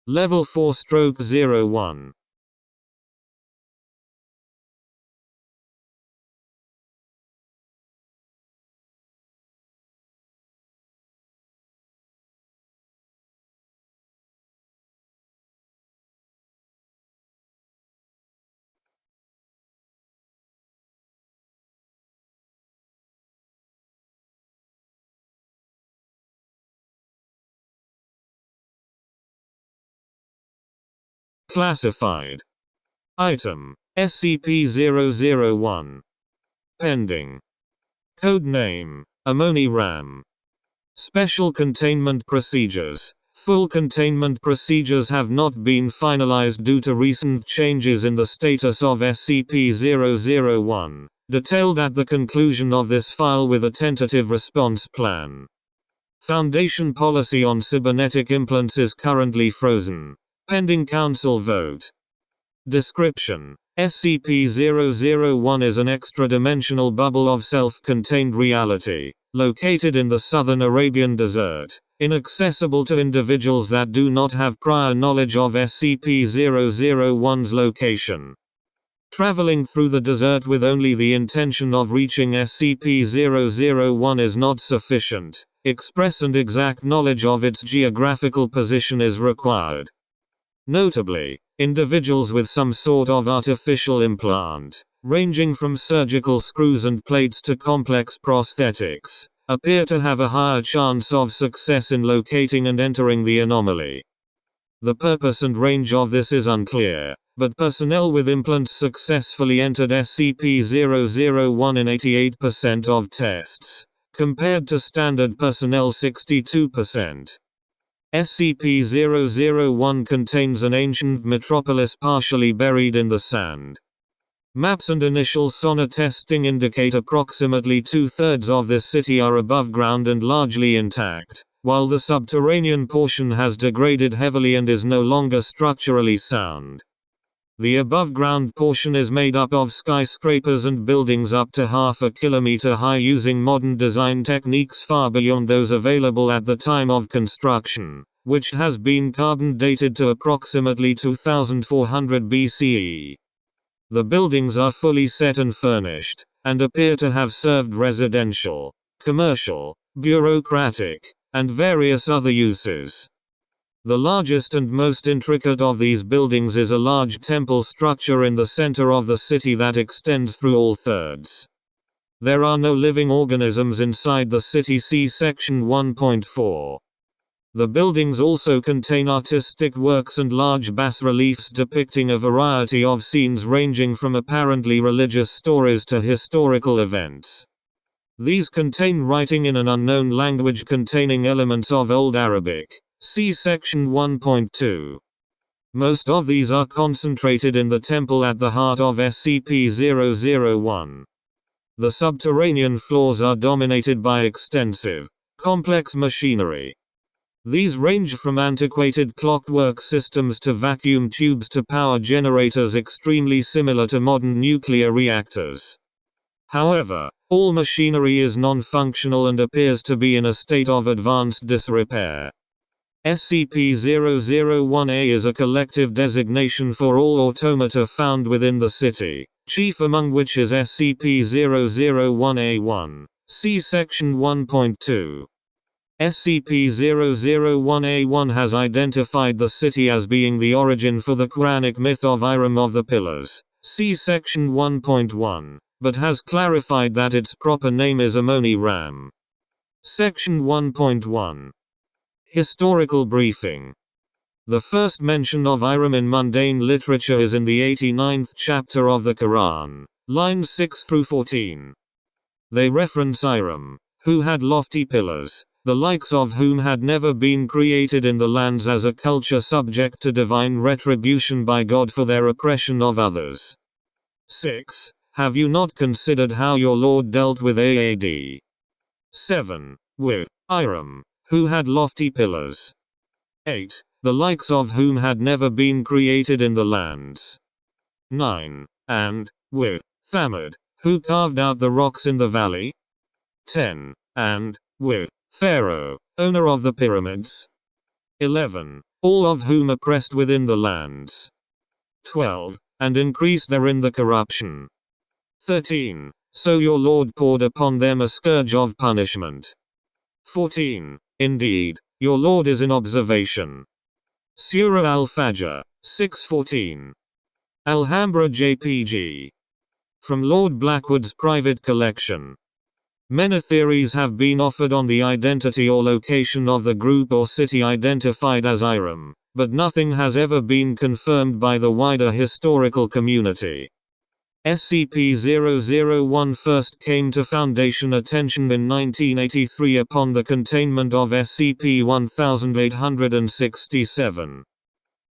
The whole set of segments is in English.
Level 4/01. Classified. Item SCP-001. Pending. Code name AMONI-RAM. Special Containment Procedures. Full containment procedures have not been finalized due to recent changes in the status of SCP-001, detailed at the conclusion of this file with a tentative response plan. Foundation policy on cybernetic implants is currently frozen, pending Council vote. Description: SCP-001 is an extra-dimensional bubble of self-contained reality, located in the southern Arabian Desert, inaccessible to individuals that do not have prior knowledge of SCP-001's location. Traveling through the desert with only the intention of reaching SCP-001 is not sufficient. Express and exact knowledge of its geographical position is required. Notably, individuals with some sort of artificial implant, ranging from surgical screws and plates to complex prosthetics, appear to have a higher chance of success in locating and entering the anomaly. The purpose and range of this is unclear, but personnel with implants successfully entered SCP-001 in 88% of tests, compared to standard personnel 62%. SCP-001 contains an ancient metropolis partially buried in the sand. Maps and initial sonar testing indicate approximately 2/3 of this city are above ground and largely intact, while the subterranean portion has degraded heavily and is no longer structurally sound. The above-ground portion is made up of skyscrapers and buildings up to half a kilometer high using modern design techniques far beyond those available at the time of construction, which has been carbon dated to approximately 2400 BCE. The buildings are fully set and furnished, and appear to have served residential, commercial, bureaucratic, and various other uses. The largest and most intricate of these buildings is a large temple structure in the center of the city that extends through all thirds. There are no living organisms inside the city. See Section 1.4. The buildings also contain artistic works and large bas-reliefs depicting a variety of scenes ranging from apparently religious stories to historical events. These contain writing in an unknown language containing elements of Old Arabic. See Section 1.2. Most of these are concentrated in the temple at the heart of SCP-001. The subterranean floors are dominated by extensive, complex machinery. These range from antiquated clockwork systems to vacuum tubes to power generators extremely similar to modern nuclear reactors. However, all machinery is non-functional and appears to be in a state of advanced disrepair. SCP-001-A is a collective designation for all automata found within the city, chief among which is SCP-001-A1. See Section 1.2. SCP-001-A1 has identified the city as being the origin for the Quranic myth of Iram of the Pillars. See Section 1.1, but has clarified that its proper name is AMONI-RAM. Section 1.1. Historical briefing. The first mention of Iram in mundane literature is in the 89th chapter of the Quran, lines 6 through 14. They reference Iram, who had lofty pillars, the likes of whom had never been created in the lands, as a culture subject to divine retribution by God for their oppression of others. 6. Have you not considered how your Lord dealt with AAD? 7. With Iram, who had lofty pillars. 8. The likes of whom had never been created in the lands. 9. And, with Thamud, who carved out the rocks in the valley. 10. And, with Pharaoh, owner of the pyramids. 11. All of whom oppressed within the lands. 12. And increased therein the corruption. 13. So your Lord poured upon them a scourge of punishment. 14. Indeed, your Lord is in observation. Surah Al-Fajr, 6:14. Alhambra JPG. From Lord Blackwood's private collection. Many theories have been offered on the identity or location of the group or city identified as IRAM, but nothing has ever been confirmed by the wider historical community. SCP-001 first came to Foundation attention in 1983 upon the containment of SCP-1867.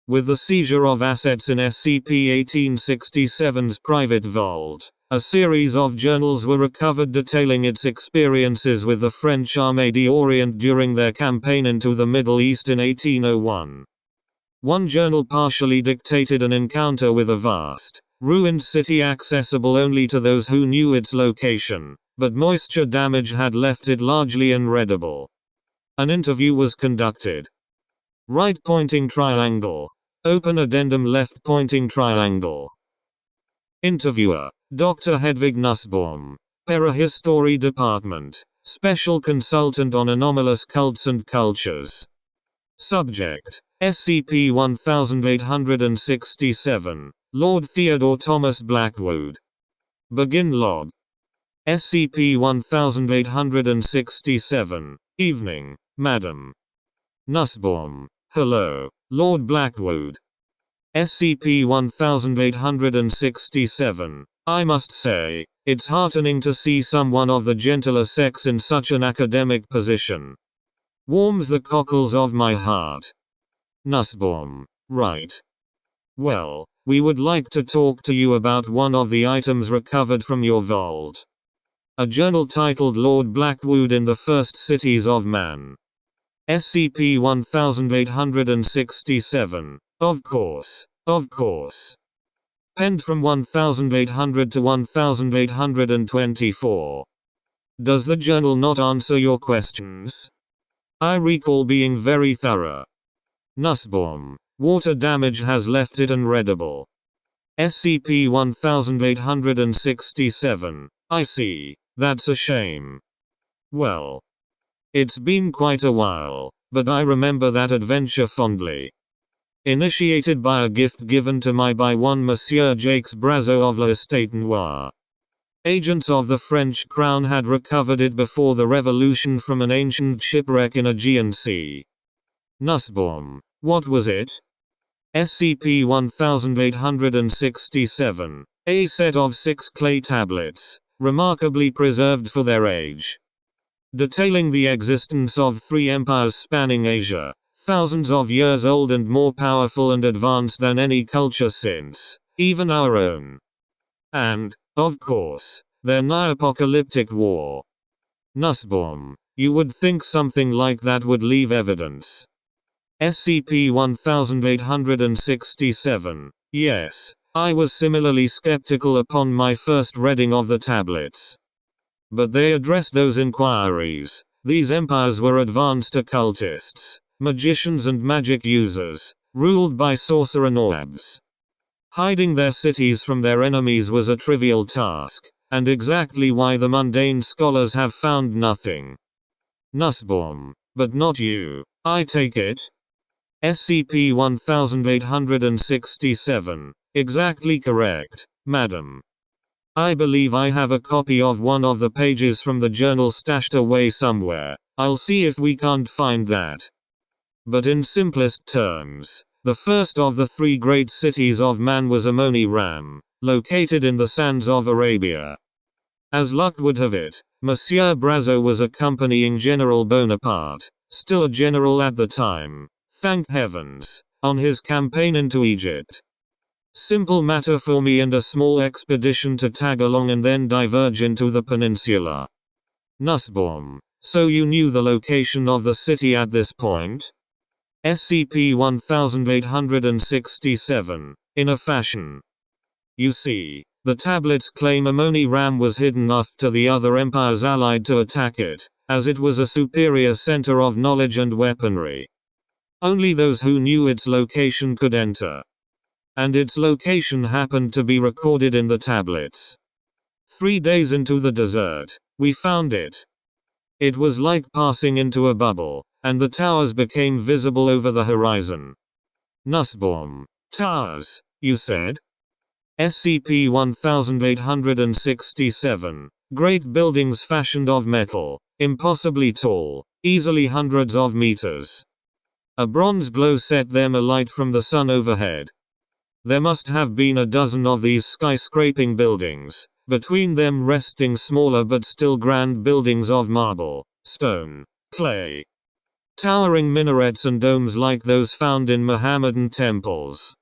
With the seizure of assets in SCP-1867's private vault, a series of journals were recovered detailing its experiences with the French Armée d'Orient during their campaign into the Middle East in 1801. One journal partially dictated an encounter with a vast, ruined city accessible only to those who knew its location, but moisture damage had left it largely unreadable. An interview was conducted. Right pointing triangle. Open addendum left pointing triangle. Interviewer, Dr. Hedvig Nussbaum, Parahistory Department, Special Consultant on Anomalous Cults and Cultures. Subject, SCP-1867, Lord Theodore Thomas Blackwood. Begin log. SCP-1867, Evening, Madam. Nussbaum, hello, Lord Blackwood. SCP-1867, I must say, it's heartening to see someone of the gentler sex in such an academic position. Warms the cockles of my heart. Nussbaum, right. Well, we would like to talk to you about one of the items recovered from your vault. A journal titled Lord Blackwood in the First Cities of Man. SCP-1867, of course. Penned from 1800 to 1824. Does the journal not answer your questions? I recall being very thorough. Nussbaum, water damage has left it unreadable. SCP-1867, I see, that's a shame. Well, it's been quite a while, but I remember that adventure fondly. Initiated by a gift given to me by one Monsieur Jacques Brazeau of l'Estate Noire. Agents of the French Crown had recovered it before the Revolution from an ancient shipwreck in Aegean Sea. Nussbaum, what was it? SCP-1867, a set of 6 clay tablets, remarkably preserved for their age. Detailing the existence of 3 empires spanning Asia, thousands of years old and more powerful and advanced than any culture since, even our own. And, of course, their nigh-apocalyptic war. Nussbaum, you would think something like that would leave evidence. SCP-1867, yes, I was similarly skeptical upon my first reading of the tablets. But they addressed those inquiries. These empires were advanced occultists, magicians and magic users, ruled by sorcerer Nawabs. Hiding their cities from their enemies was a trivial task, and exactly why the mundane scholars have found nothing. Nussbaum, but not you, I take it? SCP-1867, exactly correct, madam. I believe I have a copy of one of the pages from the journal stashed away somewhere. I'll see if we can't find that. But in simplest terms, the first of the 3 great cities of man was AMONI-RAM, located in the sands of Arabia. As luck would have it, Monsieur Brazeau was accompanying General Bonaparte, still a general at the time, thank heavens, on his campaign into Egypt. Simple matter for me and a small expedition to tag along and then diverge into the peninsula. Nussbaum, so you knew the location of the city at this point? SCP-1867, in a fashion. You see, the tablets claim AMONI-RAM was hidden enough to the other empires allied to attack it, as it was a superior center of knowledge and weaponry. Only those who knew its location could enter. And its location happened to be recorded in the tablets. 3 days into the desert, we found it. It was like passing into a bubble, and the towers became visible over the horizon. Nussbaum. Towers, you said? SCP-1867. Great buildings fashioned of metal, impossibly tall, easily hundreds of meters. A bronze glow set them alight from the sun overhead. There must have been a dozen of these skyscraping buildings, between them resting smaller but still grand buildings of marble, stone, clay. Towering minarets and domes like those found in Mohammedan temples.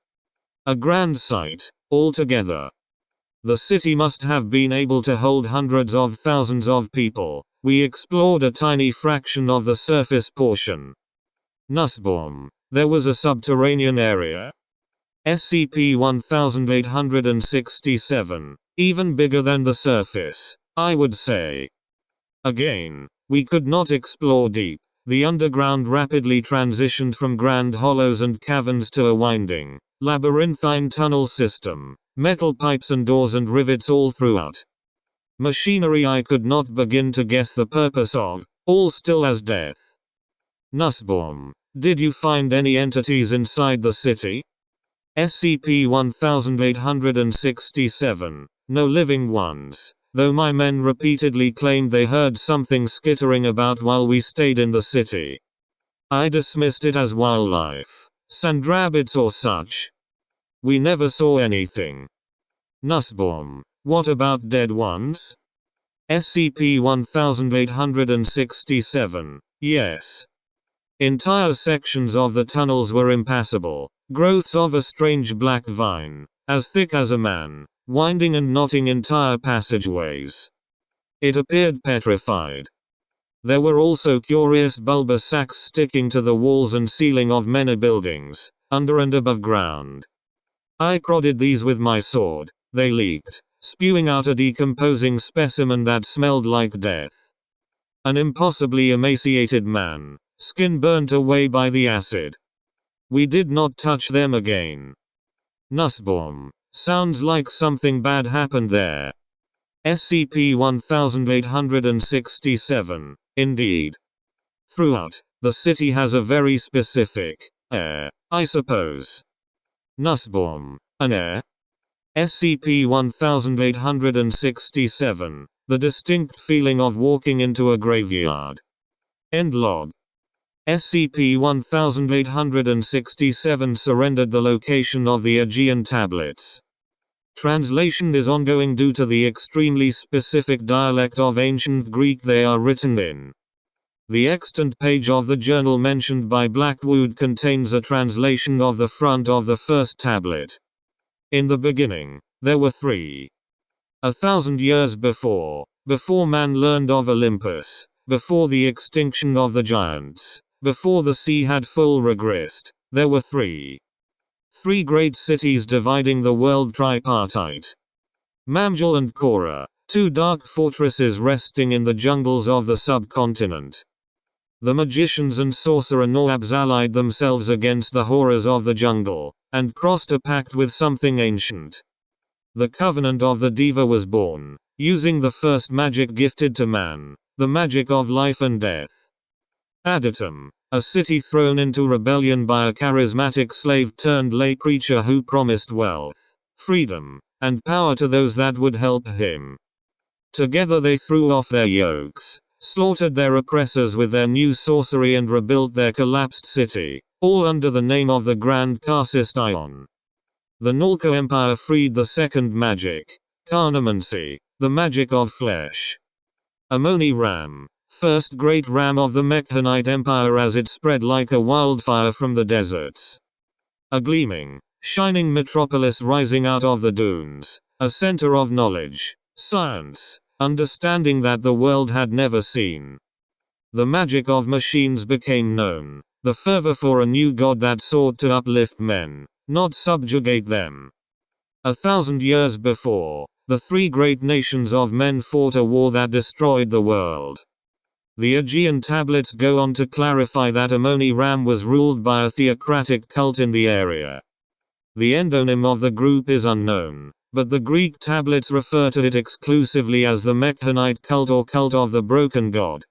A grand sight, altogether. The city must have been able to hold hundreds of thousands of people. We explored a tiny fraction of the surface portion. Nussbaum. There was a subterranean area? SCP-1867. Even bigger than the surface, I would say. Again, we could not explore deep. The underground rapidly transitioned from grand hollows and caverns to a winding, labyrinthine tunnel system, metal pipes and doors and rivets all throughout. Machinery I could not begin to guess the purpose of, all still as death. Nussbaum. Did you find any entities inside the city? SCP-1867. No living ones, though my men repeatedly claimed they heard something skittering about while we stayed in the city. I dismissed it as wildlife, sandrabbits or such. We never saw anything. Nussbaum. What about dead ones? SCP-1867. Yes. Entire sections of the tunnels were impassable, growths of a strange black vine, as thick as a man, winding and knotting entire passageways. It appeared petrified. There were also curious bulbous sacs sticking to the walls and ceiling of many buildings, under and above ground. I prodded these with my sword. They leaked, spewing out a decomposing specimen that smelled like death. An impossibly emaciated man, skin burnt away by the acid. We did not touch them again. Nussbaum. Sounds like something bad happened there. SCP-1867. Indeed. Throughout, the city has a very specific air, I suppose. Nussbaum. An air? SCP-1867. The distinct feeling of walking into a graveyard. End log. SCP-1867 surrendered the location of the Aegean tablets. Translation is ongoing due to the extremely specific dialect of ancient Greek they are written in. The extant page of the journal mentioned by Blackwood contains a translation of the front of the first tablet. In the beginning, there were 3. 1,000 years before man learned of Olympus, before the extinction of the giants, before the sea had full regressed, there were 3 great cities dividing the world tripartite. Mamjal and Kora, 2 dark fortresses resting in the jungles of the subcontinent. The magicians and sorcerer Nawabs allied themselves against the horrors of the jungle, and crossed a pact with something ancient. The Covenant of the Diva was born, using the first magic gifted to man, the magic of life and death. Adatum, a city thrown into rebellion by a charismatic slave-turned-lay preacher who promised wealth, freedom, and power to those that would help him. Together they threw off their yokes, slaughtered their oppressors with their new sorcery and rebuilt their collapsed city, all under the name of the Grand Karcist Ion. The Nalco Empire freed the second magic, Carnomancy, the magic of flesh. AMONI-RAM, first great ram of the Mekhanite Empire as it spread like a wildfire from the deserts. A gleaming, shining metropolis rising out of the dunes, a center of knowledge, science, understanding that the world had never seen. The magic of machines became known, the fervor for a new god that sought to uplift men, not subjugate them. 1,000 years before, the 3 great nations of men fought a war that destroyed the world. The Aegean tablets go on to clarify that AMONI-RAM was ruled by a theocratic cult in the area. The endonym of the group is unknown, but the Greek tablets refer to it exclusively as the Mechtanite cult or cult of the broken god.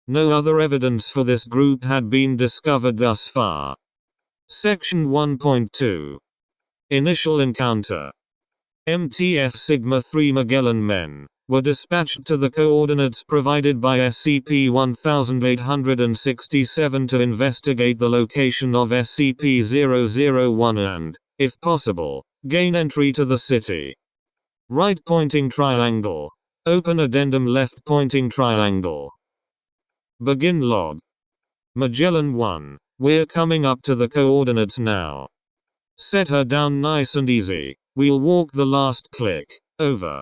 No other evidence for this group had been discovered thus far. Section 1.2. Initial encounter. MTF Sigma 3 Magellan men were dispatched to the coordinates provided by SCP-1867 to investigate the location of SCP-001 and, if possible, gain entry to the city. Right pointing triangle. Open addendum left pointing triangle. Begin log. Magellan 1, we're coming up to the coordinates now. Set her down nice and easy, we'll walk the last click, over.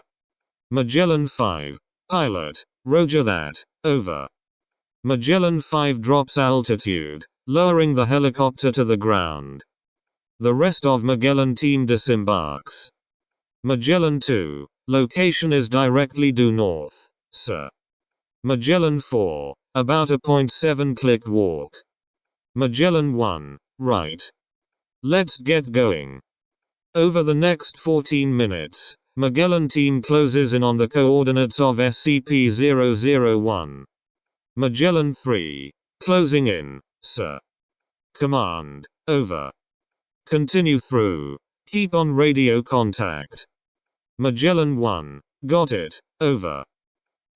Magellan 5, pilot, roger that, over. Magellan 5 drops altitude, lowering the helicopter to the ground. The rest of Magellan team disembarks. Magellan 2, location is directly due north, sir. Magellan 4, about a 0.7 click walk. Magellan 1, right. Let's get going. Over the next 14 minutes, Magellan team closes in on the coordinates of SCP-001. Magellan 3, closing in, sir. Command, over. Continue through. Keep on radio contact. Magellan 1, got it, over.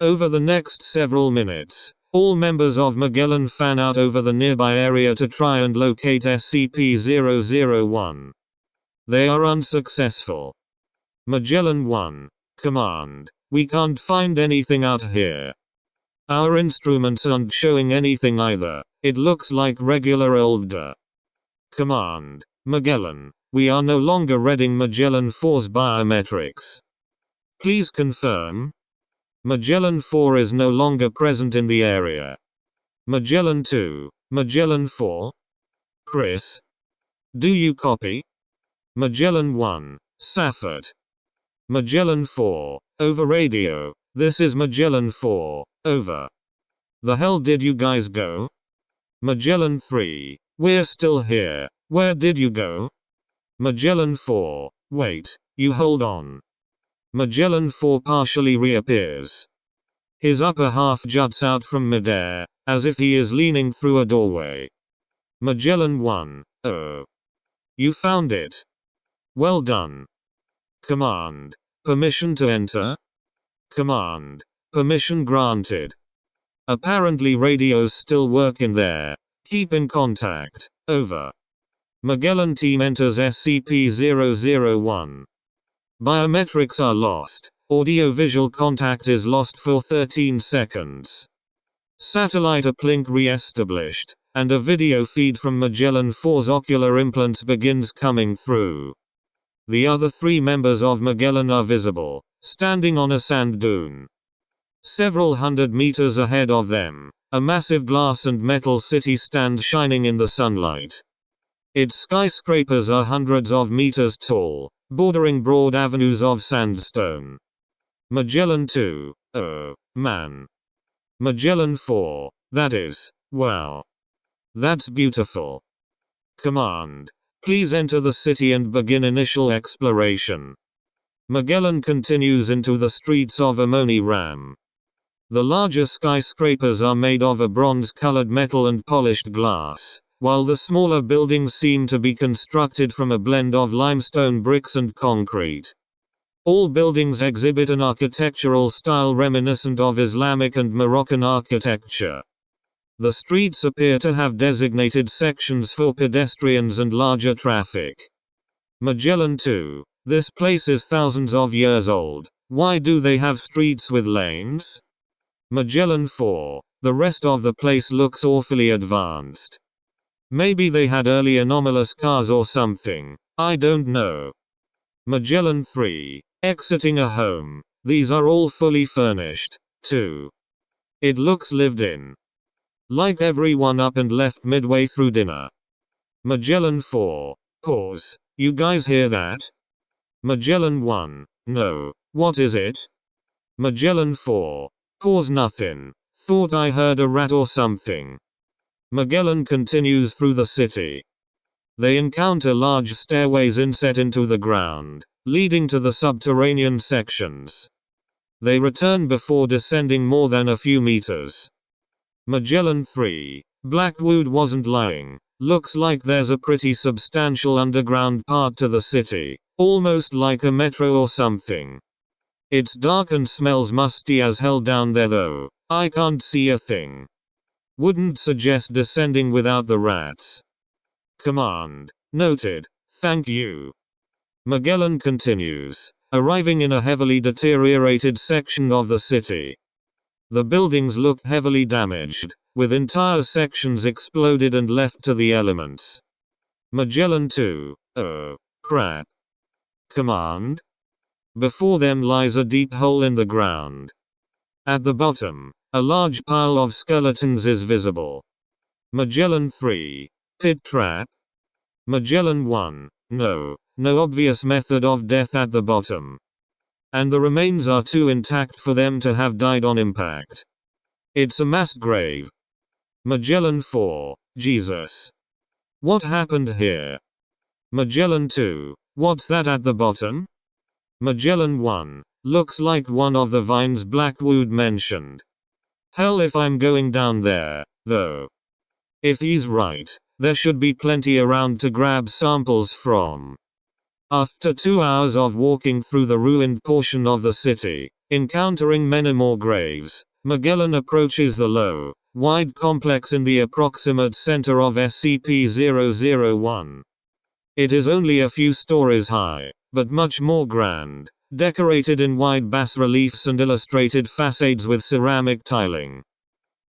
Over the next several minutes, all members of Magellan fan out over the nearby area to try and locate SCP-001. They are unsuccessful. Magellan 1, command, we can't find anything out here. Our instruments aren't showing anything either, it looks like regular old Command, Magellan, we are no longer reading Magellan 4's biometrics. Please confirm. Magellan 4 is no longer present in the area. Magellan 2, Magellan 4? Chris? Do you copy? Magellan 1, Safford. Magellan 4, over radio, this is Magellan 4, over. The hell did you guys go? Magellan 3, we're still here, where did you go? Magellan 4, wait, you hold on. Magellan 4 partially reappears. His upper half juts out from midair, as if he is leaning through a doorway. Magellan 1, oh. You found it. Well done. Command, permission to enter? Command, permission granted. Apparently radios still work in there. Keep in contact, over. Magellan team enters SCP-001. Biometrics are lost. Audio-visual contact is lost for 13 seconds. Satellite uplink re-established, and a video feed from Magellan 4's ocular implants begins coming through. The other 3 members of Magellan are visible, standing on a sand dune. Several hundred meters ahead of them, a massive glass and metal city stands shining in the sunlight. Its skyscrapers are hundreds of meters tall, bordering broad avenues of sandstone. Magellan 2, oh, man. Magellan 4, that is, wow. That's beautiful. Command, please enter the city and begin initial exploration. Magellan continues into the streets of AMONI-RAM. The larger skyscrapers are made of a bronze-colored metal and polished glass, while the smaller buildings seem to be constructed from a blend of limestone bricks and concrete. All buildings exhibit an architectural style reminiscent of Islamic and Moroccan architecture. The streets appear to have designated sections for pedestrians and larger traffic. Magellan 2, this place is thousands of years old. Why do they have streets with lanes? Magellan 4, the rest of the place looks awfully advanced. Maybe they had early anomalous cars or something, I don't know. Magellan 3, exiting a home, these are all fully furnished, too. It looks lived in. Like everyone up and left midway through dinner. Magellan 4, pause, you guys hear that? Magellan 1, no, what is it? Magellan 4, pause nothing, Thought I heard a rat or something. Magellan continues through the city. They encounter large stairways inset into the ground, leading to the subterranean sections. They return before descending more than a few meters. Magellan 3. Blackwood wasn't lying. Looks like there's a pretty substantial underground part to the city, almost like a metro or something. It's dark and smells musty as hell down there though. I can't see a thing. Wouldn't suggest descending without the rats. Command. Noted. Thank you. Magellan continues, arriving in a heavily deteriorated section of the city. The buildings look heavily damaged, with entire sections exploded and left to the elements. Magellan 2. Oh, crap. Command. Before them lies a deep hole in the ground. At the bottom, a large pile of skeletons is visible. Magellan 3. Pit trap? Magellan 1. No obvious method of death at the bottom. And the remains are too intact for them to have died on impact. It's a mass grave. Magellan 4. Jesus. What happened here? Magellan 2. What's that at the bottom? Magellan 1. Looks like one of the vines Blackwood mentioned. Hell if I'm going down there, though. If he's right, there should be plenty around to grab samples from. After 2 hours of walking through the ruined portion of the city, encountering many more graves, Magellan approaches the low, wide complex in the approximate center of SCP-001. It is only a few stories high, but much more grand, decorated in wide bas-reliefs and illustrated facades with ceramic tiling.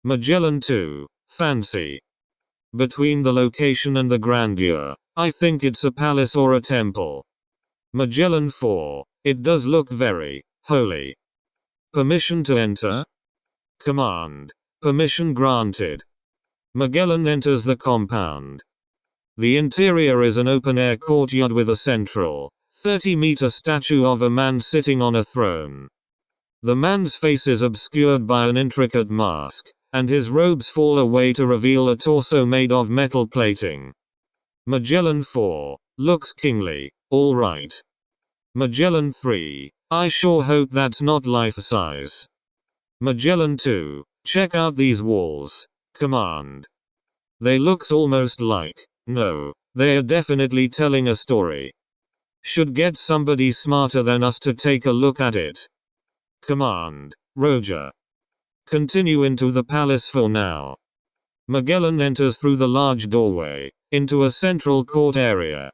Magellan 2. Fancy. Between the location and the grandeur, I think it's a palace or a temple. Magellan 4. It does look very holy. Permission to enter? Command. Permission granted. Magellan enters the compound. The interior is an open-air courtyard with a central, 30-meter statue of a man sitting on a throne. The man's face is obscured by an intricate mask, and his robes fall away to reveal a torso made of metal plating. Magellan 4. Looks kingly, all right. Magellan 3. I sure hope that's not life-size. Magellan 2. Check out these walls. Command. They looks almost like, no, they are definitely telling a story. Should get somebody smarter than us to take a look at it. Command. Roger. Continue into the palace for now. Magellan enters through the large doorway, into a central court area.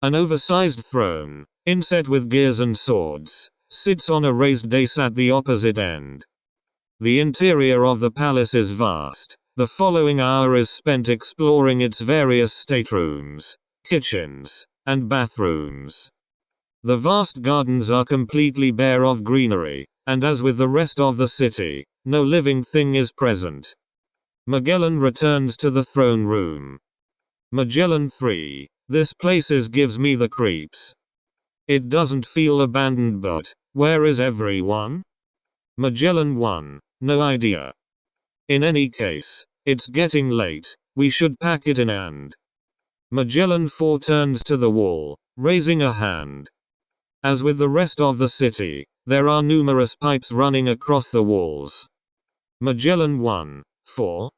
An oversized throne, inset with gears and swords, sits on a raised dais at the opposite end. The interior of the palace is vast. The following hour is spent exploring its various staterooms, kitchens, and bathrooms. The vast gardens are completely bare of greenery, and as with the rest of the city, no living thing is present. Magellan returns to the throne room. Magellan 3. This place gives me the creeps. It doesn't feel abandoned, but where is everyone? Magellan 1. No idea. In any case, it's getting late. We should pack it in and. Magellan 4 turns to the wall, raising a hand. As with the rest of the city, there are numerous pipes running across the walls. Magellan 1. 4.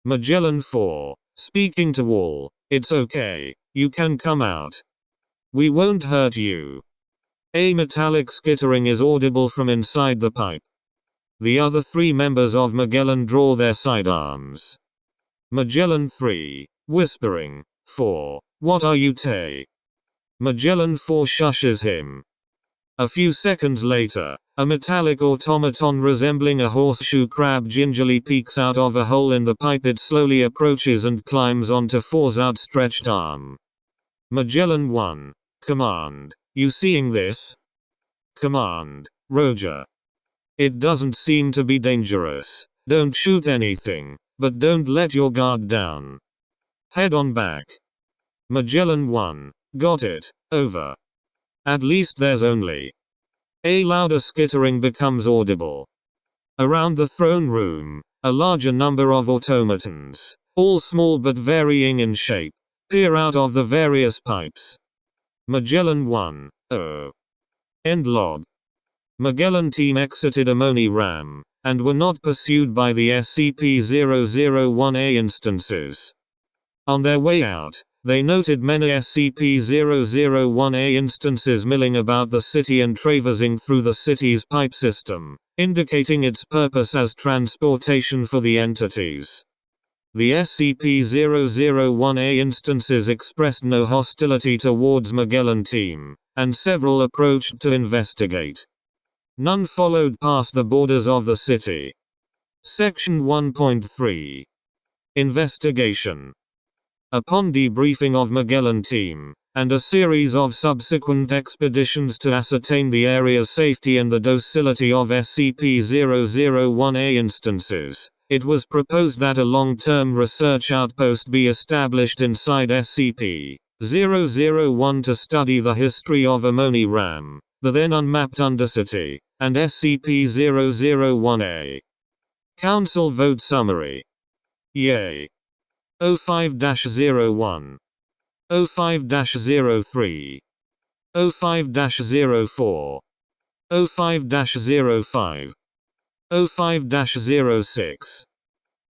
Magellan 4. Speaking to wall. It's okay. You can come out. We won't hurt you. A metallic skittering is audible from inside the pipe. The other 3 members of Magellan draw their sidearms. Magellan 3. Whispering. 4. What are you Tay? Magellan 4 shushes him. A few seconds later, a metallic automaton resembling a horseshoe crab gingerly peeks out of a hole in the pipe. It slowly approaches and climbs onto 4's outstretched arm. Magellan 1. Command. You seeing this? Command. Roger. It doesn't seem to be dangerous. Don't shoot anything, but don't let your guard down. Head on back. Magellan 1. Got it. Over. At least there's only. A louder skittering becomes audible. Around the throne room, A larger number of automatons, all small but varying in shape, peer out of the various pipes. Magellan 1-0. End log. Magellan team exited AMONI-RAM, and were not pursued by the SCP-001A instances. On their way out, they noted many SCP-001A instances milling about the city and traversing through the city's pipe system, indicating its purpose as transportation for the entities. The SCP-001A instances expressed no hostility towards Magellan team, and several approached to investigate. None followed past the borders of the city. Section 1.3. Investigation. Upon debriefing of Magellan team, and a series of subsequent expeditions to ascertain the area's safety and the docility of SCP-001A instances, it was proposed that a long-term research outpost be established inside SCP-001 to study the history of AMONI-RAM, the then unmapped Undercity, and SCP-001A. Council vote summary. Yay. 05-01. 05-03. 05-04. 05-05. 05-06.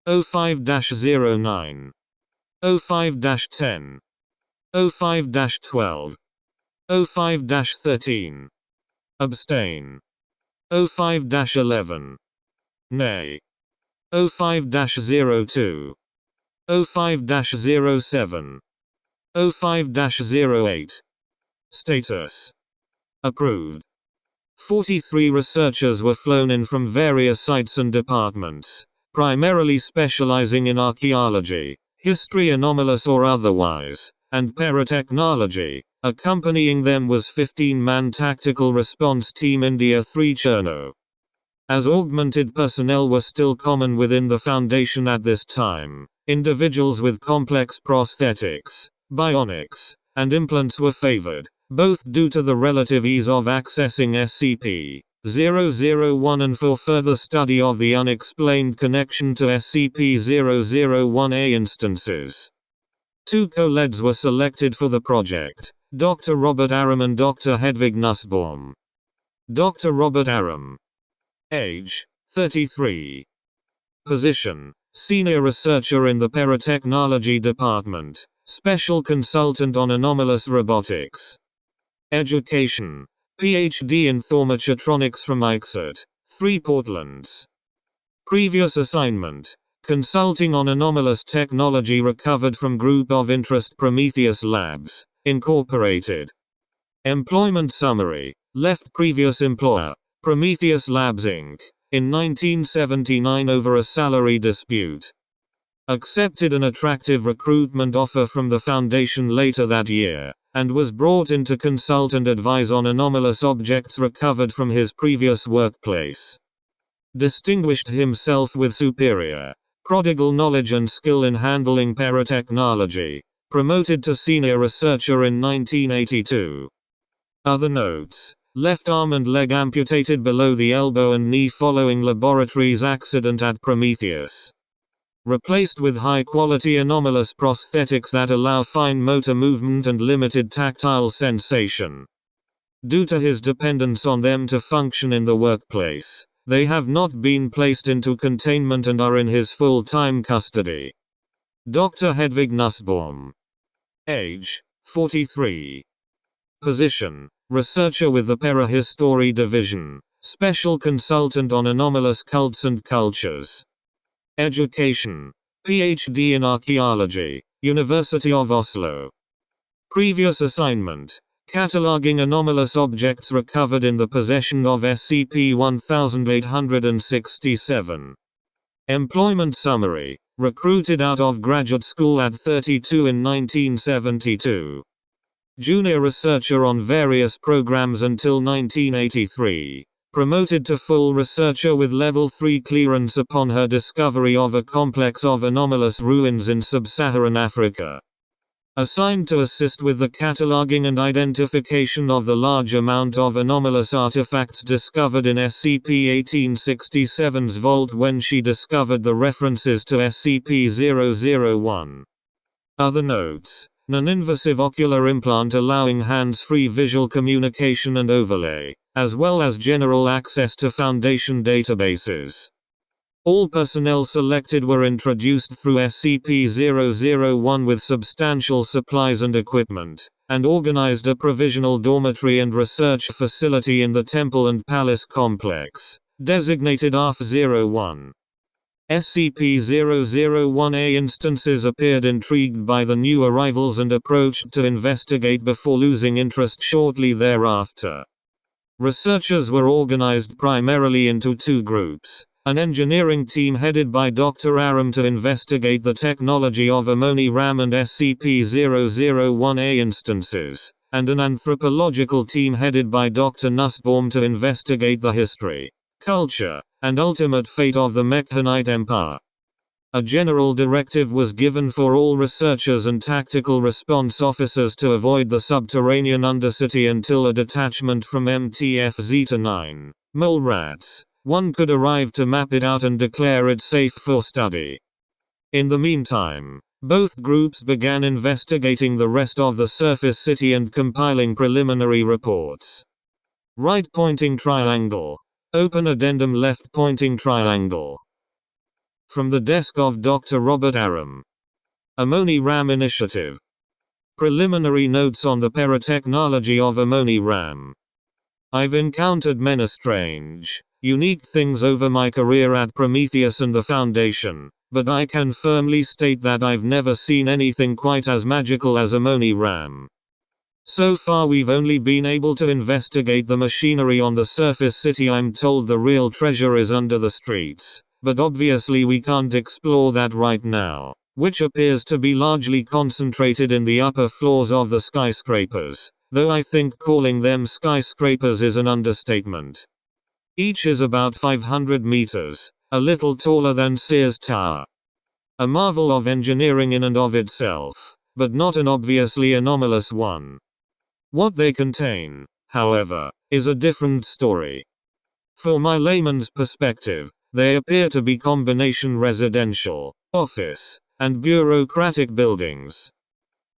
05-09. 05-10. 05-12. 05-13. Abstain. 05-11. Nay. 05-02. 05-07. 05-08. Status. Approved. 43 researchers were flown in from various sites and departments, primarily specializing in archaeology, history anomalous or otherwise, and paratechnology. Accompanying them was 15-man Tactical Response Team India 3 Cherno. As augmented personnel were still common within the Foundation at this time, individuals with complex prosthetics, bionics, and implants were favored, both due to the relative ease of accessing SCP-001 and for further study of the unexplained connection to SCP-001A instances. 2 co-leads were selected for the project, Dr. Robert Aram and Dr. Hedvig Nussbaum. Dr. Robert Aram. Age, 33. Position, Senior Researcher in the Paratechnology Department, Special Consultant on Anomalous Robotics. Education, PhD in Thaumatrotronics from ICSAT, 3 Portlands. Previous assignment, Consulting on Anomalous Technology recovered from Group of Interest Prometheus Labs, Incorporated. Employment summary, left previous employer, Prometheus Labs Inc., in 1979 over a salary dispute. Accepted an attractive recruitment offer from the Foundation later that year, and was brought in to consult and advise on anomalous objects recovered from his previous workplace. Distinguished himself with superior, prodigal knowledge and skill in handling paratechnology. Promoted to senior researcher in 1982. Other notes. Left arm and leg amputated below the elbow and knee following laboratory's accident at Prometheus. Replaced with high-quality anomalous prosthetics that allow fine motor movement and limited tactile sensation. Due to his dependence on them to function in the workplace, they have not been placed into containment and are in his full-time custody. Dr. Hedvig Nussbaum. Age, 43. Position, Researcher with the Parahistory Division, Special Consultant on Anomalous Cults and Cultures. Education, PhD in Archaeology, University of Oslo. Previous assignment, Cataloging anomalous objects recovered in the possession of SCP-1867. Employment summary, recruited out of graduate school at 32 in 1972. Junior researcher on various programs until 1983. Promoted to full researcher with Level 3 clearance upon her discovery of a complex of anomalous ruins in sub-Saharan Africa. assigned to assist with the cataloging and identification of the large amount of anomalous artifacts discovered in SCP-1867's vault when she discovered the references to SCP-001. Other notes: non-invasive ocular implant allowing hands-free visual communication and overlay, as well as general access to Foundation databases. All personnel selected were introduced through SCP-001 with substantial supplies and equipment, and organized a provisional dormitory and research facility in the Temple and Palace complex, designated ARF-01. SCP-001-A instances appeared intrigued by the new arrivals and approached to investigate before losing interest shortly thereafter. Researchers were organized primarily into two groups: an engineering team headed by Dr. Aram to investigate the technology of AMONI-RAM and SCP-001-A instances, and an anthropological team headed by Dr. Nussbaum to investigate the history, culture, and ultimate fate of the Mekhanite Empire. A general directive was given for all researchers and tactical response officers to avoid the subterranean undercity until a detachment from MTF Zeta-9, mole rats, one could arrive to map it out and declare it safe for study. In the meantime, both groups began investigating the rest of the surface city and compiling preliminary reports. Right pointing triangle. Open addendum left pointing triangle. From the desk of Dr. Robert Aram. AMONI-RAM Initiative. Preliminary notes on the paratechnology of AMONI-RAM. I've encountered many strange, unique things over my career at Prometheus and the Foundation, but I can firmly state that I've never seen anything quite as magical as AMONI-RAM. So far we've only been able to investigate the machinery on the surface city. I'm told the real treasure is under the streets, but obviously we can't explore that right now, which appears to be largely concentrated in the upper floors of the skyscrapers, though I think calling them skyscrapers is an understatement. Each is about 500 meters, a little taller than Sears Tower. A marvel of engineering in and of itself, but not an obviously anomalous one. What they contain, however, is a different story. From my layman's perspective, they appear to be combination residential, office, and bureaucratic buildings.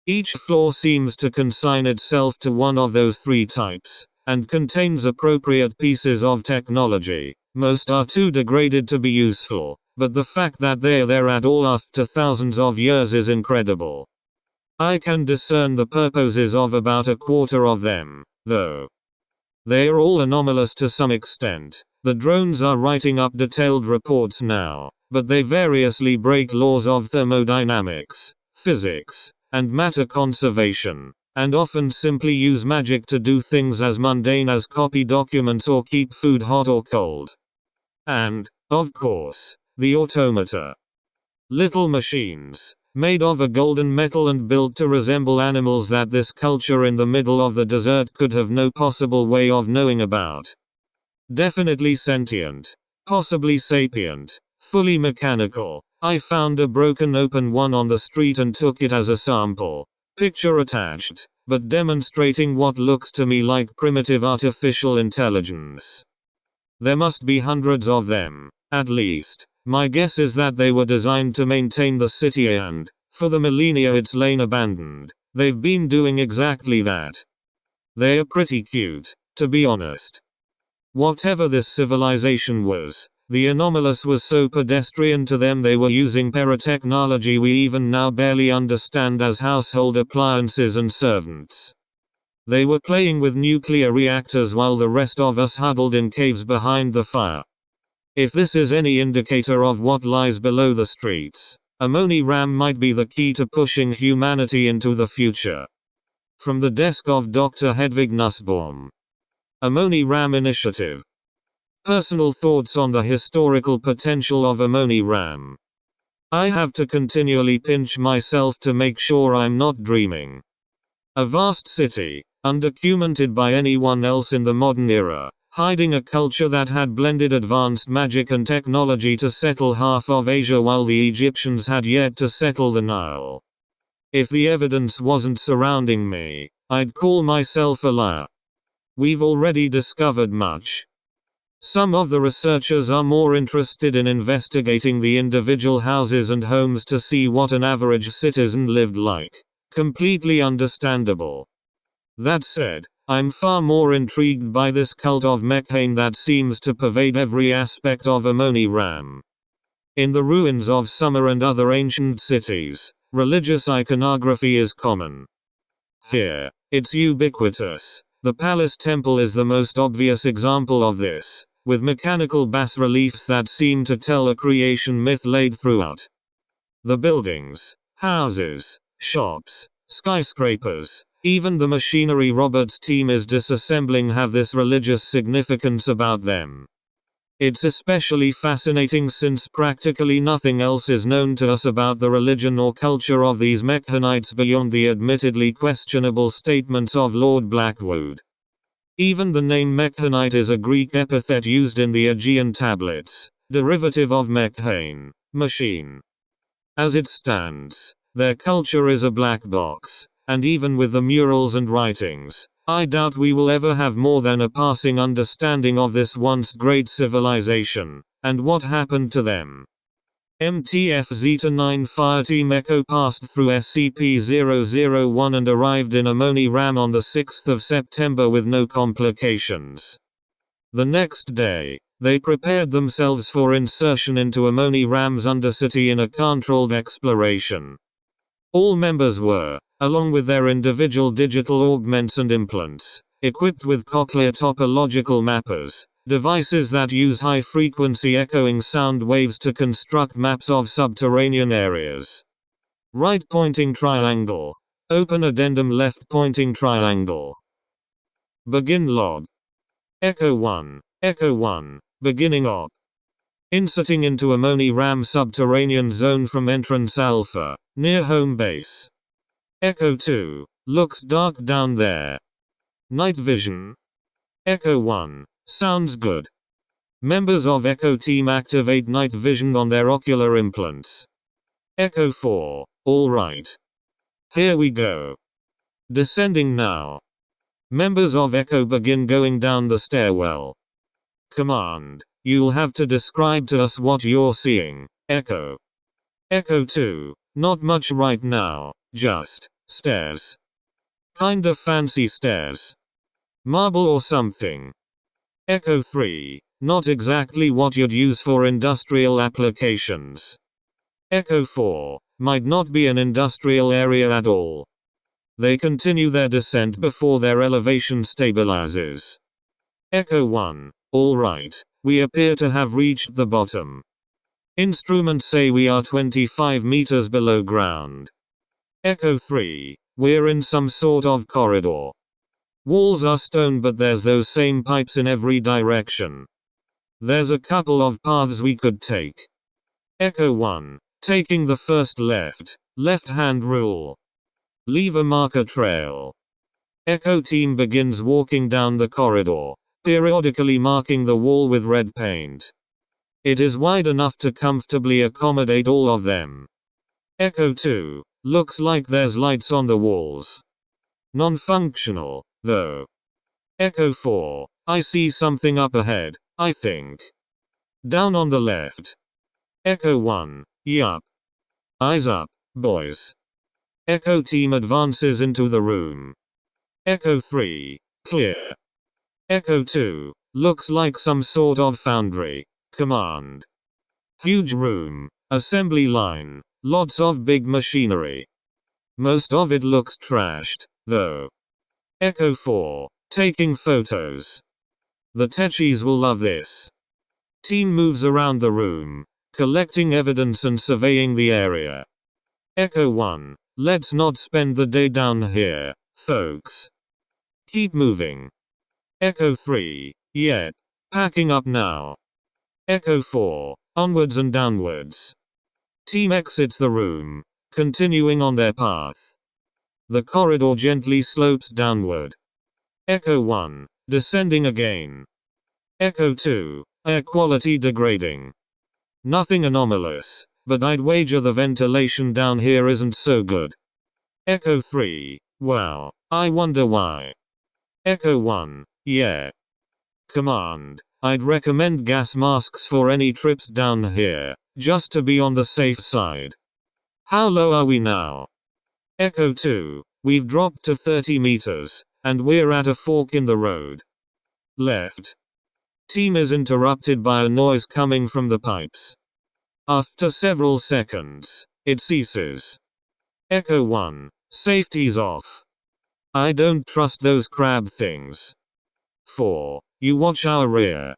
Each floor seems to consign itself to one of those three types, and contains appropriate pieces of technology. Most are too degraded to be useful, but the fact that they're there at all after thousands of years is incredible. I can discern the purposes of about a quarter of them, though. They are all anomalous to some extent. The drones are writing up detailed reports now, but they variously break laws of thermodynamics, physics, and matter conservation, and often simply use magic to do things as mundane as copy documents or keep food hot or cold. And, of course, the automata. Little machines, made of a golden metal and built to resemble animals that this culture in the middle of the desert could have no possible way of knowing about. Definitely sentient, possibly sapient, fully mechanical. I found a broken open one on the street and took it as a sample. Picture attached, but demonstrating what looks to me like primitive artificial intelligence. There must be hundreds of them, at least. My guess is that they were designed to maintain the city and, for the millennia it's lain abandoned. They've been doing exactly that. They are pretty cute, to be honest. Whatever this civilization was, the anomalous was so pedestrian to them they were using paratechnology we even now barely understand as household appliances and servants. They were playing with nuclear reactors while the rest of us huddled in caves behind the fire. If this is any indicator of what lies below the streets, AMONI-RAM might be the key to pushing humanity into the future. From the desk of Dr. Hedvig Nussbaum. AMONI-RAM Initiative. Personal thoughts on the historical potential of AMONI-RAM. I have to continually pinch myself to make sure I'm not dreaming. A vast city, undocumented by anyone else in the modern era, hiding a culture that had blended advanced magic and technology to settle half of Asia while the Egyptians had yet to settle the Nile. If the evidence wasn't surrounding me, I'd call myself a liar. We've already discovered much. Some of the researchers are more interested in investigating the individual houses and homes to see what an average citizen lived like. Completely understandable. That said, I'm far more intrigued by this cult of methane that seems to pervade every aspect of AMONI-RAM. In the ruins of Sumer and other ancient cities, religious iconography is common. Here, it's ubiquitous. The palace temple is the most obvious example of this, with mechanical bas-reliefs that seem to tell a creation myth laid throughout. The buildings, houses, shops, skyscrapers, even the machinery Robert's team is disassembling have this religious significance about them. It's especially fascinating since practically nothing else is known to us about the religion or culture of these Mechanites beyond the admittedly questionable statements of Lord Blackwood. Even the name Mechanite is a Greek epithet used in the Aegean tablets, derivative of mechane, machine. As it stands, their culture is a black box, and even with the murals and writings, I doubt we will ever have more than a passing understanding of this once great civilization, and what happened to them. MTF Zeta 9 Fireteam Echo passed through SCP-001 and arrived in AMONI-RAM on the 6th of September with no complications. The next day, they prepared themselves for insertion into AMONI-RAM's undercity in a controlled exploration. All members were, along with their individual digital augments and implants, equipped with cochlear topological mappers, devices that use high-frequency echoing sound waves to construct maps of subterranean areas. Right-pointing triangle. Open addendum left-pointing triangle. Begin log. Echo 1. Echo 1. Beginning op. Inserting into AMONI-RAM subterranean zone from entrance alpha, near home base. Echo 2. Looks dark down there. Night vision. Echo 1. Sounds good. Members of Echo Team activate night vision on their ocular implants. Echo 4. Alright. Here we go. Descending now. Members of Echo begin going down the stairwell. Command. You'll have to describe to us what you're seeing, Echo. Echo 2. Not much right now, just stairs. Kinda fancy stairs. Marble or something. Echo 3. Not exactly what you'd use for industrial applications. Echo 4. Might not be an industrial area at all. They continue their descent before their elevation stabilizes. Echo 1. Alright. We appear to have reached the bottom. Instruments say we are 25 meters below ground. Echo 3. We're in some sort of corridor. Walls are stone, but there's those same pipes in every direction. There's a couple of paths we could take. Echo 1. Taking the first left-hand rule. Leave a marker trail. Echo Team begins walking down the corridor, periodically marking the wall with red paint. It is wide enough to comfortably accommodate all of them. Echo 2. Looks like there's lights on the walls. Non-functional, though. Echo 4. I see something up ahead, I think. Down on the left. Echo 1. Yup. Eyes up, boys. Echo Team advances into the room. Echo 3. Clear. Echo 2. Looks like some sort of foundry. Command. Huge room. Assembly line. Lots of big machinery. Most of it looks trashed, though. Echo 4. Taking photos. The techies will love this. Team moves around the room, collecting evidence and surveying the area. Echo 1. Let's not spend the day down here, folks. Keep moving. Echo 3. Yet. Packing up now. Echo 4. Onwards and downwards. Team exits the room, continuing on their path. The corridor gently slopes downward. Echo 1. Descending again. Echo 2. Air quality degrading. Nothing anomalous, but I'd wager the ventilation down here isn't so good. Echo 3. Wow, I wonder why. Echo 1. Yeah. Command. I'd recommend gas masks for any trips down here, just to be on the safe side. How low are we now? Echo 2. We've dropped to 30 meters, and we're at a fork in the road. Left. Team is interrupted by a noise coming from the pipes. After several seconds, it ceases. Echo 1. Safety's off. I don't trust those crab things. 4. You watch our rear.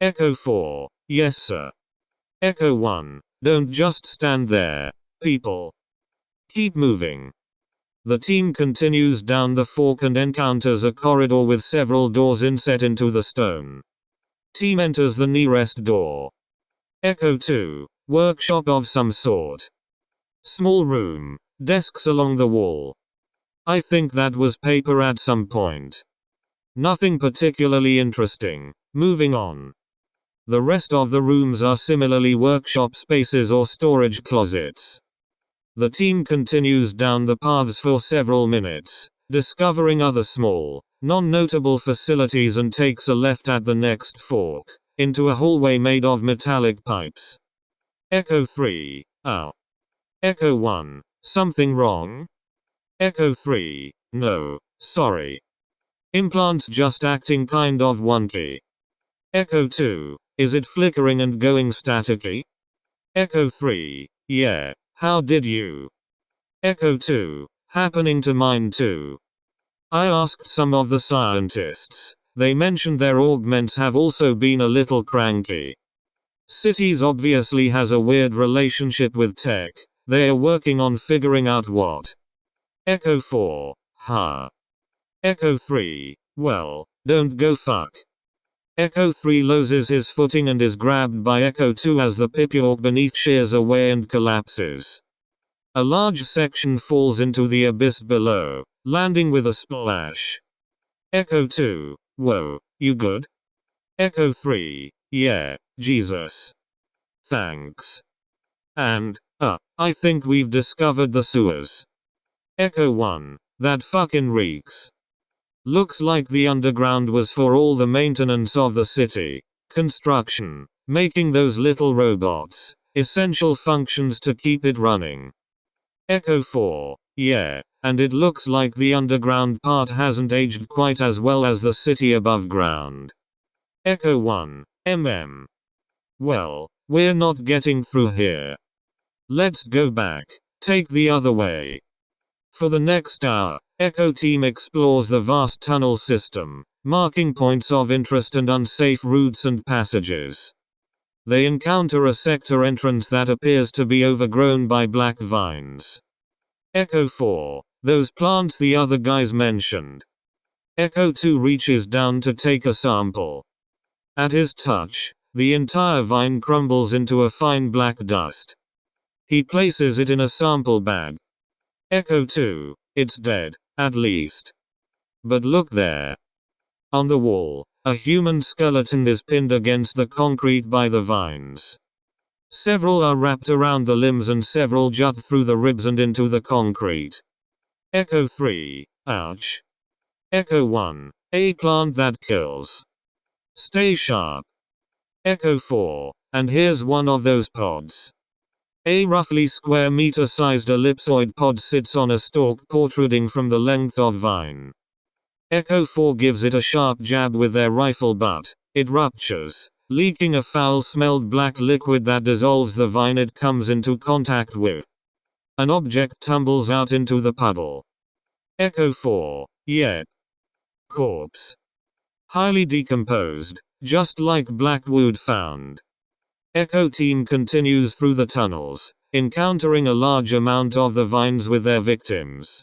Echo 4. Yes sir. Echo 1. Don't just stand there, people. Keep moving. The team continues down the fork and encounters a corridor with several doors inset into the stone. Team enters the nearest door. Echo 2. Workshop of some sort. Small room. Desks along the wall. I think that was paper at some point. Nothing particularly interesting. Moving on. The rest of the rooms are similarly workshop spaces or storage closets. The team continues down the paths for several minutes, discovering other small, non-notable facilities and takes a left at the next fork, into a hallway made of metallic pipes. Echo 3. Ow. Echo 1. Something wrong? Echo 3. No, sorry. Implants just acting kind of wonky. Echo 2. Is it flickering and going staticky? Echo 3. Yeah, how did you? Echo 2. Happening to mine too. I asked some of the scientists. They mentioned their augments have also been a little cranky. Cities obviously has a weird relationship with tech. They are working on figuring out what. Echo 4. Huh. Echo 3. Well, don't go fuck. Echo 3 loses his footing and is grabbed by Echo 2 as the Pipyork beneath shears away and collapses. A large section falls into the abyss below, landing with a splash. Echo 2. Whoa, you good? Echo 3. Yeah, Jesus. Thanks. And, I think we've discovered the sewers. Echo 1. That fucking reeks. Looks like the underground was for all the maintenance of the city. Construction. Making those little robots. Essential functions to keep it running. Echo 4. Yeah, and it looks like the underground part hasn't aged quite as well as the city above ground. Echo 1. Well, we're not getting through here. Let's go back. Take the other way. For the next hour, Echo Team explores the vast tunnel system, marking points of interest and unsafe routes and passages. They encounter a sector entrance that appears to be overgrown by black vines. Echo 4. Those plants the other guys mentioned. Echo 2 reaches down to take a sample. At his touch, the entire vine crumbles into a fine black dust. He places it in a sample bag. Echo 2. It's dead, at least. But look there. On the wall, a human skeleton is pinned against the concrete by the vines. Several are wrapped around the limbs and several jut through the ribs and into the concrete. Echo 3. Ouch. Echo 1. A plant that kills. Stay sharp. Echo 4. And here's one of those pods. A roughly square meter-sized ellipsoid pod sits on a stalk protruding from the length of vine. Echo 4 gives it a sharp jab with their rifle butt. It ruptures, leaking a foul-smelled black liquid that dissolves the vine it comes into contact with. An object tumbles out into the puddle. Echo 4. Yet. Corpse. Highly decomposed, just like black wood found. Echo Team continues through the tunnels, encountering a large amount of the vines with their victims.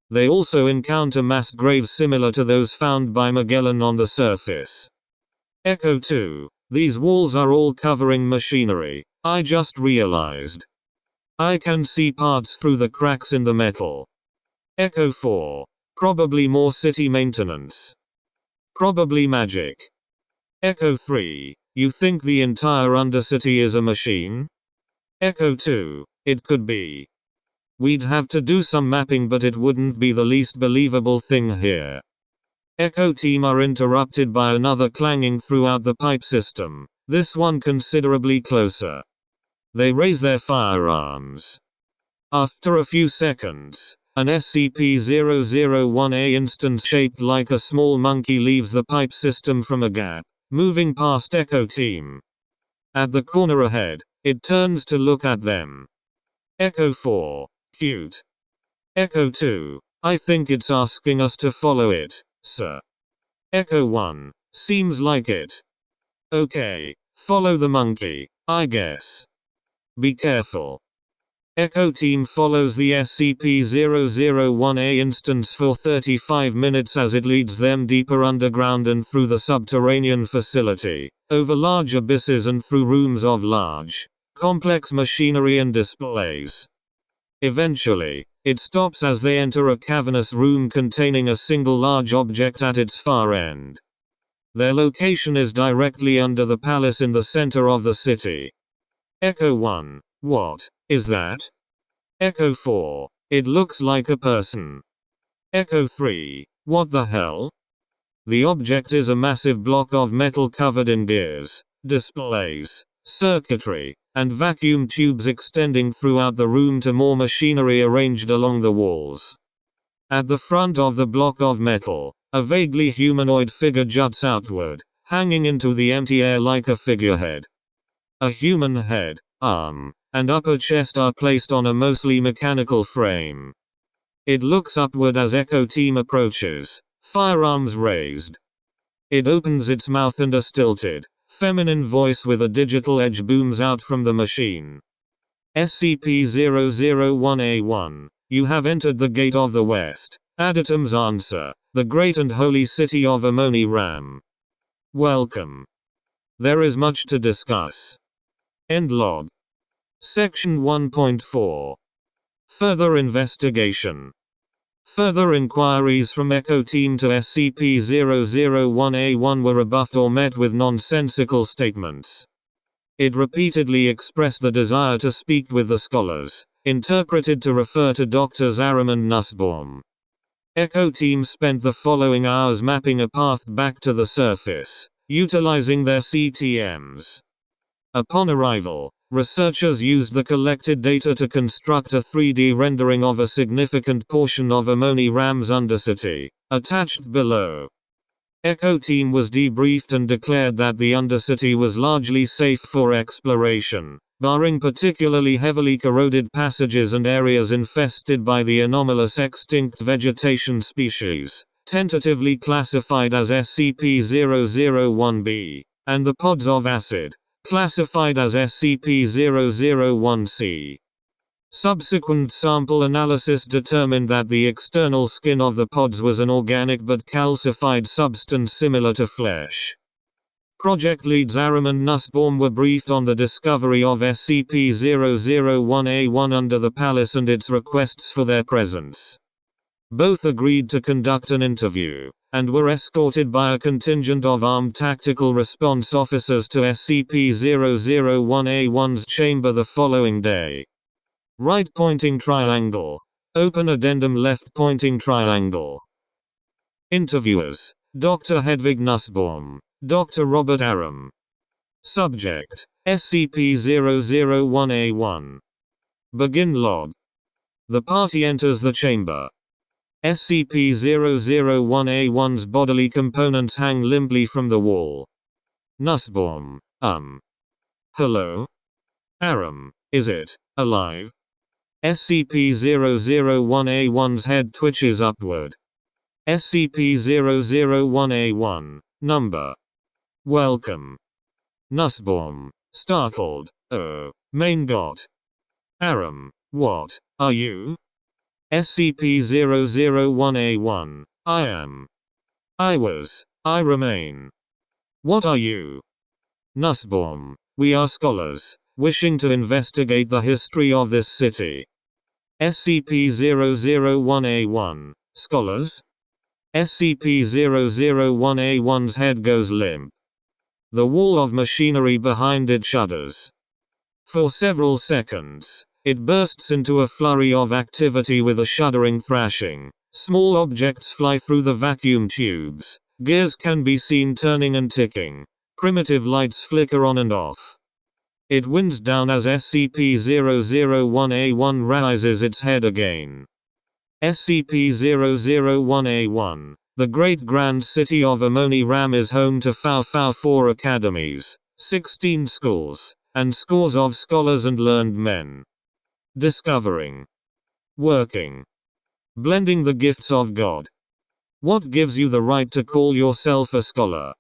They also encounter mass graves similar to those found by Magellan on the surface. Echo 2. These walls are all covering machinery, I just realized. I can see parts through the cracks in the metal. Echo 4. Probably more city maintenance. Probably magic. Echo 3. You think the entire Undercity is a machine? Echo 2. It could be. We'd have to do some mapping, but it wouldn't be the least believable thing here. Echo Team are interrupted by another clanging throughout the pipe system, this one considerably closer. They raise their firearms. After a few seconds, an SCP-001-A instance shaped like a small monkey leaves the pipe system from a gap, moving past Echo Team. At the corner ahead, it turns to look at them. Echo 4, cute. Echo 2, I think it's asking us to follow it, sir. Echo 1, seems like it. Okay, follow the monkey, I guess. Be careful. Echo Team follows the SCP-001-A instance for 35 minutes as it leads them deeper underground and through the subterranean facility, over large abysses and through rooms of large, complex machinery and displays. Eventually, it stops as they enter a cavernous room containing a single large object at its far end. Their location is directly under the palace in the center of the city. Echo 1, what is that? Echo 4, it looks like a person. Echo 3, what the hell? The object is a massive block of metal covered in gears, displays, circuitry, and vacuum tubes extending throughout the room to more machinery arranged along the walls. At the front of the block of metal, a vaguely humanoid figure juts outward, hanging into the empty air like a figurehead. A human head, arm, and upper chest are placed on a mostly mechanical frame. It looks upward as Echo Team approaches, firearms raised. It opens its mouth and a stilted, feminine voice with a digital edge booms out from the machine. SCP-001-A1, you have entered the Gate of the West. Adatum's answer, the great and holy city of AMONI-RAM. Welcome. There is much to discuss. End log. Section 1.4. Further investigation. Further inquiries from Echo Team to SCP-001-A1 were rebuffed or met with nonsensical statements. It repeatedly expressed the desire to speak with the scholars, interpreted to refer to Drs. Aram and Nussbaum. Echo Team spent the following hours mapping a path back to the surface, utilizing their CTMs. Upon arrival, researchers used the collected data to construct a 3D rendering of a significant portion of AMONI-RAM's undercity, attached below. Echo Team was debriefed and declared that the undercity was largely safe for exploration, barring particularly heavily corroded passages and areas infested by the anomalous extinct vegetation species, tentatively classified as SCP-001-B, and the pods of acid, classified as SCP-001-C. Subsequent sample analysis determined that the external skin of the pods was an organic but calcified substance similar to flesh. Project leads Aram and Nussbaum were briefed on the discovery of SCP-001-A1 under the palace and its requests for their presence. Both agreed to conduct an interview, and were escorted by a contingent of armed tactical response officers to SCP-001-A1's chamber the following day. Right pointing triangle. Open addendum left pointing triangle. Interviewers: Dr. Hedvig Nussbaum, Dr. Robert Aram. Subject: SCP-001-A1. Begin log. The party enters the chamber. SCP-001-A1's bodily components hang limply from the wall. Nussbaum: Hello? Aram: is it alive? SCP-001-A1's head twitches upward. SCP-001-A1, number. Welcome. Nussbaum: startled, oh, mein Gott. Aram: what are you? SCP-001-A1, I am. I remain. What are you? Nussbaum: we are scholars, wishing to investigate the history of this city. SCP-001-A1, scholars? SCP-001-A1's head goes limp. The wall of machinery behind it shudders. For several seconds, It bursts into a flurry of activity with a shuddering thrashing. Small objects fly through the vacuum tubes. Gears can be seen turning and ticking. Primitive lights flicker on and off. It winds down as SCP-001-A1 raises its head again. SCP-001-A1. The great grand city of AMONI-RAM is home to 4 academies, 16 schools, and scores of scholars and learned men. Discovering. Working. Blending the gifts of God. What gives you the right to call yourself a scholar?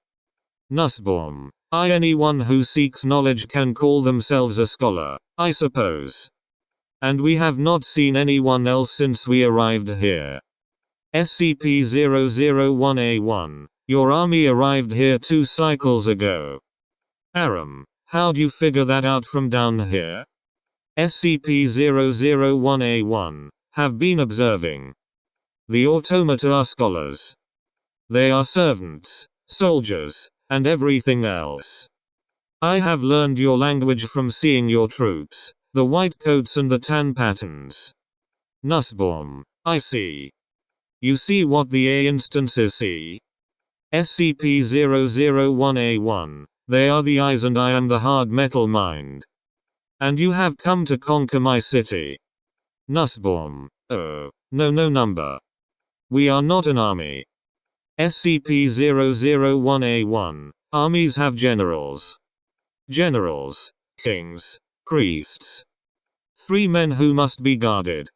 Nussbaum. Anyone who seeks knowledge can call themselves a scholar, I suppose. And we have not seen anyone else since we arrived here. SCP-001-A1. Your army arrived here 2 cycles ago. Aram. How'd you figure that out from down here? SCP-001-A1. Have been observing. The automata are scholars. They are servants, soldiers, and everything else. I have learned your language from seeing your troops, the white coats and the tan patterns. Nussbaum. I see. You see what the A instances see? SCP-001-A1. They are the eyes and I am the hard metal mind. And you have come to conquer my city. Nussbaum. Oh, no number. We are not an army. SCP-001-A1. Armies have generals. Generals, kings, priests. 3 men who must be guarded.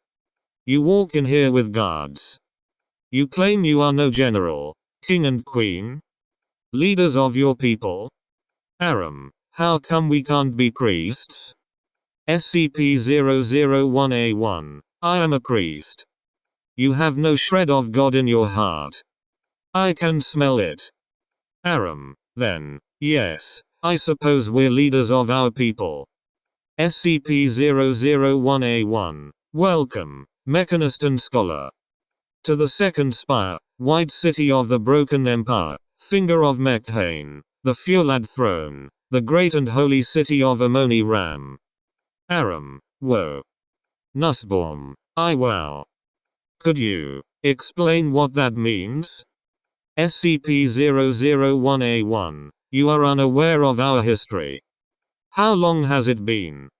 You walk in here with guards. You claim you are no general, king and queen? Leaders of your people? Aram, how come we can't be priests? SCP-001-A1. I am a priest. You have no shred of God in your heart. I can smell it. Aram, then, yes, I suppose we're leaders of our people. SCP-001-A1. Welcome, mechanist and scholar. To the second spire, White City of the Broken Empire, Finger of Mechane, the Fulad Throne, the great and holy city of AMONI-RAM. Aram, whoa. Nussbaum, wow. Could you explain what that means? SCP-001-A1. You are unaware of our history. How long has it been?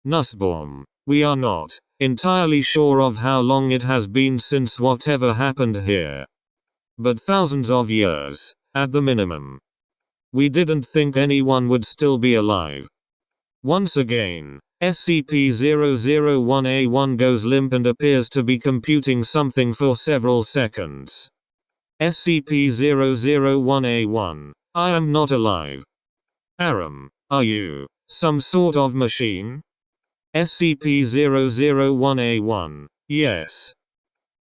Nussbaum. We are not entirely sure of how long it has been since whatever happened here. But thousands of years, at the minimum. We didn't think anyone would still be alive. Once again, SCP-001-A1 goes limp and appears to be computing something for several seconds. SCP-001-A1. I am not alive. Aram, are you some sort of machine? SCP-001-A1. Yes.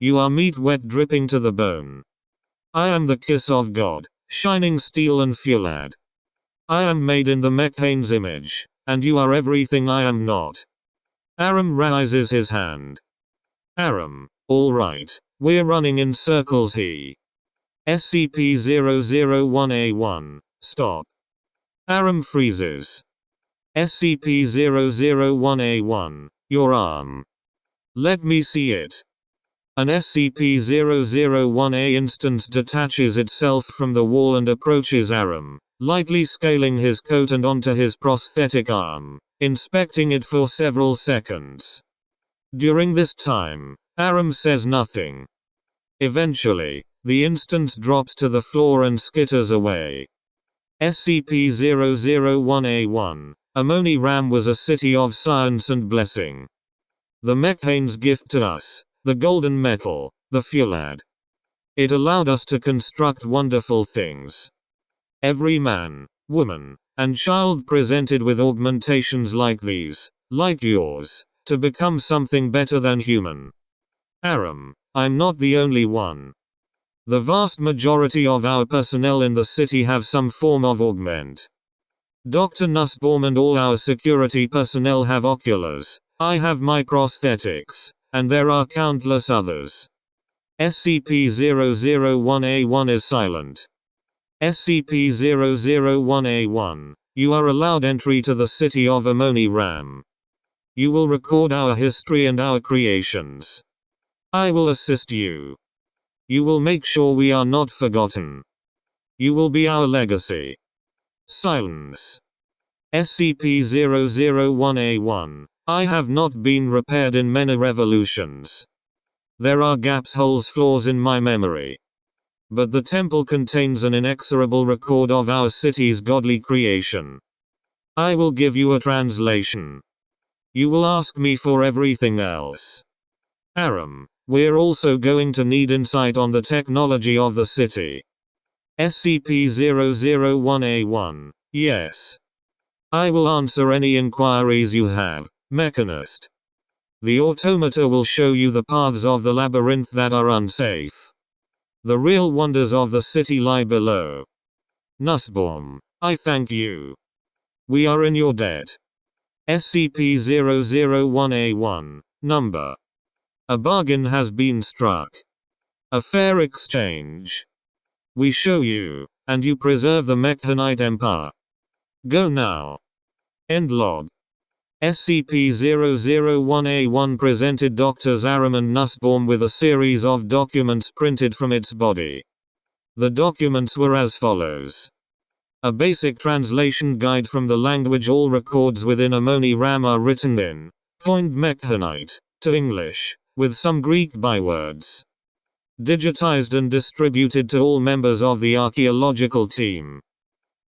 You are meat wet dripping to the bone. I am the kiss of God, shining steel and Fulad. I am made in the Mechane's image, and you are everything I am not. Aram raises his hand. Aram, all right, we're running in circles SCP-001-A1, stop. Aram freezes. SCP-001-A1, your arm. Let me see it. An SCP-001-A instance detaches itself from the wall and approaches Aram, lightly scaling his coat and onto his prosthetic arm, inspecting it for several seconds. During this time, Aram says nothing. Eventually, the instance drops to the floor and skitters away. SCP-001-A1. AMONI-RAM was a city of science and blessing. The Mechane's gift to us, the golden metal, the Fulad. It allowed us to construct wonderful things. Every man, woman, and child presented with augmentations like these, like yours, to become something better than human. Aram, I'm not the only one. The vast majority of our personnel in the city have some form of augment. Dr. Nussbaum and all our security personnel have oculars. I have my prosthetics, and there are countless others. SCP-001-A1 is silent. SCP-001-A1, you are allowed entry to the city of AMONI-RAM. You will record our history and our creations. I will assist you. You will make sure we are not forgotten. You will be our legacy. Silence. SCP-001-A1. I have not been repaired in many revolutions. There are gaps, holes, flaws in my memory. But the temple contains an inexorable record of our city's godly creation. I will give you a translation. You will ask me for everything else. Aram, we're also going to need insight on the technology of the city. SCP-001-A1. Yes. I will answer any inquiries you have, Mechanist. The automata will show you the paths of the labyrinth that are unsafe. The real wonders of the city lie below. Nussbaum, I thank you. We are in your debt. SCP-001-A1. Number. A bargain has been struck. A fair exchange. We show you, and you preserve the Mechanite Empire. Go now. End log. SCP-001-A1 presented Drs. Aram and Nussbaum with a series of documents printed from its body. The documents were as follows. A basic translation guide from the language. All records within AMONI-RAM are written in coined Mechanite to English, with some Greek bywords. Digitized and distributed to all members of the archaeological team.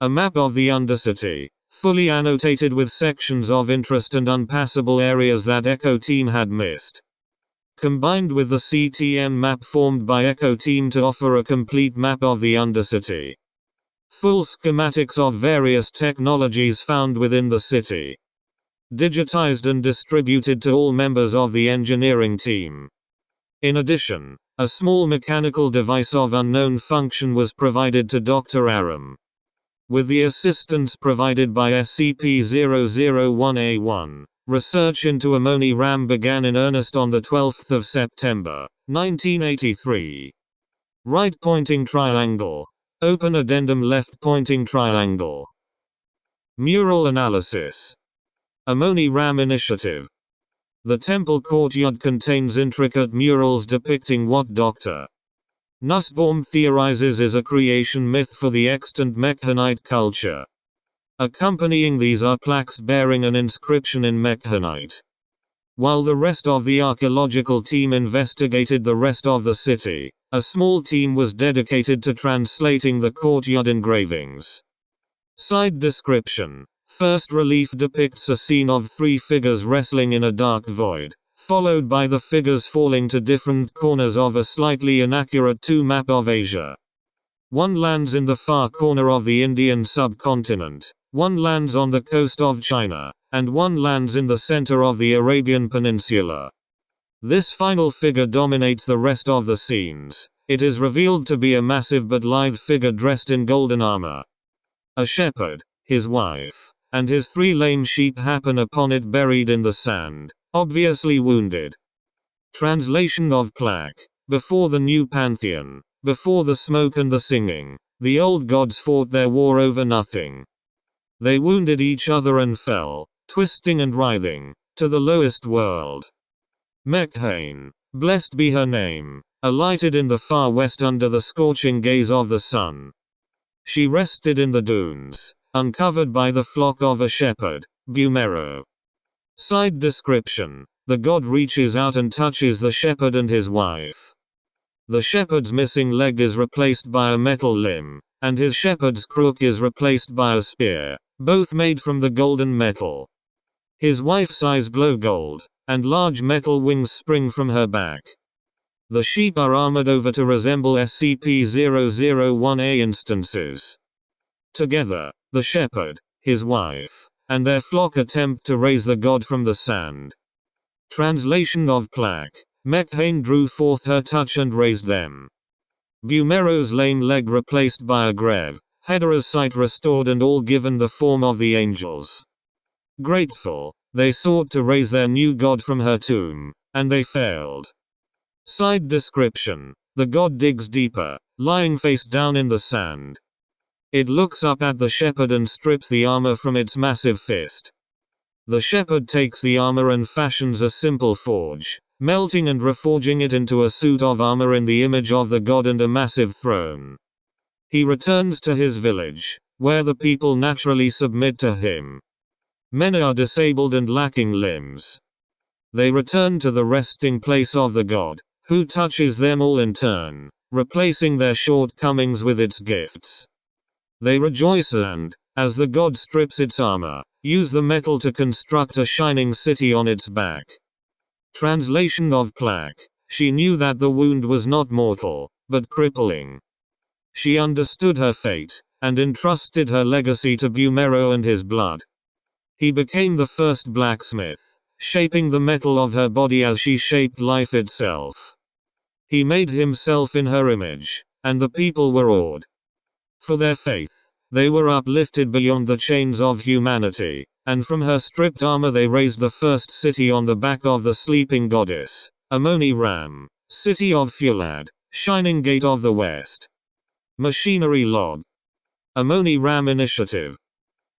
A map of the Undercity, fully annotated with sections of interest and unpassable areas that Echo Team had missed. Combined with the CTM map formed by Echo Team to offer a complete map of the Undercity. Full schematics of various technologies found within the city. Digitized and distributed to all members of the engineering team. In addition, a small mechanical device of unknown function was provided to Dr. Aram. With the assistance provided by SCP-001-A1, research into AMONI-RAM began in earnest on the 12th of September, 1983. Right pointing triangle. Open addendum. Left pointing triangle. Mural analysis. AMONI-RAM initiative. The temple courtyard contains intricate murals depicting what Dr. Nussbaum theorizes is a creation myth for the extant Mechanite culture. Accompanying these are plaques bearing an inscription in Mechanite. While the rest of the archaeological team investigated the rest of the city, a small team was dedicated to translating the courtyard engravings. Side description. First relief depicts a scene of three figures wrestling in a dark void, followed by the figures falling to different corners of a slightly inaccurate map of Asia. One lands in the far corner of the Indian subcontinent, one lands on the coast of China, and one lands in the center of the Arabian Peninsula. This final figure dominates the rest of the scenes. It is revealed to be a massive but lithe figure dressed in golden armor. A shepherd, his wife, and his 3 lame sheep happen upon it buried in the sand, obviously wounded. Translation of plaque. Before the new pantheon, before the smoke and the singing, the old gods fought their war over nothing. They wounded each other and fell, twisting and writhing, to the lowest world. Mekhain, blessed be her name, alighted in the far west under the scorching gaze of the sun. She rested in the dunes, uncovered by the flock of a shepherd, Bumero. Side description. The god reaches out and touches the shepherd and his wife. The shepherd's missing leg is replaced by a metal limb, and his shepherd's crook is replaced by a spear, both made from the golden metal. His wife's eyes glow gold, and large metal wings spring from her back. The sheep are armored over to resemble SCP-001-A instances. Together, the shepherd, his wife, and their flock attempt to raise the god from the sand. Translation of plaque. Mekhain drew forth her touch and raised them. Bumero's lame leg replaced by a grev, Hedera's sight restored and all given the form of the angels. Grateful, they sought to raise their new god from her tomb, and they failed. Side description. The god digs deeper, lying face down in the sand. It looks up at the shepherd and strips the armor from its massive fist. The shepherd takes the armor and fashions a simple forge, melting and reforging it into a suit of armor in the image of the god and a massive throne. He returns to his village, where the people naturally submit to him. Many are disabled and lacking limbs. They return to the resting place of the god, who touches them all in turn, replacing their shortcomings with its gifts. They rejoice and, as the god strips its armor, use the metal to construct a shining city on its back. Translation of plaque. She knew that the wound was not mortal, but crippling. She understood her fate, and entrusted her legacy to Bumero and his blood. He became the first blacksmith, shaping the metal of her body as she shaped life itself. He made himself in her image, and the people were awed. For their faith, they were uplifted beyond the chains of humanity, and from her stripped armor they raised the first city on the back of the sleeping goddess, AMONI-RAM, city of Fulad, shining gate of the west. Machinery log. AMONI-RAM initiative.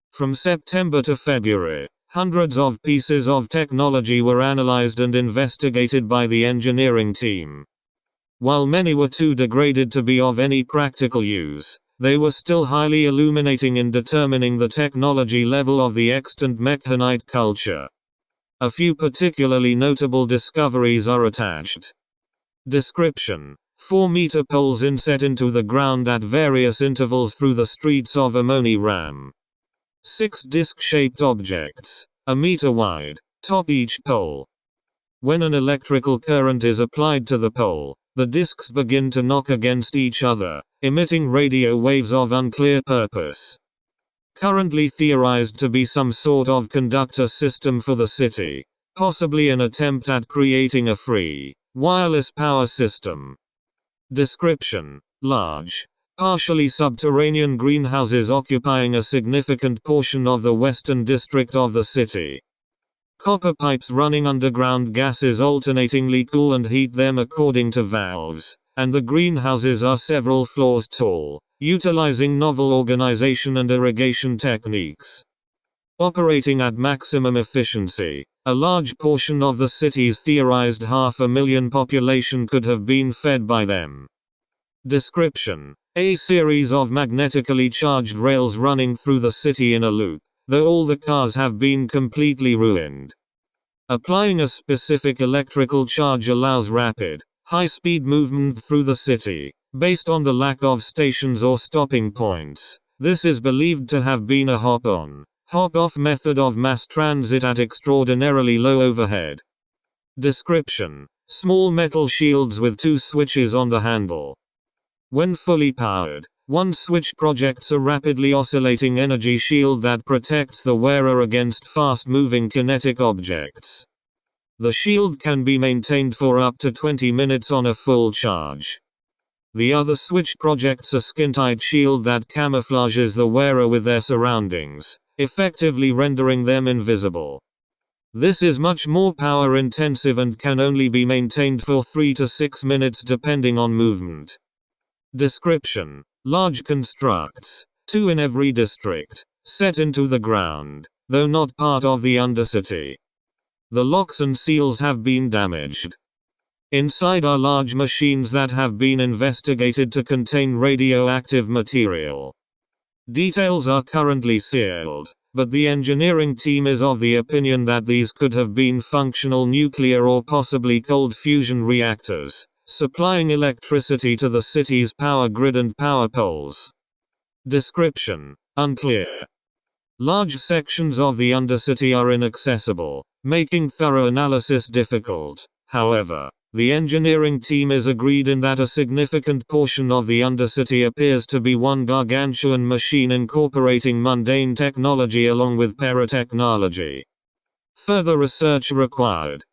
From September to February, hundreds of pieces of technology were analyzed and investigated by the engineering team. While many were too degraded to be of any practical use, they were still highly illuminating in determining the technology level of the extant mechanite culture. A few particularly notable discoveries are attached. Description: 4-meter poles inset into the ground at various intervals through the streets of AMONI-RAM. 6 disc-shaped objects, a meter wide, top each pole. When an electrical current is applied to the pole, the discs begin to knock against each other, emitting radio waves of unclear purpose. Currently theorized to be some sort of conductor system for the city, possibly an attempt at creating a free, wireless power system. Description: large, partially subterranean greenhouses occupying a significant portion of the western district of the city. Copper pipes running underground gases alternatingly cool and heat them according to valves, and the greenhouses are several floors tall, utilizing novel organization and irrigation techniques. Operating at maximum efficiency, a large portion of the city's theorized 500,000 population could have been fed by them. Description: a series of magnetically charged rails running through the city in a loop, though all the cars have been completely ruined. Applying a specific electrical charge allows rapid, high-speed movement through the city, based on the lack of stations or stopping points. This is believed to have been a hop-on, hop-off method of mass transit at extraordinarily low overhead. Description: small metal shields with 2 switches on the handle. When fully powered, one switch projects a rapidly oscillating energy shield that protects the wearer against fast-moving kinetic objects. The shield can be maintained for up to 20 minutes on a full charge. The other switch projects a skin-tight shield that camouflages the wearer with their surroundings, effectively rendering them invisible. This is much more power-intensive and can only be maintained for 3 to 6 minutes depending on movement. Description: large constructs, 2 in every district, set into the ground, though not part of the undercity. The locks and seals have been damaged. Inside are large machines that have been investigated to contain radioactive material. Details are currently sealed, but the engineering team is of the opinion that these could have been functional nuclear or possibly cold fusion reactors, supplying electricity to the city's power grid and power poles. Description: unclear. Large sections of the undercity are inaccessible, making thorough analysis difficult. However, the engineering team is agreed in that a significant portion of the undercity appears to be one gargantuan machine incorporating mundane technology along with paratechnology. Further research required.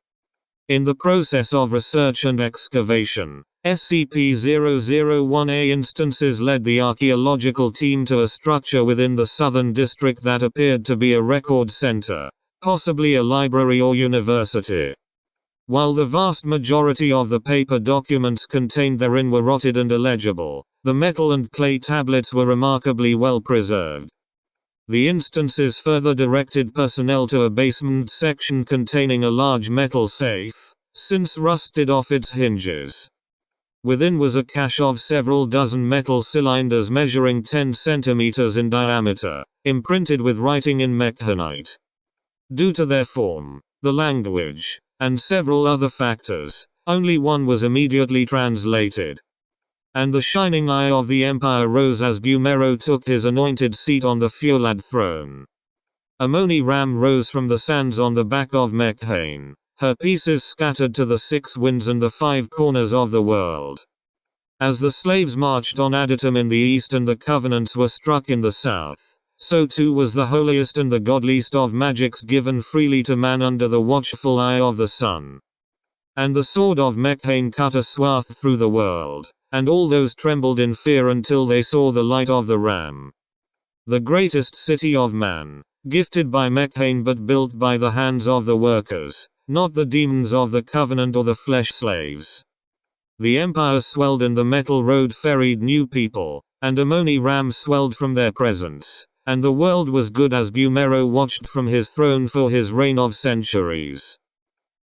In the process of research and excavation, SCP-001-A instances led the archaeological team to a structure within the southern district that appeared to be a record center, possibly a library or university. While the vast majority of the paper documents contained therein were rotted and illegible, the metal and clay tablets were remarkably well preserved. The instances further directed personnel to a basement section containing a large metal safe, since rusted off its hinges. Within was a cache of several dozen metal cylinders measuring 10 centimeters in diameter, imprinted with writing in Mekhanite. Due to their form, the language, and several other factors, only one was immediately translated. And the shining eye of the empire rose as Bumero took his anointed seat on the Fulad throne. AMONI-RAM rose from the sands on the back of Mekhain, her pieces scattered to the 6 winds and the 5 corners of the world. As the slaves marched on Adatum in the east and the covenants were struck in the south, so too was the holiest and the godliest of magics given freely to man under the watchful eye of the sun. And the sword of Mekhain cut a swath through the world, and all those trembled in fear until they saw the light of the Ram. The greatest city of man, gifted by Mekhain but built by the hands of the workers, not the demons of the covenant or the flesh slaves. The empire swelled and the metal road ferried new people, and AMONI-RAM swelled from their presence, and the world was good as Bumero watched from his throne for his reign of centuries.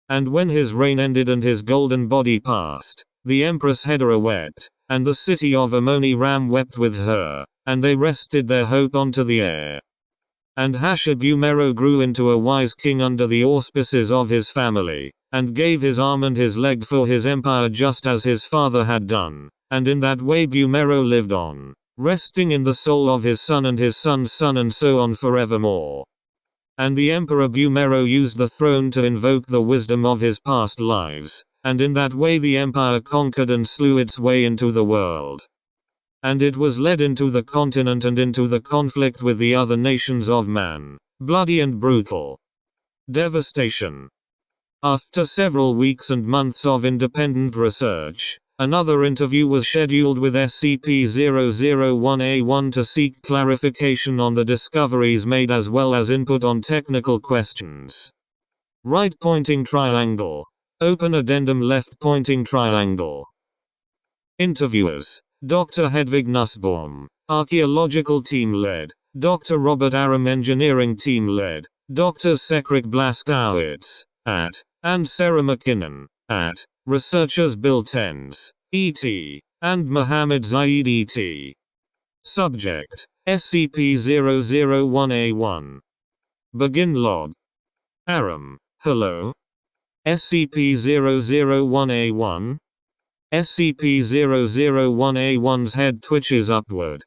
And when his reign ended and his golden body passed, the Empress Hedera wept, and the city of AMONI-RAM wept with her, and they rested their hope onto the air. And Bumero grew into a wise king under the auspices of his family, and gave his arm and his leg for his empire just as his father had done, and in that way Bumero lived on, resting in the soul of his son and his son's son and so on forevermore. And the Emperor Bumero used the throne to invoke the wisdom of his past lives, and in that way the empire conquered and slew its way into the world. And it was led into the continent and into the conflict with the other nations of man, bloody and brutal. Devastation. After several weeks and months of independent research, another interview was scheduled with SCP-001A1 to seek clarification on the discoveries made as well as input on technical questions. Right pointing triangle. Open addendum left pointing triangle. Interviewers: Dr. Hedvig Nussbaum, Archaeological Team Lead, Dr. Robert Aram Engineering Team Lead, Dr. Sekrik Blastowitz, at, and Sarah McKinnon, at, Researchers Bill Tens, E.T., and Mohammed Zaid E.T. Subject: SCP-001A1. Begin log. Aram: Hello. SCP-001A1. SCP-001A1's head twitches upward.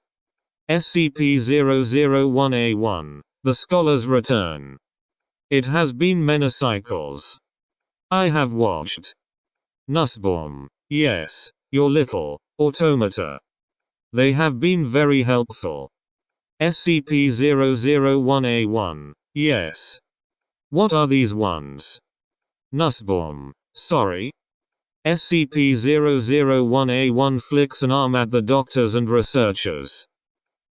SCP-001A1, the Scholar's Return. It has been many cycles. I have watched. Nussbaum: Yes, your little automata. They have been very helpful. SCP-001A1, yes. What are these ones? Nussbaum: Sorry. SCP-001A1 flicks an arm at the doctors and researchers.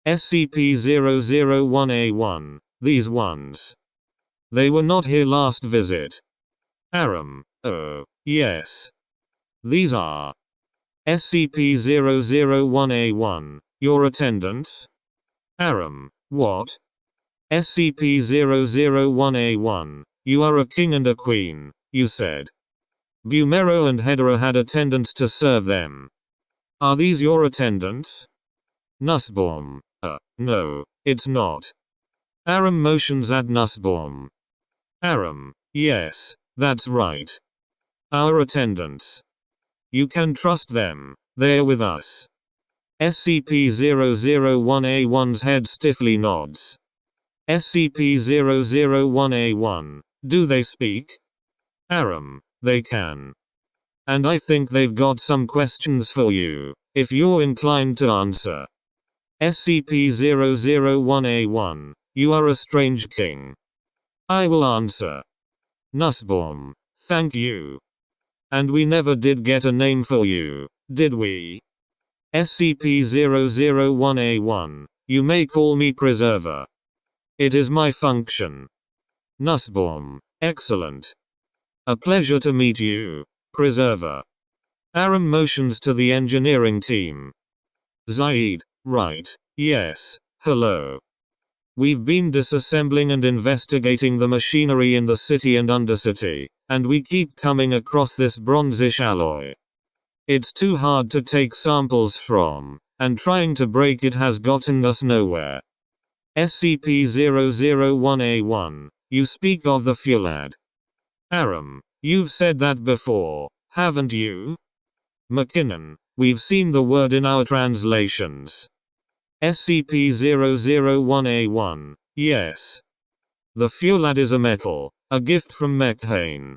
SCP-001A1, these ones. They were not here last visit. Aram: Oh, yes. These are. SCP-001A1, your attendants? Aram: What? SCP-001A1, you are a king and a queen, you said. Bumero and Hedera had attendants to serve them. Are these your attendants? Nussbaum: No, it's not. Aram motions at Nussbaum. Aram: Yes, that's right. Our attendants. You can trust them, they're with us. SCP-001A1's head stiffly nods. SCP-001A1, do they speak? Aram: They can. And I think they've got some questions for you, if you're inclined to answer. SCP-001A1, you are a strange king. I will answer. Nussbaum: Thank you. And we never did get a name for you, did we? SCP-001A1, you may call me Preserver. It is my function. Nussbaum: Excellent. A pleasure to meet you, Preserver. Aram motions to the engineering team. Zaid: Right, yes, hello. We've been disassembling and investigating the machinery in the city and undercity, and we keep coming across this bronzish alloy. It's too hard to take samples from, and trying to break it has gotten us nowhere. SCP-001-A1, you speak of the Fulad. Aram, you've said that before, haven't you? McKinnon, we've seen the word in our translations. SCP-001-A1, yes. The Fulad is a metal, a gift from Mekhane.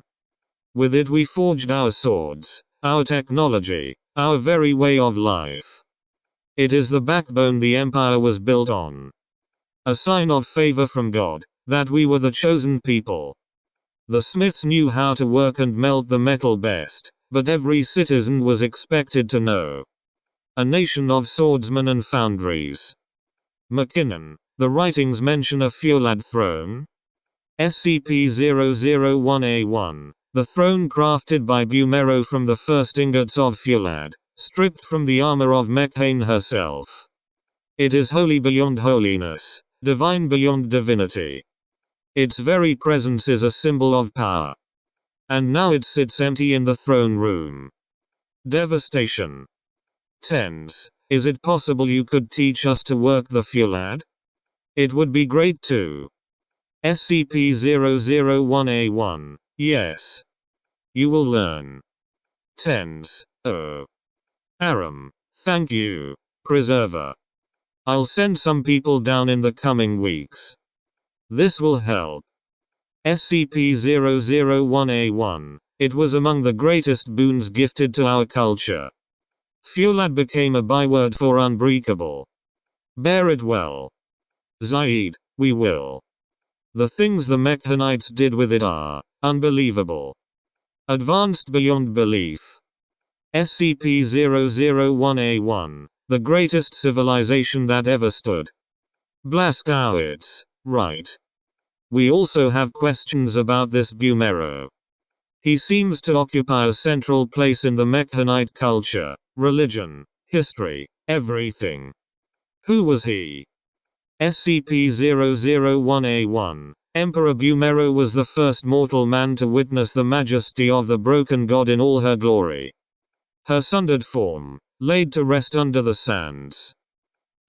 With it we forged our swords, our technology, our very way of life. It is the backbone the Empire was built on. A sign of favor from God, that we were the chosen people. The smiths knew how to work and melt the metal best, but every citizen was expected to know. A nation of swordsmen and foundries. McKinnon, the writings mention a Fulad throne. SCP-001-A1, the throne crafted by Bumero from the first ingots of Fulad, stripped from the armor of Mekhane herself. It is holy beyond holiness, divine beyond divinity. Its very presence is a symbol of power. And now it sits empty in the throne room. Devastation. Tens, is it possible you could teach us to work the Fulad? It would be great too. SCP-001-A1, yes. You will learn. Tens, oh. Aram, thank you, Preserver. I'll send some people down in the coming weeks. This will help. SCP-001-A1, it was among the greatest boons gifted to our culture. Fulad became a byword for unbreakable. Bear it well. Zaid, we will. The things the Mekhanites did with it are unbelievable. Advanced beyond belief. SCP-001-A1, the greatest civilization that ever stood. Blazkowicz, right. We also have questions about this Bumero. He seems to occupy a central place in the Mekhanite culture, religion, history, everything. Who was he? SCP-001-A1, Emperor Bumero was the first mortal man to witness the majesty of the broken god in all her glory. Her sundered form, laid to rest under the sands.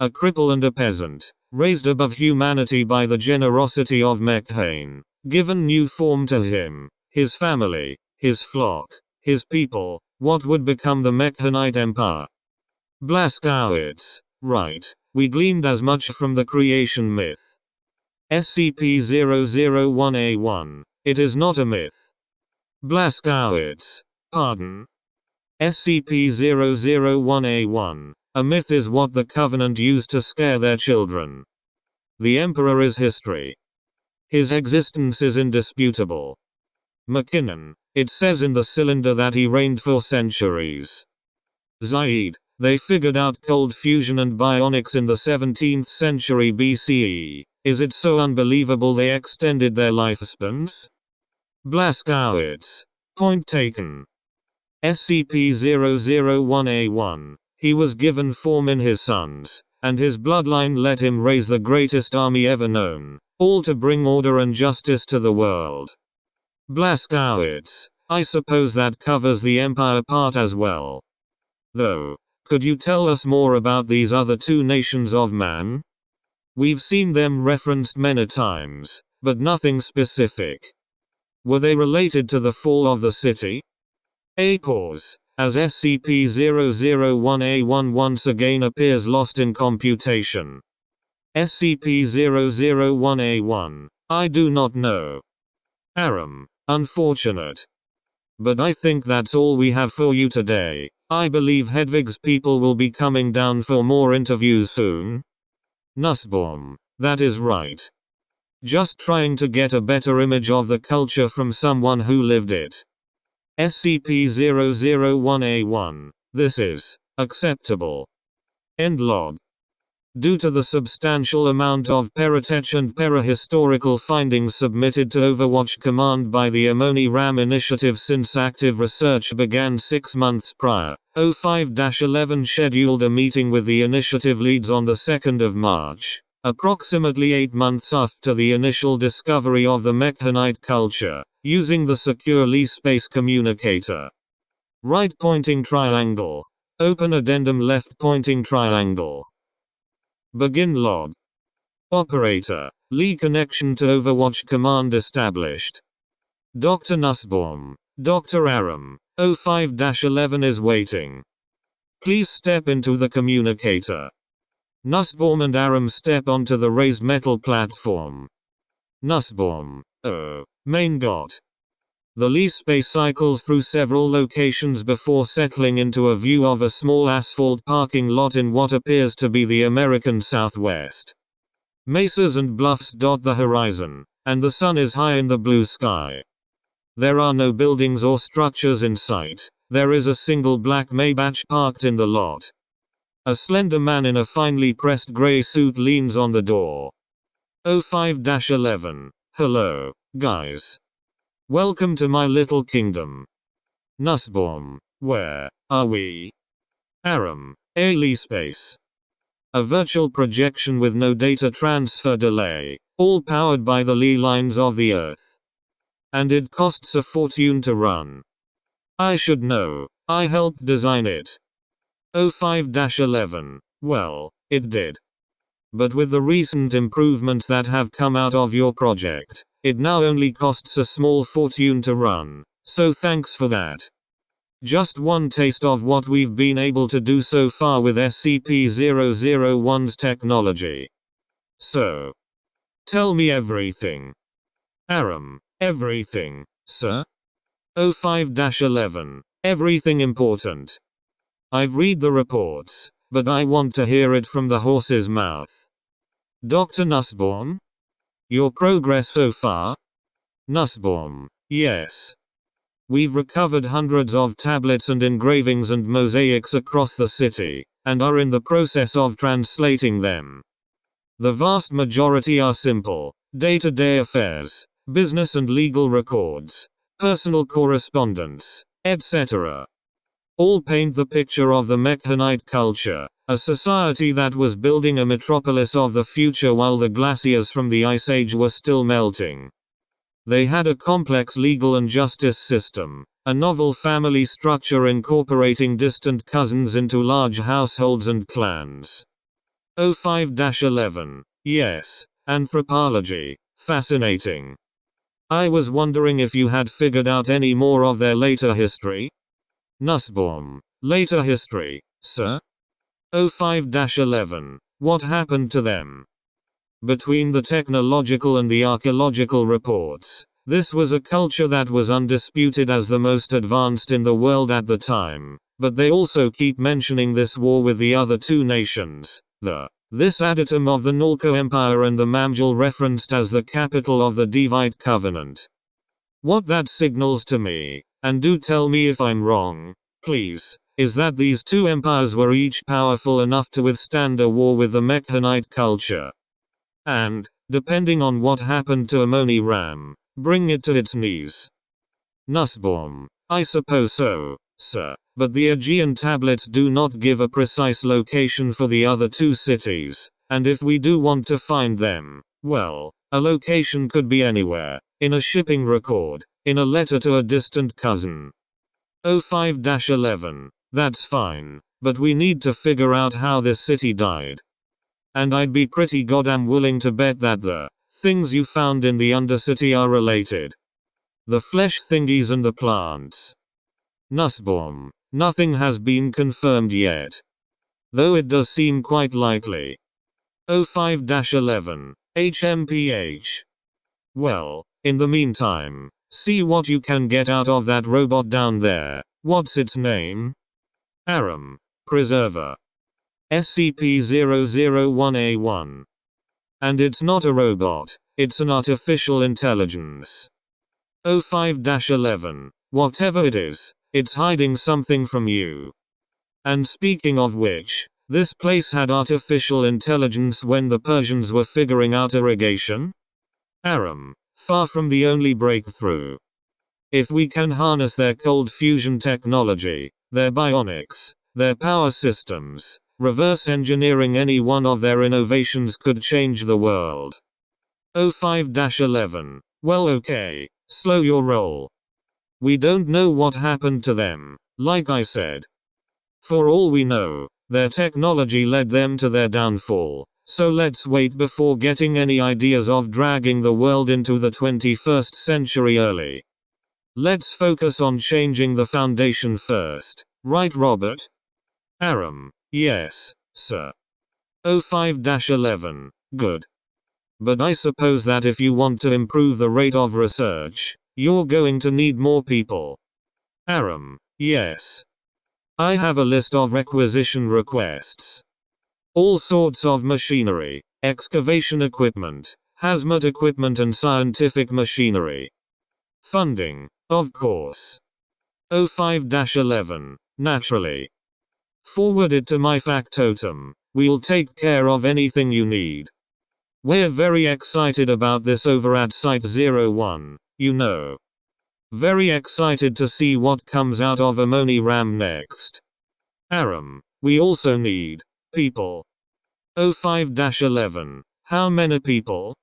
A cripple and a peasant, raised above humanity by the generosity of Mekhane, given new form to him, his family, his flock, his people, what would become the Mekhanite Empire. Blazkowicz, right, we gleaned as much from the creation myth. SCP-001-A1, it is not a myth. Blazkowicz, pardon? SCP-001-A1, a myth is what the Covenant used to scare their children. The Emperor is history. His existence is indisputable. McKinnon, it says in the cylinder that he reigned for centuries. Zaid, they figured out cold fusion and bionics in the 17th century BCE. Is it so unbelievable they extended their lifespans? Blazkowicz, point taken. SCP-001-A1, he was given form in his sons, and his bloodline let him raise the greatest army ever known, all to bring order and justice to the world. Blazkowicz, I suppose that covers the Empire part as well. Though, could you tell us more about these other two nations of man? We've seen them referenced many times, but nothing specific. Were they related to the fall of the city? A pause, as SCP-001-A1 once again appears lost in computation. SCP-001-A1, I do not know. Aram, unfortunate. But I think that's all we have for you today. I believe Hedvig's people will be coming down for more interviews soon. Nussbaum, that is right. Just trying to get a better image of the culture from someone who lived it. SCP-001-A1, this is acceptable. End log. Due to the substantial amount of paratech and parahistorical findings submitted to Overwatch Command by the AMONI-RAM initiative since active research began 6 months prior, O5-11 scheduled a meeting with the initiative leads on the 2nd of March. Approximately 8 months after the initial discovery of the mechanite culture, using the secure Lee space communicator. Right pointing triangle. Open addendum left pointing triangle. Begin log. Operator, Lee connection to Overwatch command established. Dr. Nussbaum, Dr. Aram, 05-11 is waiting. Please step into the communicator. Nussbaum and Aram step onto the raised metal platform. Nussbaum, main got. The Lee space cycles through several locations before settling into a view of a small asphalt parking lot in what appears to be the American Southwest. Mesas and bluffs dot the horizon, and the sun is high in the blue sky. There are no buildings or structures in sight. There is a single black Maybach parked in the lot. A slender man in a finely pressed gray suit leans on the door. 05-11. Hello, guys. Welcome to my little kingdom. Nussbaum, where are we? Aram, Lee space. A virtual projection with no data transfer delay, all powered by the Lee lines of the Earth. And it costs a fortune to run. I should know, I helped design it. 05-11, well, it did. But with the recent improvements that have come out of your project, it now only costs a small fortune to run, so thanks for that. Just one taste of what we've been able to do so far with SCP-001's technology. So, tell me everything. Aram, everything, sir? 05-11, everything important. I've read the reports, but I want to hear it from the horse's mouth. Dr. Nussbaum? Your progress so far? Nussbaum, yes. We've recovered hundreds of tablets and engravings and mosaics across the city, and are in the process of translating them. The vast majority are simple, day-to-day affairs, business and legal records, personal correspondence, etc. All paint the picture of the mechanite culture, a society that was building a metropolis of the future while the glaciers from the Ice Age were still melting. They had a complex legal and justice system, a novel family structure incorporating distant cousins into large households and clans. 05-11, yes, anthropology, fascinating. I was wondering if you had figured out any more of their later history? Nussbaum, later history, sir? 05-11, what happened to them? Between the technological and the archaeological reports, this was a culture that was undisputed as the most advanced in the world at the time, but they also keep mentioning this war with the other two nations, this adytum of the Nalco Empire and the Mamjal referenced as the capital of the Devite Covenant. What that signals to me, and do tell me if I'm wrong, please, is that these two empires were each powerful enough to withstand a war with the mechanite culture. And, depending on what happened to AMONI-RAM, bring it to its knees. Nussbaum, I suppose so, sir, but the Aegean tablets do not give a precise location for the other two cities, and if we do want to find them, well, a location could be anywhere, in a shipping record, in a letter to a distant cousin. 05-11, that's fine, but we need to figure out how this city died. And I'd be pretty goddamn willing to bet that the things you found in the Undercity are related. The flesh thingies and the plants. Nussbaum, nothing has been confirmed yet. Though it does seem quite likely. 05-11, HMPH. Well, in the meantime, see what you can get out of that robot down there. What's its name? Aram, Preserver. SCP-001A1. And it's not a robot, it's an artificial intelligence. 05-11, whatever it is, it's hiding something from you. And speaking of which, this place had artificial intelligence when the Persians were figuring out irrigation? Aram, far from the only breakthrough. If we can harness their cold fusion technology, their bionics, their power systems, reverse engineering any one of their innovations could change the world. 05-11. Well, okay, slow your roll. We don't know what happened to them, like I said. For all we know, their technology led them to their downfall, so let's wait before getting any ideas of dragging the world into the 21st century early. Let's focus on changing the foundation first, right, Robert? Aram: yes, sir. 05-11. Good. But I suppose that if you want to improve the rate of research, you're going to need more people. Aram: yes. I have a list of requisition requests. All sorts of machinery, excavation equipment, hazmat equipment and scientific machinery. Funding, of course. 05-11. Naturally. Forward it to my factotum. We'll take care of anything you need. We're very excited about this over at Site 01, you know. Very excited to see what comes out of AMONI-RAM next. Aram: we also need people. 05-11. How many people?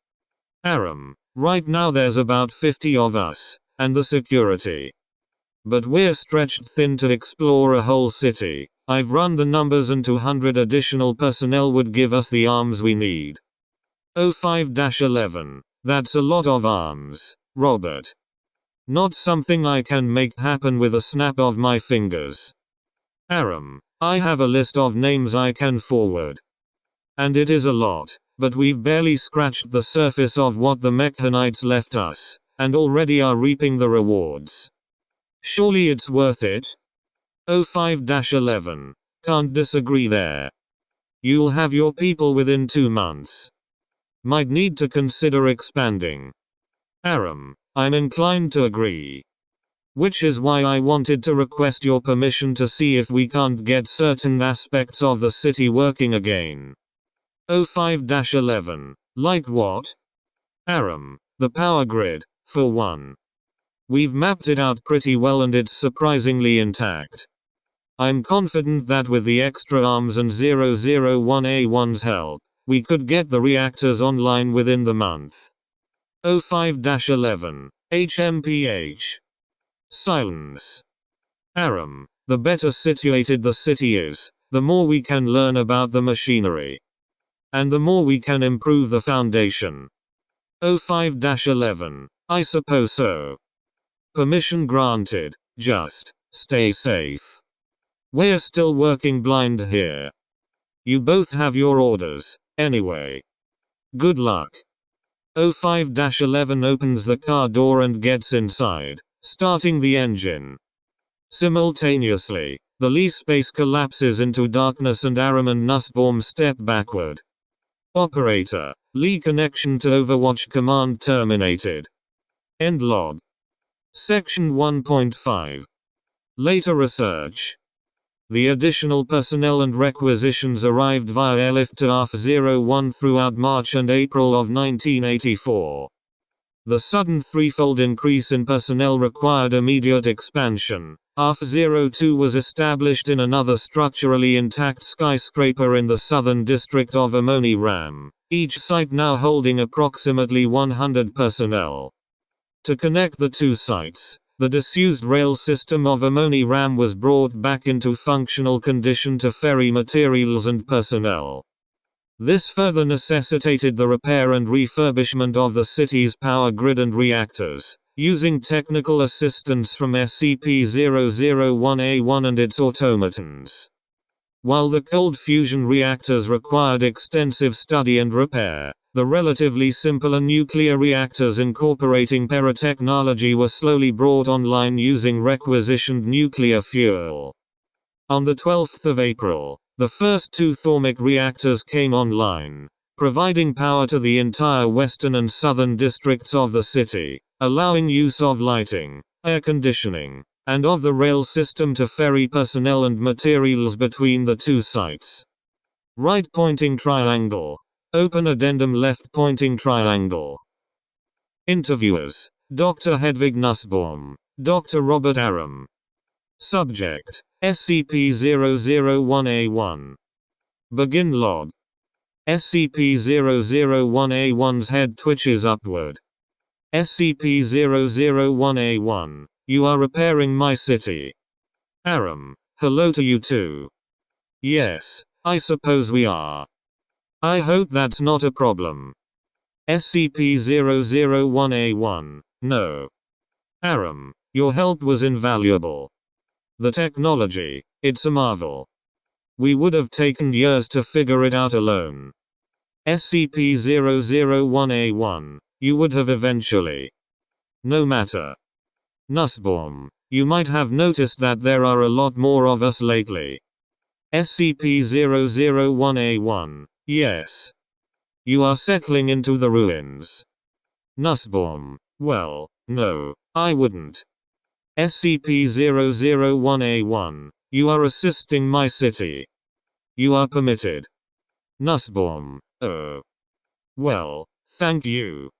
Aram: right now there's about 50 of us, and the security. But we're stretched thin to explore a whole city. I've run the numbers and 200 additional personnel would give us the arms we need. 05-11. That's a lot of arms, Robert. Not something I can make happen with a snap of my fingers. Aram: I have a list of names I can forward. And it is a lot, but we've barely scratched the surface of what the Mechanites left us, and already are reaping the rewards. Surely it's worth it? 05-11. Can't disagree there. You'll have your people within 2 months. Might need to consider expanding. Aram: I'm inclined to agree. Which is why I wanted to request your permission to see if we can't get certain aspects of the city working again. 05-11. Like what? Aram: the power grid, for one. We've mapped it out pretty well and it's surprisingly intact. I'm confident that with the extra arms and 001A1's help, we could get the reactors online within the month. 05-11. HMPH. Silence. Aram: the better situated the city is, the more we can learn about the machinery. And the more we can improve the foundation. 05-11. I suppose so. Permission granted, just stay safe. We're still working blind here. You both have your orders, anyway. Good luck. 05-11 opens the car door and gets inside, starting the engine. Simultaneously, the Lee space collapses into darkness and Aram and Nussbaum step backward. Operator: Lee connection to Overwatch command terminated. End log. Section 1.5. Later research. The additional personnel and requisitions arrived via airlift to AF-01 throughout March and April of 1984. The sudden threefold increase in personnel required immediate expansion. AF-02 was established in another structurally intact skyscraper in the southern district of AMONI-RAM, each site now holding approximately 100 personnel. To connect the two sites, the disused rail system of AMONI-RAM was brought back into functional condition to ferry materials and personnel. This further necessitated the repair and refurbishment of the city's power grid and reactors, using technical assistance from SCP-001A1 and its automatons. While the cold fusion reactors required extensive study and repair, the relatively simpler nuclear reactors incorporating paratechnology were slowly brought online using requisitioned nuclear fuel. On the 12th of April, the first two thermic reactors came online, providing power to the entire western and southern districts of the city, allowing use of lighting, air conditioning, and of the rail system to ferry personnel and materials between the two sites. Right pointing triangle. Open addendum left pointing triangle. Interviewers: Dr. Hedvig Nussbaum, Dr. Robert Aram. Subject: SCP-001A1. Begin log. SCP-001-A1's head twitches upward. SCP-001-A1, you are repairing my city. Aram, hello to you too. Yes, I suppose we are. I hope that's not a problem. SCP-001-A1, no. Aram, your help was invaluable. The technology, it's a marvel. We would have taken years to figure it out alone. SCP-001-A1, you would have eventually. No matter. Nussbaum, you might have noticed that there are a lot more of us lately. SCP-001-A1, yes. You are settling into the ruins. Nussbaum, well, no, I wouldn't. SCP-001-A1, you are assisting my city. You are permitted. Nussbaum, oh. Well, thank you.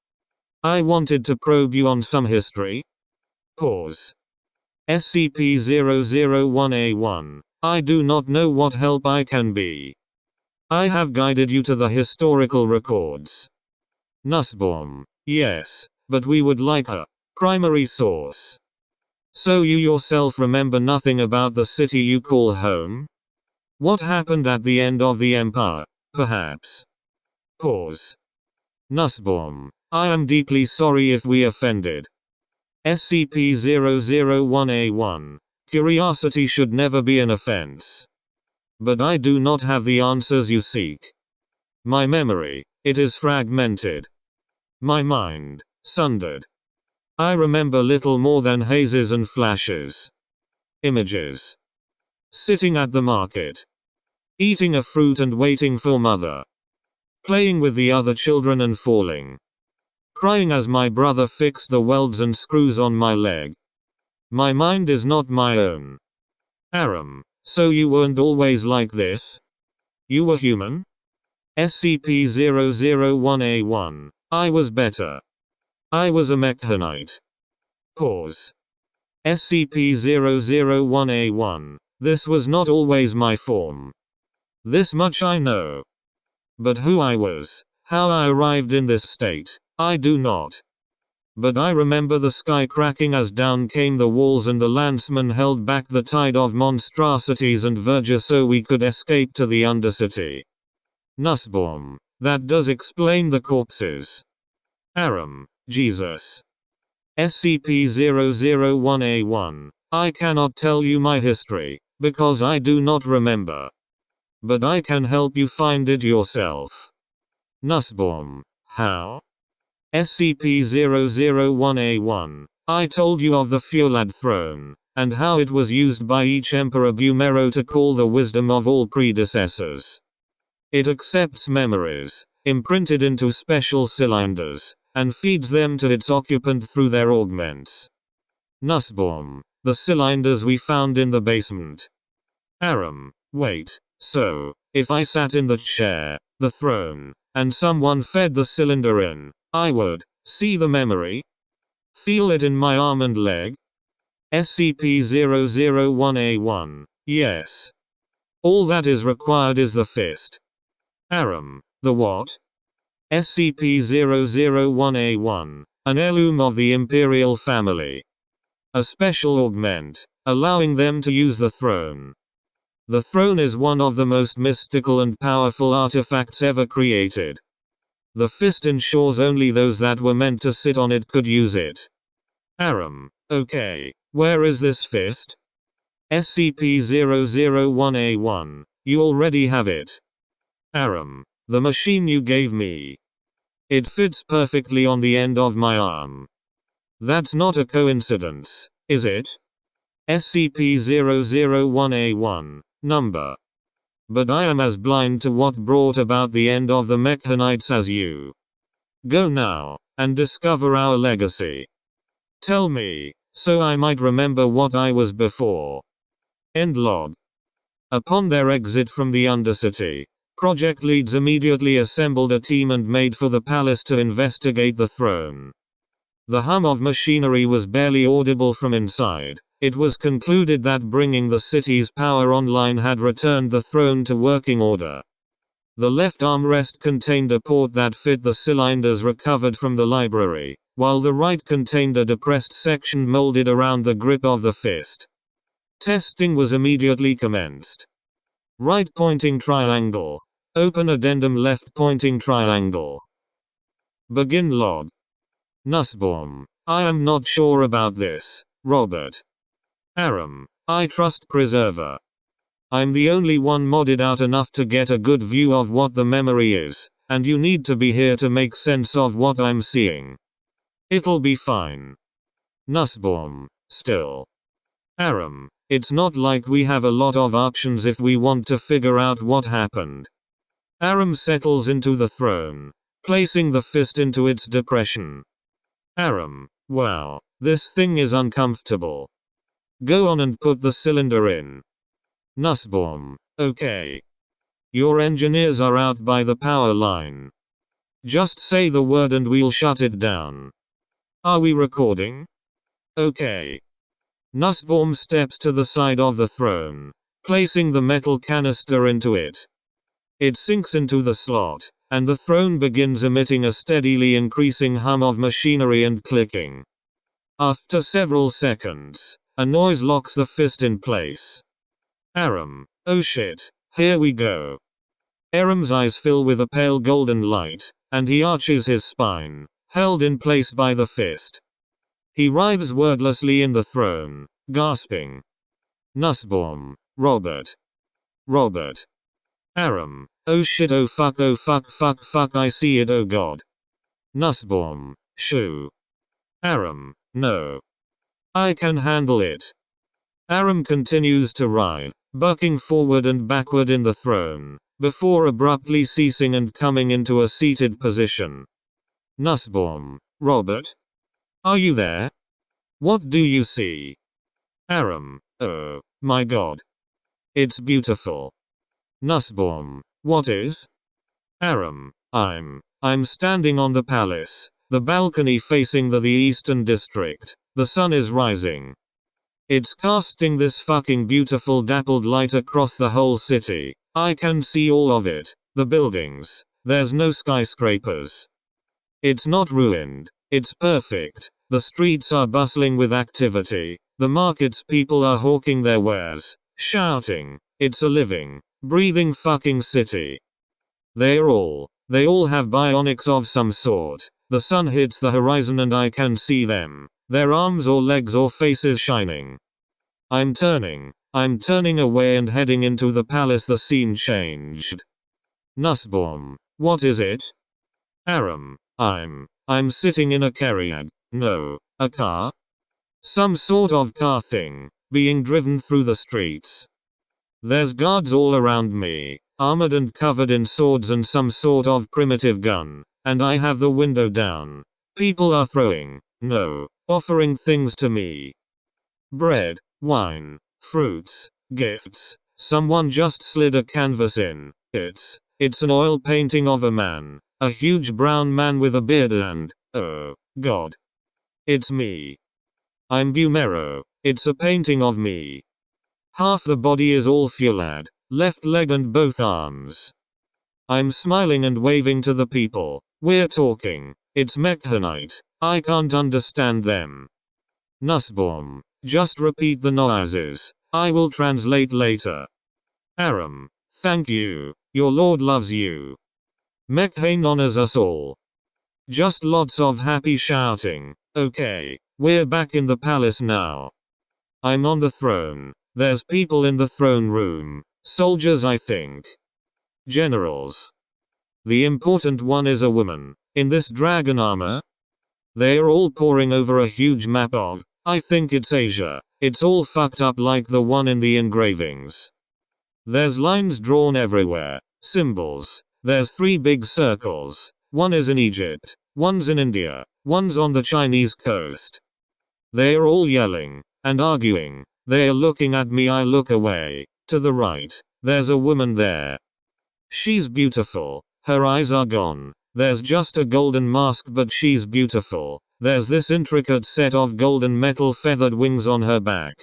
I wanted to probe you on some history. Pause. SCP-001-A1, I do not know what help I can be. I have guided you to the historical records. Nussbaum, yes, but we would like a primary source. So you yourself remember nothing about the city you call home? What happened at the end of the Empire, perhaps? Pause. Nussbaum, I am deeply sorry if we offended. SCP-001-A1, curiosity should never be an offense. But I do not have the answers you seek. My memory, it is fragmented. My mind, sundered. I remember little more than hazes and flashes. Images. Sitting at the market. Eating a fruit and waiting for mother. Playing with the other children and falling. Crying as my brother fixed the welds and screws on my leg. My mind is not my own. Aram, so you weren't always like this? You were human? SCP-001-A1, I was better. I was a mechanite. Pause. SCP-001-A1, this was not always my form. This much I know. But who I was, how I arrived in this state, I do not. But I remember the sky cracking as down came the walls and the landsmen held back the tide of monstrosities and verdure so we could escape to the Undercity. Nussbaum, that does explain the corpses. Aram, Jesus. SCP-001-A1, I cannot tell you my history, because I do not remember. But I can help you find it yourself. Nussbaum, how? SCP-001-A1, I told you of the Fulad throne, and how it was used by each Emperor Bumero to call the wisdom of all predecessors. It accepts memories, imprinted into special cylinders, and feeds them to its occupant through their augments. Nussbaum, the cylinders we found in the basement. Aram, wait, so, if I sat in the chair, the throne, and someone fed the cylinder in, I would see the memory? Feel it in my arm and leg? SCP-001-A1, yes. All that is required is the fist. Aram, the what? SCP-001-A1, an heirloom of the Imperial family. A special augment, allowing them to use the throne. The throne is one of the most mystical and powerful artifacts ever created. The fist ensures only those that were meant to sit on it could use it. Aram, okay, where is this fist? SCP-001-A1, you already have it. Aram, the machine you gave me. It fits perfectly on the end of my arm. That's not a coincidence, is it? SCP-001-A1, number. But I am as blind to what brought about the end of the mechanites as you. Go now, and discover our legacy. Tell me, so I might remember what I was before. End log. Upon their exit from the Undercity, project leads immediately assembled a team and made for the palace to investigate the throne. The hum of machinery was barely audible from inside. It was concluded that bringing the city's power online had returned the throne to working order. The left armrest contained a port that fit the cylinders recovered from the library, while the right contained a depressed section molded around the grip of the fist. Testing was immediately commenced. Right pointing triangle. Open addendum left pointing triangle. Begin log. Nussbaum. I am not sure about this, Robert. Aram. I trust preserver. I'm the only one modded out enough to get a good view of what the memory is, and you need to be here to make sense of what I'm seeing. It'll be fine. Nussbaum. Still. Aram. It's not like we have a lot of options if we want to figure out what happened. Aram settles into the throne, placing the fist into its depression. Aram. Wow, this thing is uncomfortable. Go on and put the cylinder in. Nussbaum. Okay. Your engineers are out by the power line. Just say the word and we'll shut it down. Are we recording? Okay. Nussbaum steps to the side of the throne, placing the metal canister into it. It sinks into the slot, and the throne begins emitting a steadily increasing hum of machinery and clicking. After several seconds, a noise locks the fist in place. Aram. Oh shit, here we go. Aram's eyes fill with a pale golden light, and he arches his spine, held in place by the fist. He writhes wordlessly in the throne, gasping. Nussbaum. Robert. Robert. Aram. Oh shit, oh fuck, I see it, oh god. Nussbaum. Shoo. Aram. No. I can handle it. Aram continues to writhe, bucking forward and backward in the throne, before abruptly ceasing and coming into a seated position. Nussbaum. Robert? Are you there? What do you see? Aram. Oh, my god. It's beautiful. Nussbaum. What is? Aram. I'm standing on the palace, the balcony facing the eastern district. The sun is rising. It's casting this fucking beautiful dappled light across the whole city. I can see all of it. The buildings. There's no skyscrapers. It's not ruined. It's perfect. The streets are bustling with activity. The markets people are hawking their wares, shouting. It's a living, breathing fucking city. They all have bionics of some sort. The sun hits the horizon and I can see them. Their arms or legs or faces shining. I'm turning away and heading into the palace. The scene changed. Nussbaum. What is it? Aram. I'm sitting in a carriage. No, a car? Some sort of car thing, being driven through the streets. There's guards all around me, armored and covered in swords and some sort of primitive gun, and I have the window down. People are offering things to me. Bread, wine, fruits, gifts. Someone just slid a canvas in. It's an oil painting of a man, a huge brown man with a beard and, oh, God. It's me. I'm Bumero. It's a painting of me. Half the body is all fulad, left leg and both arms. I'm smiling and waving to the people. We're talking. It's Mechanite. I can't understand them. Nussbaum. Just repeat the noises. I will translate later. Aram. Thank you. Your lord loves you. Mechan honors us all. Just lots of happy shouting. Okay, we're back in the palace now. I'm on the throne. There's people in the throne room. Soldiers, I think. Generals. The important one is a woman. In this dragon armor. They are all poring over a huge map of, I think it's Asia. It's all fucked up like the one in the engravings. There's lines drawn everywhere. Symbols. There's 3 big circles. One is in Egypt. One's in India. One's on the Chinese coast. They are all yelling and arguing. They are looking at me. I look away. To the right. There's a woman there. She's beautiful. Her eyes are gone. There's just a golden mask, but she's beautiful. There's this intricate set of golden metal feathered wings on her back.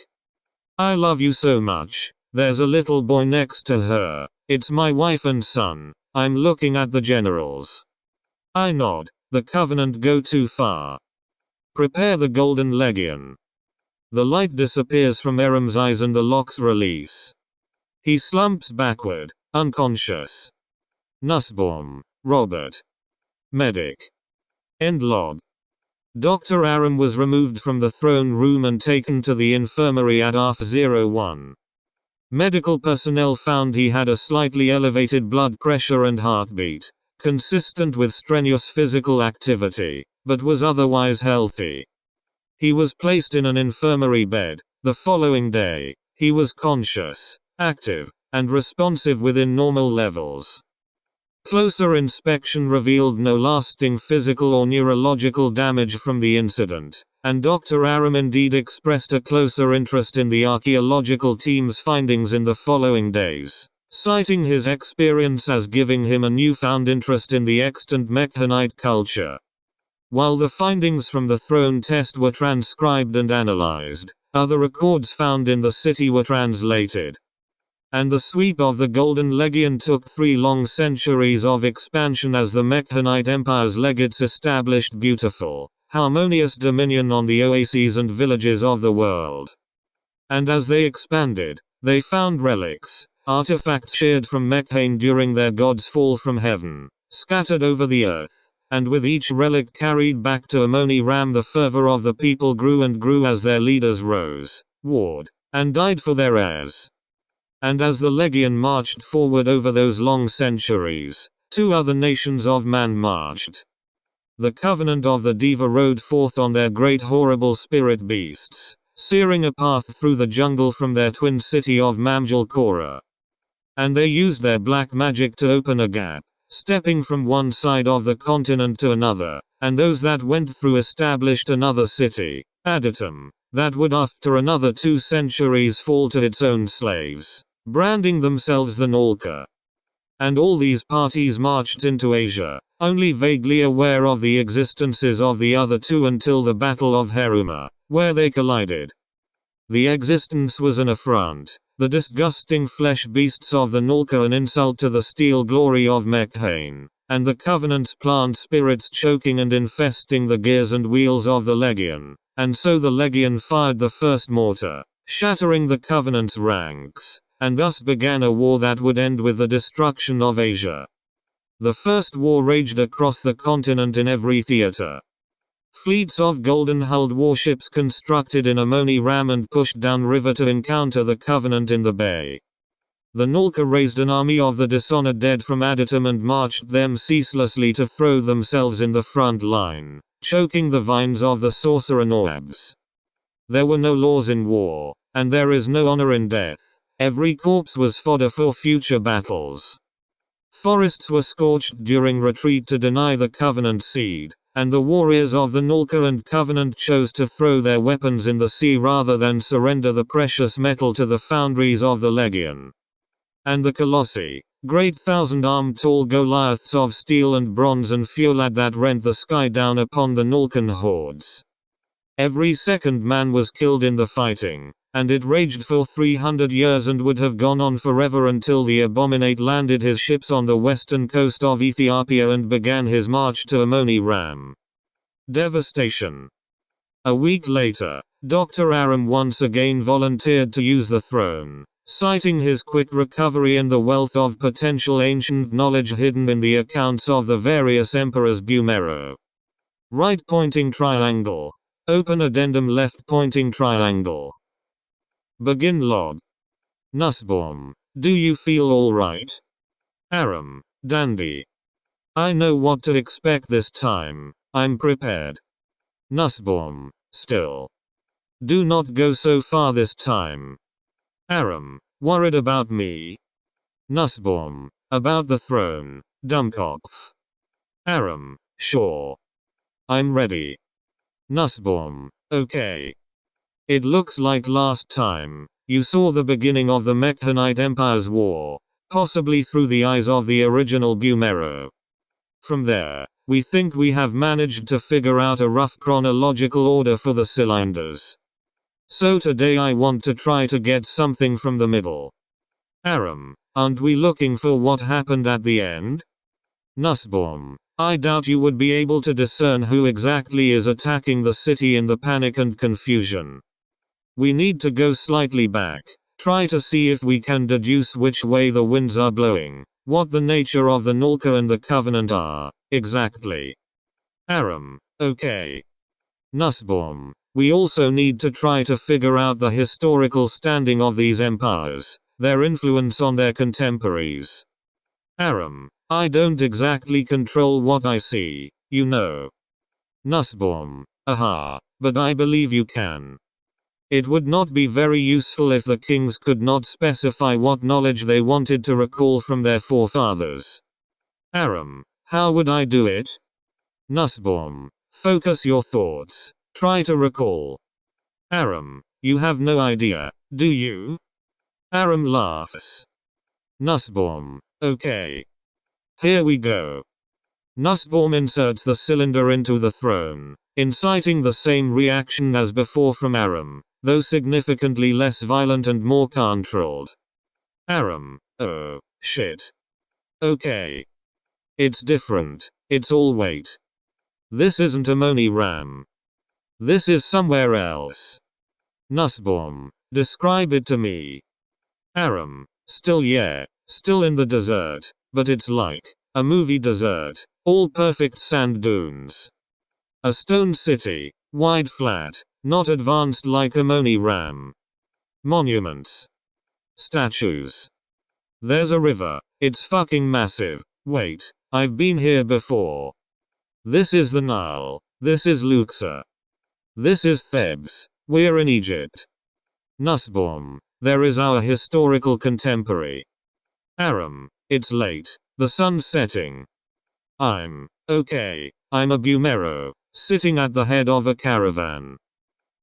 I love you so much. There's a little boy next to her. It's my wife and son. I'm looking at the generals. I nod. The Covenant go too far. Prepare the Golden Legion. The light disappears from Aram's eyes and the locks release. He slumps backward, unconscious. Nussbaum, Robert. Medic. End log. Dr. Aram was removed from the throne room and taken to the infirmary at ARF-01. Medical personnel found he had a slightly elevated blood pressure and heartbeat, consistent with strenuous physical activity, but was otherwise healthy. He was placed in an infirmary bed. The following day, he was conscious, active, and responsive within normal levels. Closer inspection revealed no lasting physical or neurological damage from the incident, and Dr. Aram indeed expressed a closer interest in the archaeological team's findings in the following days, citing his experience as giving him a newfound interest in the extant Mekhanite culture. While the findings from the throne test were transcribed and analyzed, other records found in the city were translated. And the sweep of the Golden Legion took 3 long centuries of expansion as the Mekhanite Empire's legates established beautiful, harmonious dominion on the oases and villages of the world. And as they expanded, they found relics, artifacts shared from Mekhain during their god's fall from heaven, scattered over the earth. And with each relic carried back to AMONI-RAM, the fervor of the people grew and grew as their leaders rose, warred, and died for their heirs. And as the Legion marched forward over those long centuries, 2 other nations of man marched. The Covenant of the Diva rode forth on their great horrible spirit beasts, searing a path through the jungle from their twin city of Mamjalkora. And they used their black magic to open a gap, stepping from one side of the continent to another, and those that went through established another city, Adatum, that would after another 2 centuries fall to its own slaves, branding themselves the Nalka. And all these parties marched into Asia, only vaguely aware of the existences of the other 2 until the Battle of Haruma, where they collided. The existence was an affront, the disgusting flesh beasts of the Nalka an insult to the steel glory of Mekhain, and the Covenant's plant spirits choking and infesting the gears and wheels of the Legion, and so the Legion fired the first mortar, shattering the Covenant's ranks, and thus began a war that would end with the destruction of Asia. The First War raged across the continent in every theater. Fleets of golden-hulled warships constructed in AMONI-RAM and pushed downriver to encounter the Covenant in the bay. The Nalka raised an army of the dishonored dead from Adatum and marched them ceaselessly to throw themselves in the front line, choking the vines of the sorcerer Noabs. There were no laws in war, and there is no honor in death. Every corpse was fodder for future battles. Forests were scorched during retreat to deny the Covenant seed, and the warriors of the Nalka and Covenant chose to throw their weapons in the sea rather than surrender the precious metal to the foundries of the Legion. And the Colossi, great 1,000-armed tall Goliaths of steel and bronze and Fulad that rent the sky down upon the Nalkan hordes. Every second man was killed in the fighting, and it raged for 300 years and would have gone on forever until the Abominate landed his ships on the western coast of Ethiopia and began his march to AMONI-RAM. Devastation. A week later, Dr. Aram once again volunteered to use the throne, citing his quick recovery and the wealth of potential ancient knowledge hidden in the accounts of the various emperors. Bumero. Right pointing triangle. Open addendum left pointing triangle. Begin log. Nussbaum, do you feel alright? Aram, dandy. I know what to expect this time, I'm prepared. Nussbaum, still. Do not go so far this time. Aram, worried about me? Nussbaum, about the throne, Dummkopf. Aram, sure. I'm ready. Nussbaum, okay. It looks like last time, you saw the beginning of the Mekhanite Empire's war, possibly through the eyes of the original Bumero. From there, we think we have managed to figure out a rough chronological order for the cylinders. So today I want to try to get something from the middle. Aram, aren't we looking for what happened at the end? Nussbaum, I doubt you would be able to discern who exactly is attacking the city in the panic and confusion. We need to go slightly back, try to see if we can deduce which way the winds are blowing, what the nature of the Nulka and the Covenant are, exactly. Aram, okay. Nussbaum, we also need to try to figure out the historical standing of these empires, their influence on their contemporaries. Aram, I don't exactly control what I see, you know. Nussbaum, aha, but I believe you can. It would not be very useful if the kings could not specify what knowledge they wanted to recall from their forefathers. Aram, how would I do it? Nussbaum, focus your thoughts, try to recall. Aram, you have no idea, do you? Aram laughs. Nussbaum, okay. Here we go. Nussbaum inserts the cylinder into the throne, inciting the same reaction as before from Aram, though significantly less violent and more controlled. Aram, oh, shit. Okay. It's different, it's all weight. This isn't AMONI-RAM. This is somewhere else. Nussbaum, describe it to me. Aram, still in the desert, but it's like a movie desert, all perfect sand dunes. A stone city, wide flat, not advanced like AMONI-RAM. Monuments. Statues. There's a river, it's fucking massive. Wait, I've been here before. This is the Nile, this is Luxor. This is Thebes, we're in Egypt. Nussbaum, there is our historical contemporary. Aram, it's late, the sun's setting. I'm a Bumero, sitting at the head of a caravan.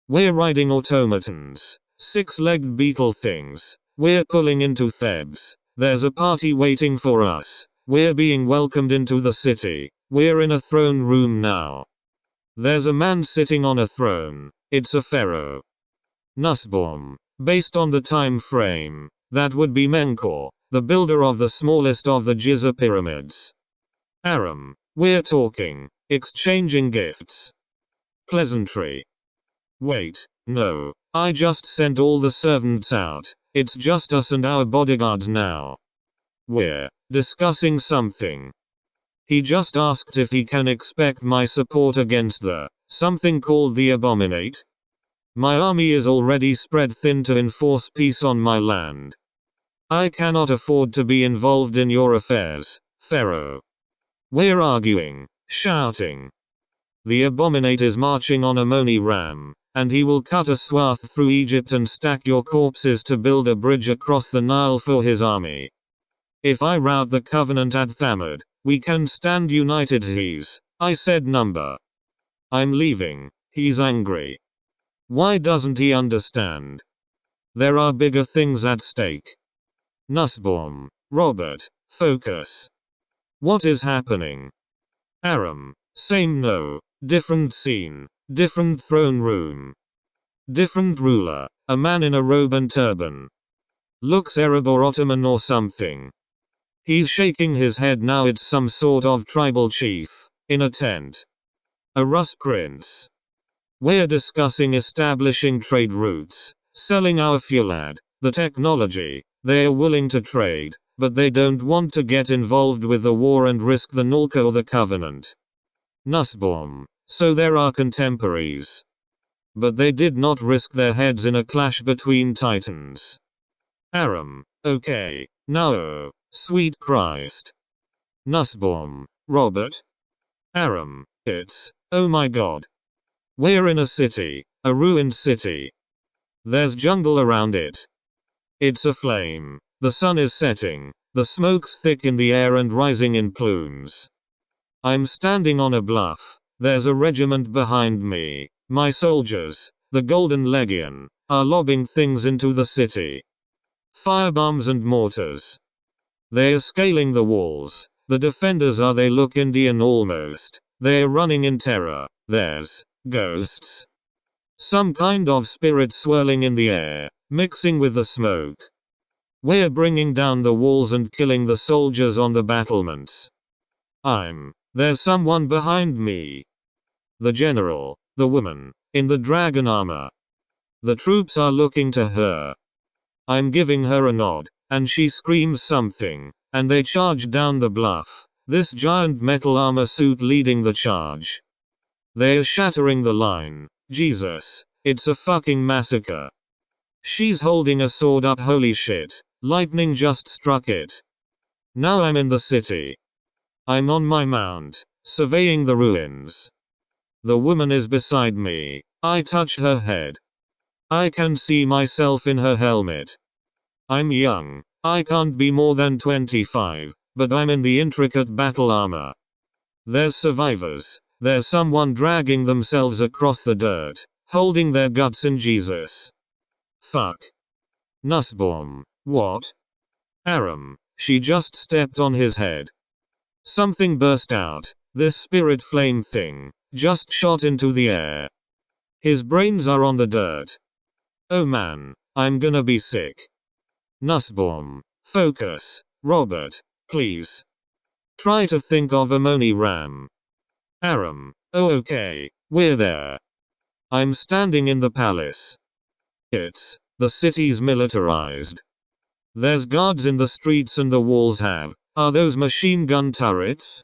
We're riding automatons, six-legged beetle things. We're pulling into Thebes. There's a party waiting for us. We're being welcomed into the city. We're in a throne room now. There's a man sitting on a throne. It's a pharaoh. Nussbaum, based on the time frame, that would be Menkaure, the builder of the smallest of the Giza pyramids. Aram, we're talking, exchanging gifts. Pleasantry. Wait, no, I just sent all the servants out, it's just us and our bodyguards now. We're discussing something. He just asked if he can expect my support against the something called the Abominate. My army is already spread thin to enforce peace on my land. I cannot afford to be involved in your affairs, Pharaoh. We're arguing, shouting. The Abominate is marching on AMONI-RAM, and he will cut a swath through Egypt and stack your corpses to build a bridge across the Nile for his army. If I rout the Covenant at Thamud, we can stand united. I said number. I'm leaving, he's angry. Why doesn't he understand? There are bigger things at stake. Nussbaum, Robert, focus. What is happening? Aram, same no, different scene, different throne room. Different ruler, a man in a robe and turban. Looks Arab or Ottoman or something. He's shaking his head now. It's some sort of tribal chief, in a tent. A Rus prince. We're discussing establishing trade routes, selling our fuelad, the technology. They are willing to trade, but they don't want to get involved with the war and risk the Nulka or the Covenant. Nussbaum, so there are contemporaries. But they did not risk their heads in a clash between titans. Aram, okay, now oh, sweet Christ. Nussbaum, Robert. Aram, it's, oh my god. We're in a city, a ruined city. There's jungle around it. It's aflame. The sun is setting. The smoke's thick in the air and rising in plumes. I'm standing on a bluff. There's a regiment behind me. My soldiers, the Golden Legion, are lobbing things into the city. Firebombs and mortars. They are scaling the walls. The defenders they look Indian almost. They are running in terror. There's ghosts. Some kind of spirit swirling in the air, mixing with the smoke. We're bringing down the walls and killing the soldiers on the battlements. There's someone behind me. The general, the woman, in the dragon armor. The troops are looking to her. I'm giving her a nod, and she screams something, and they charge down the bluff, this giant metal armor suit leading the charge. They're shattering the line. Jesus, it's a fucking massacre. She's holding a sword up, holy shit, lightning just struck it. Now I'm in the city. I'm on my mount, surveying the ruins. The woman is beside me. I touched her head. I can see myself in her helmet. I'm young. I can't be more than 25, but I'm in the intricate battle armor. There's survivors. There's someone dragging themselves across the dirt, holding their guts in Jesus. Fuck. Nussbaum. What? Aram. She just stepped on his head. Something burst out. This spirit flame thing just shot into the air. His brains are on the dirt. Oh man, I'm gonna be sick. Nussbaum. Focus. Robert, please. Try to think of AMONI-RAM. Aram. Oh okay, we're there. I'm standing in the palace. The city's militarized. There's guards in the streets and the walls are those machine gun turrets?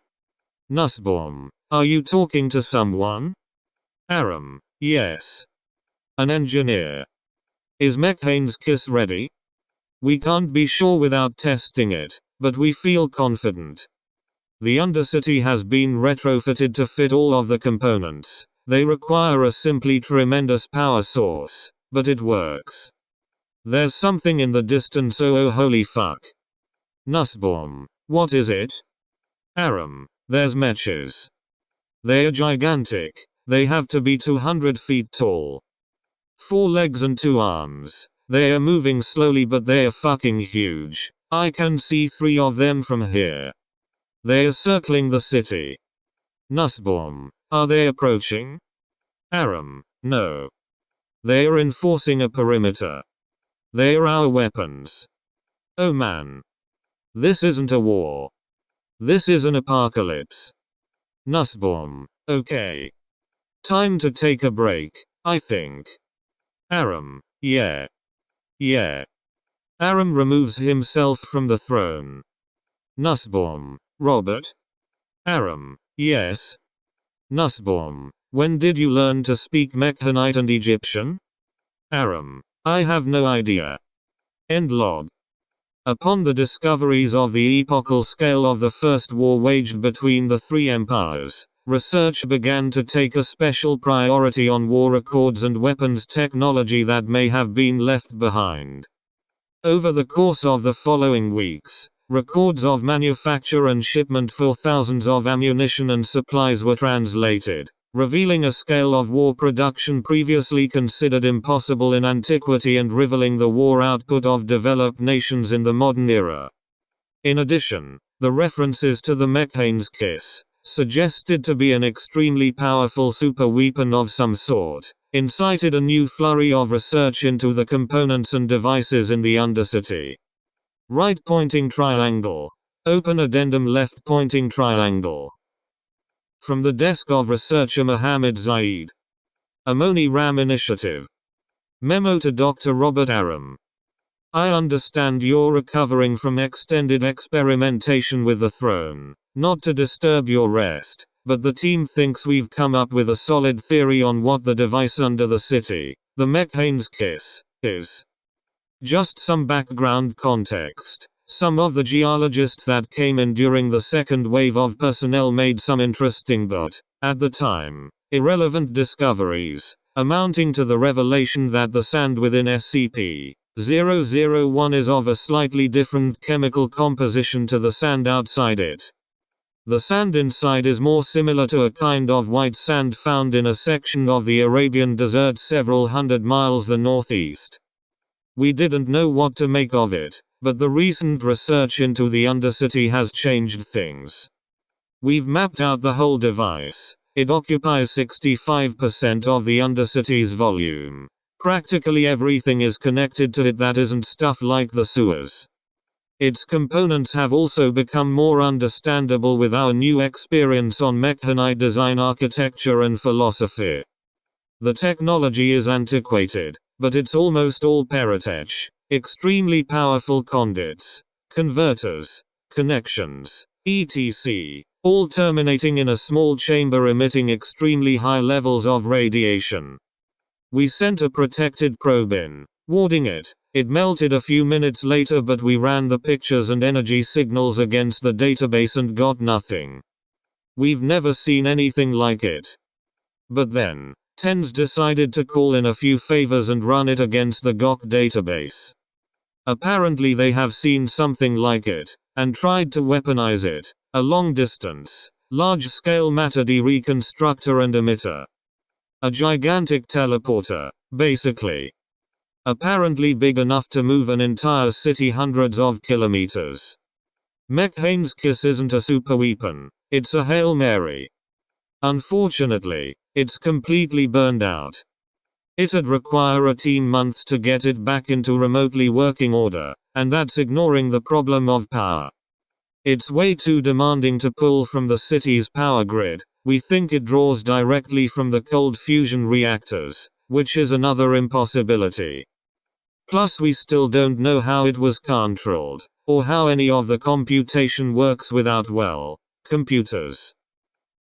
Nussbaum. Are you talking to someone? Aram. Yes. An engineer. Is Mekhane's kiss ready? We can't be sure without testing it, but we feel confident. The Undercity has been retrofitted to fit all of the components. They require a simply tremendous power source, but it works. There's something in the distance, oh holy fuck. Nussbaum. What is it? Aram. There's mechas. They are gigantic. They have to be 200 feet tall. 4 legs and 2 arms. They are moving slowly, but they are fucking huge. I can see 3 of them from here. They are circling the city. Nussbaum. Are they approaching? Aram. No. They are enforcing a perimeter. They are our weapons. Oh man. This isn't a war. This is an apocalypse. Nussbaum. Okay. Time to take a break, I think. Aram. Yeah. Aram removes himself from the throne. Nussbaum. Robert? Aram. Yes. Nussbaum. When did you learn to speak Mekhanite and Egyptian? Aram. I have no idea. End log. Upon the discoveries of the epochal scale of the first war waged between the 3 empires, research began to take a special priority on war records and weapons technology that may have been left behind. Over the course of the following weeks, records of manufacture and shipment for thousands of ammunition and supplies were translated, revealing a scale of war production previously considered impossible in antiquity and rivaling the war output of developed nations in the modern era. In addition, the references to the Mekhane's kiss, suggested to be an extremely powerful super weapon of some sort, incited a new flurry of research into the components and devices in the Undercity. Right pointing triangle. Open addendum left pointing triangle. From the desk of researcher Mohammed Zaid. AMONI-RAM Initiative. Memo to Dr. Robert Aram. I understand you're recovering from extended experimentation with the throne. Not to disturb your rest, but the team thinks we've come up with a solid theory on what the device under the city, the Mekhane's kiss, is. Just some background context. Some of the geologists that came in during the second wave of personnel made some interesting but, at the time, irrelevant discoveries, amounting to the revelation that the sand within SCP-001 is of a slightly different chemical composition to the sand outside it. The sand inside is more similar to a kind of white sand found in a section of the Arabian desert several hundred miles the northeast. We didn't know what to make of it, but the recent research into the Undercity has changed things. We've mapped out the whole device. It occupies 65% of the Undercity's volume. Practically everything is connected to it that isn't stuff like the sewers. Its components have also become more understandable with our new experience on mechanite design, architecture and philosophy. The technology is antiquated, but it's almost all paratech, extremely powerful conduits, converters, connections, etc., all terminating in a small chamber emitting extremely high levels of radiation. We sent a protected probe in, warding it. It melted a few minutes later, but we ran the pictures and energy signals against the database and got nothing. We've never seen anything like it. But then, TENS decided to call in a few favors and run it against the GOC database. Apparently they have seen something like it, and tried to weaponize it, a long-distance, large-scale matter reconstructor and emitter. A gigantic teleporter, basically. Apparently big enough to move an entire city hundreds of kilometers. Mekhane's Kiss isn't a superweapon, it's a Hail Mary. Unfortunately, it's completely burned out. It'd require a team months to get it back into remotely working order, and that's ignoring the problem of power. It's way too demanding to pull from the city's power grid. We think it draws directly from the cold fusion reactors, which is another impossibility. Plus we still don't know how it was controlled, or how any of the computation works without, well, computers.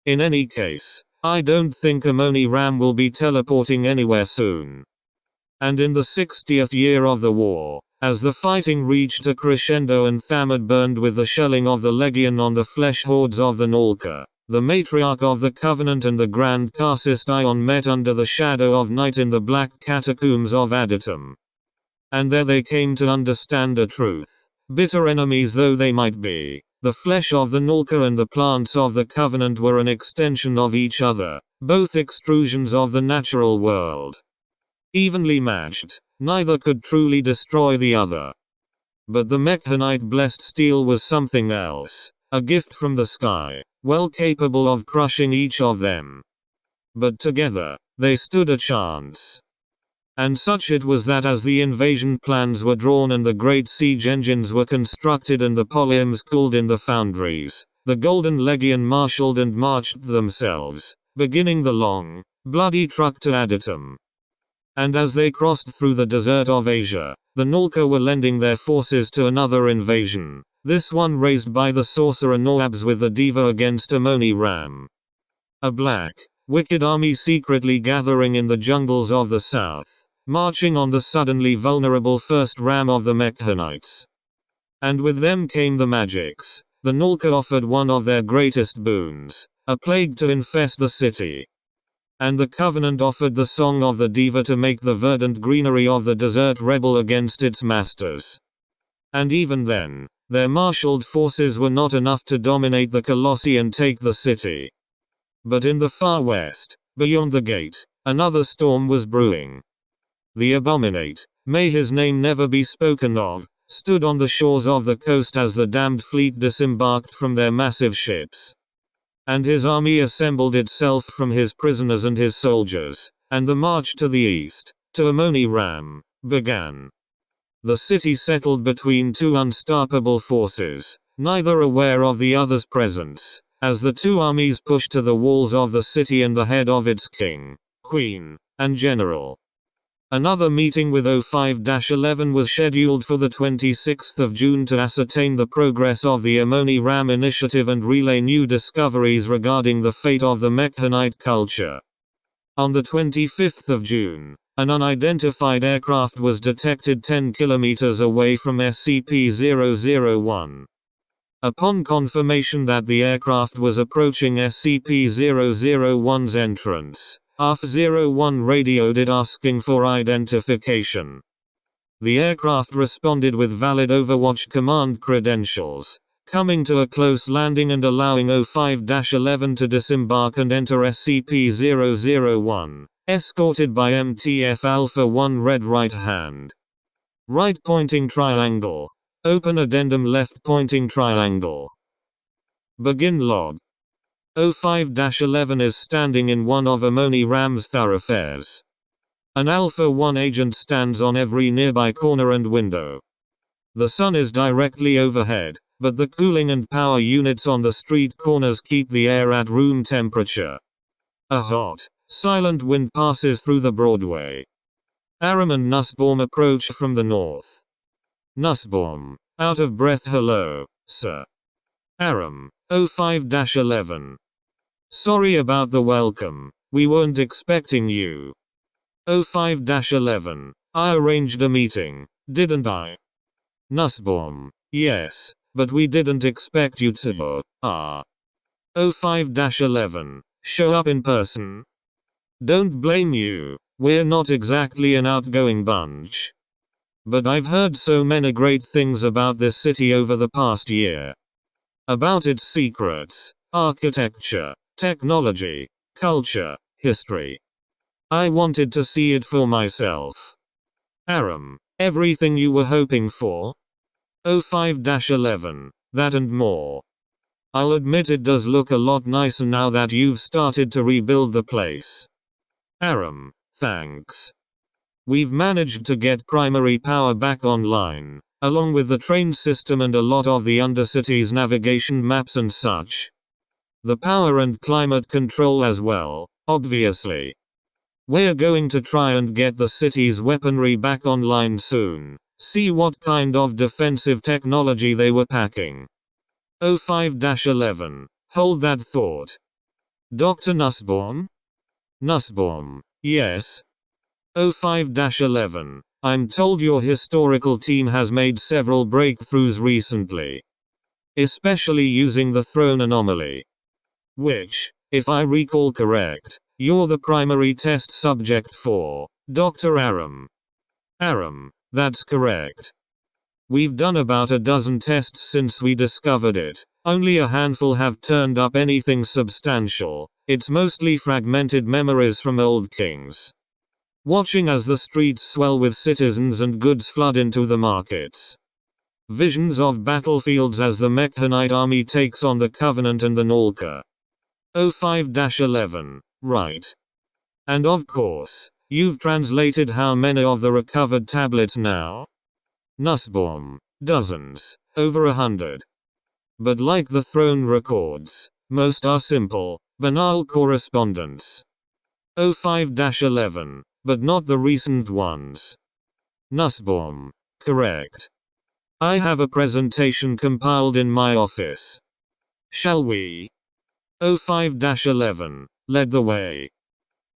In any case, I don't think AMONI-RAM will be teleporting anywhere soon. And in the 60th year of the war, as the fighting reached a crescendo and Thamud burned with the shelling of the Legion on the flesh hordes of the Nulka, the matriarch of the Covenant and the Grand Carsist Ion met under the shadow of night in the black catacombs of Adatum. And there they came to understand a truth. Bitter enemies though they might be, the flesh of the Nulka and the plants of the Covenant were an extension of each other, both extrusions of the natural world. Evenly matched, neither could truly destroy the other. But the mechanite-blessed steel was something else, a gift from the sky, well capable of crushing each of them. But together, they stood a chance. And such it was that as the invasion plans were drawn and the great siege engines were constructed and the polyams cooled in the foundries, the Golden Legion marshaled and marched themselves, beginning the long, bloody trek to Adatum. And as they crossed through the desert of Asia, the Nulka were lending their forces to another invasion, this one raised by the sorcerer Noabs with the Diva against AMONI-RAM. A black, wicked army secretly gathering in the jungles of the south, marching on the suddenly vulnerable first ram of the Mekhanites. And with them came the magics. The Nulka offered one of their greatest boons, a plague to infest the city. And the Covenant offered the song of the Diva to make the verdant greenery of the desert rebel against its masters. And even then, their marshaled forces were not enough to dominate the Colossi and take the city. But in the far west, beyond the gate, another storm was brewing. The Abominate, may his name never be spoken of, stood on the shores of the coast as the damned fleet disembarked from their massive ships. And his army assembled itself from his prisoners and his soldiers, and the march to the east, to AMONI-RAM, began. The city settled between two unstoppable forces, neither aware of the other's presence, as the two armies pushed to the walls of the city and the head of its king, queen, and general. Another meeting with O5-11 was scheduled for the 26th of June to ascertain the progress of the AMONI-RAM initiative and relay new discoveries regarding the fate of the Mekhanite culture. On the 25th of June, an unidentified aircraft was detected 10 kilometers away from SCP-001. Upon confirmation that the aircraft was approaching SCP-001's entrance, AF-01 radioed it asking for identification. The aircraft responded with valid Overwatch command credentials, coming to a close landing and allowing O5-11 to disembark and enter SCP-001, escorted by MTF Alpha-1 Red Right Hand. Right pointing triangle. Open addendum left pointing triangle. Begin log. O5-11 is standing in one of AMONI-RAM's thoroughfares. An Alpha 1 agent stands on every nearby corner and window. The sun is directly overhead, but the cooling and power units on the street corners keep the air at room temperature. A hot, silent wind passes through the Broadway. Aram and Nussbaum approach from the north. Nussbaum, out of breath. Hello, sir. Aram, 05-11. Sorry about the welcome, we weren't expecting you. 05-11. I arranged a meeting, didn't I? Nussbaum, yes, but we didn't expect you to. 05-11. Show up in person. Don't blame you, we're not exactly an outgoing bunch. But I've heard so many great things about this city over the past year. About its secrets, architecture, technology, culture, history. I wanted to see it for myself. Aram, everything you were hoping for? 05-11, that and more. I'll admit it does look a lot nicer now that you've started to rebuild the place. Aram, thanks. We've managed to get primary power back online, along with the train system and a lot of the Undercity's navigation maps and such. The power and climate control as well, obviously. We're going to try and get the city's weaponry back online soon, see what kind of defensive technology they were packing. 05-11, hold that thought. Dr. Nussbaum? Nussbaum, yes. 05-11, I'm told your historical team has made several breakthroughs recently. Especially using the throne anomaly. Which, if I recall correct, you're the primary test subject for, Dr. Aram. Aram, that's correct. We've done about a dozen tests since we discovered it, only a handful have turned up anything substantial, it's mostly fragmented memories from old kings. Watching as the streets swell with citizens and goods flood into the markets. Visions of battlefields as the Mekhanite army takes on the Covenant and the Nolka. 05-11, right. And of course, you've translated how many of the recovered tablets now? Nussbaum, dozens, over 100. But like the throne records, most are simple, banal correspondence. 05-11, but not the recent ones. Nussbaum, correct. I have a presentation compiled in my office. Shall we? 05-11, led the way.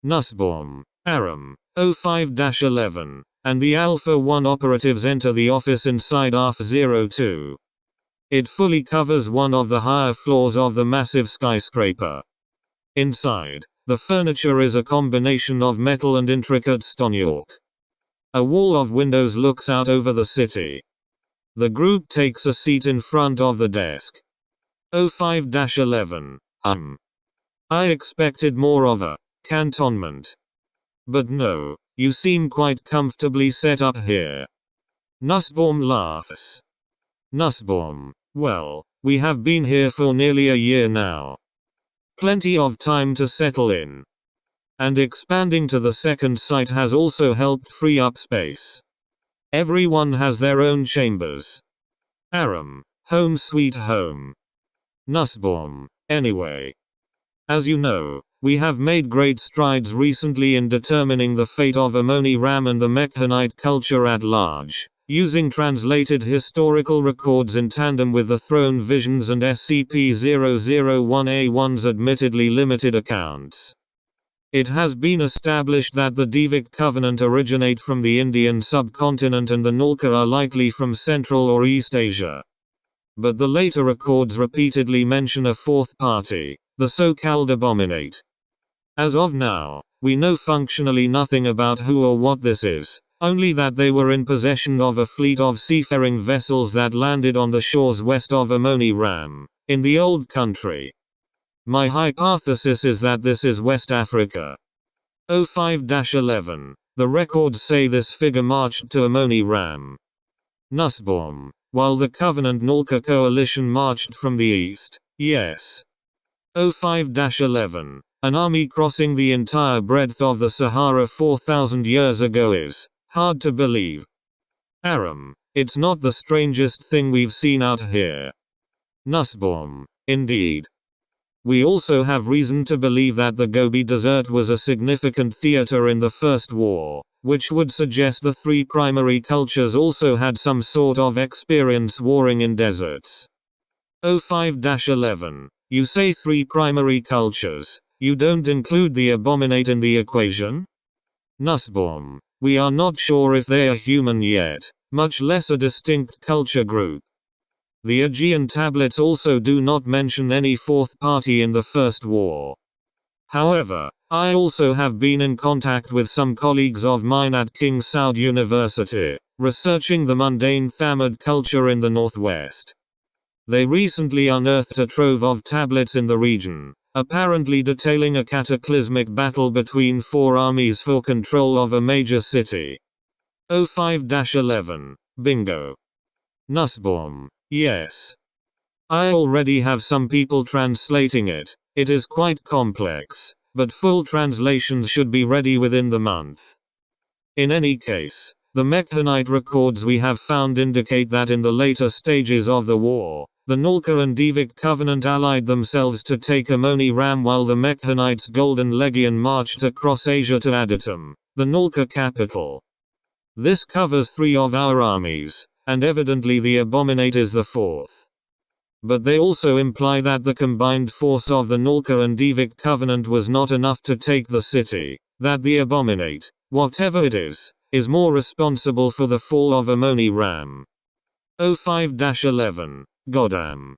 Nussbaum, Aram, 05-11, and the Alpha 1 operatives enter the office inside ARF-02. It fully covers one of the higher floors of the massive skyscraper. Inside, the furniture is a combination of metal and intricate stonework. A wall of windows looks out over the city. The group takes a seat in front of the desk. 05-11, I expected more of a cantonment. But no, you seem quite comfortably set up here. Nussbaum laughs. Nussbaum, well, we have been here for nearly a year now. Plenty of time to settle in. And expanding to the second site has also helped free up space. Everyone has their own chambers. Aram, home sweet home. Nussbaum, anyway. As you know, we have made great strides recently in determining the fate of AMONI-RAM and the Mekhanite culture at large, using translated historical records in tandem with the Throne Visions and SCP-001-A1's admittedly limited accounts. It has been established that the Devic Covenant originate from the Indian subcontinent and the Nolka are likely from Central or East Asia. But the later records repeatedly mention a fourth party, the so-called Abominate. As of now, we know functionally nothing about who or what this is, only that they were in possession of a fleet of seafaring vessels that landed on the shores west of AMONI-RAM, in the Old Country. My hypothesis is that this is West Africa. 05-11, the records say this figure marched to AMONI-RAM. Nussbaum, while the Covenant Nolka coalition marched from the east, yes. 05-11, An army crossing the entire breadth of the Sahara 4,000 years ago is hard to believe. Aram, it's not the strangest thing we've seen out here. Nussbaum, indeed. We also have reason to believe that the Gobi Desert was a significant theater in the First War, which would suggest the three primary cultures also had some sort of experience warring in deserts. 05-11. You say three primary cultures. You don't include the Abominate in the equation? Nussbaum. We are not sure if they are human yet, much less a distinct culture group. The Aegean tablets also do not mention any fourth party in the First War. However, I also have been in contact with some colleagues of mine at King Saud University, researching the mundane Thamud culture in the northwest. They recently unearthed a trove of tablets in the region, apparently detailing a cataclysmic battle between four armies for control of a major city. 05-11. Bingo. Nussbaum. Yes. I already have some people translating it. It is quite complex, but full translations should be ready within the month. In any case, the Mekhanite records we have found indicate that in the later stages of the war, the Nulka and Divik Covenant allied themselves to take AMONI-RAM while the Mekhanites' Golden Legion marched across Asia to Aditum, the Nulka capital. This covers three of our armies, and evidently the Abominate is the fourth. But they also imply that the combined force of the Nulka and Divik Covenant was not enough to take the city, that the Abominate, whatever it is more responsible for the fall of AMONI-RAM. 05-11. Goddamn.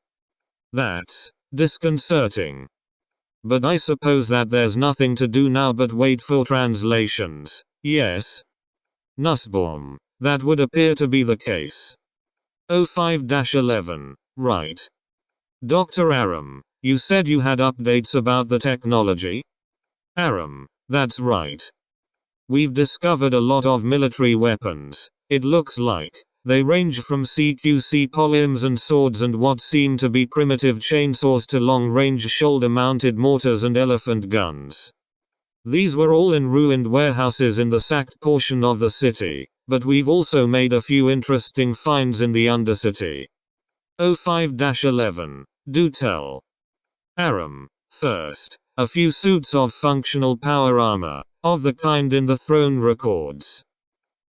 That's disconcerting. But I suppose that there's nothing to do now but wait for translations, yes? Nussbaum. That would appear to be the case. 05-11. Right. Dr. Aram, you said you had updates about the technology? Aram, that's right. We've discovered a lot of military weapons. It looks like they range from CQC polearms and swords and what seem to be primitive chainsaws to long-range shoulder-mounted mortars and elephant guns. These were all in ruined warehouses in the sacked portion of the city, but we've also made a few interesting finds in the Undercity. 05-11. Do tell. Aram. First, a few suits of functional power armor, of the kind in the throne records.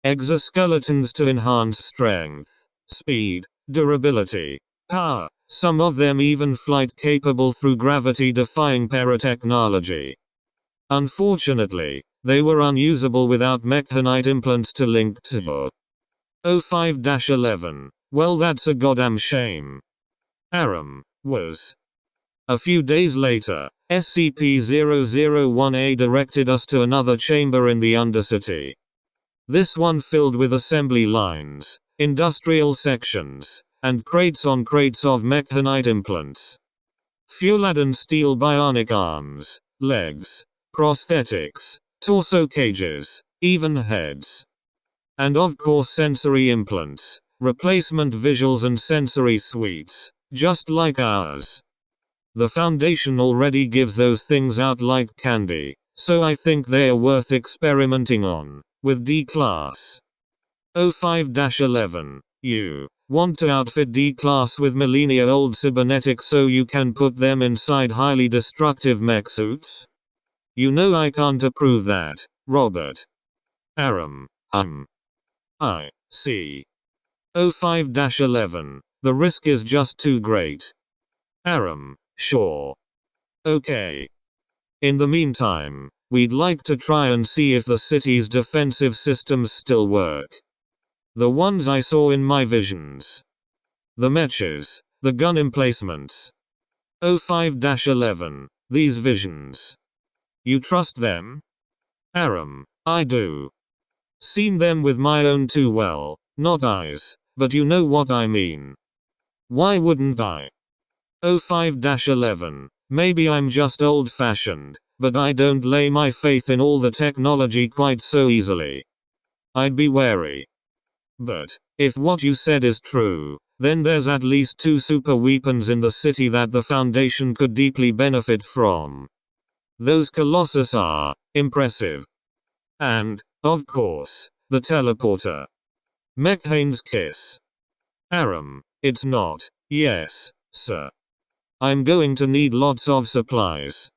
Exoskeletons to enhance strength, speed, durability, power, some of them even flight capable through gravity-defying paratechnology. Unfortunately, they were unusable without mechanite implants to link to. 05-11. Well, that's a goddamn shame. Aram. Was. A few days later, SCP-001-A directed us to another chamber in the Undercity. This one filled with assembly lines, industrial sections, and crates on crates of mechanite implants. Fuelad steel bionic arms, legs, prosthetics, torso cages, even heads. And of course sensory implants, replacement visuals and sensory suites, just like ours. The Foundation already gives those things out like candy, so I think they are worth experimenting on, with D-Class. 05-11. You want to outfit D-Class with millennia-old cybernetics so you can put them inside highly destructive mech suits? You know I can't approve that, Robert. Aram. I see. 05-11. The risk is just too great. Aram. Sure. Okay. In the meantime, we'd like to try and see if the city's defensive systems still work. The ones I saw in my visions. The mechas, the gun emplacements. 05-11. These visions. You trust them? Aram. I do. Seen them with my own two well, not eyes, but you know what I mean. Why wouldn't I? 05-11. Maybe I'm just old-fashioned, but I don't lay my faith in all the technology quite so easily. I'd be wary. But, if what you said is true, then there's at least two super weapons in the city that the Foundation could deeply benefit from. Those colossus are impressive. And, of course, the teleporter. Mechani's kiss. Aram, it's not. Yes, sir. I'm going to need lots of supplies.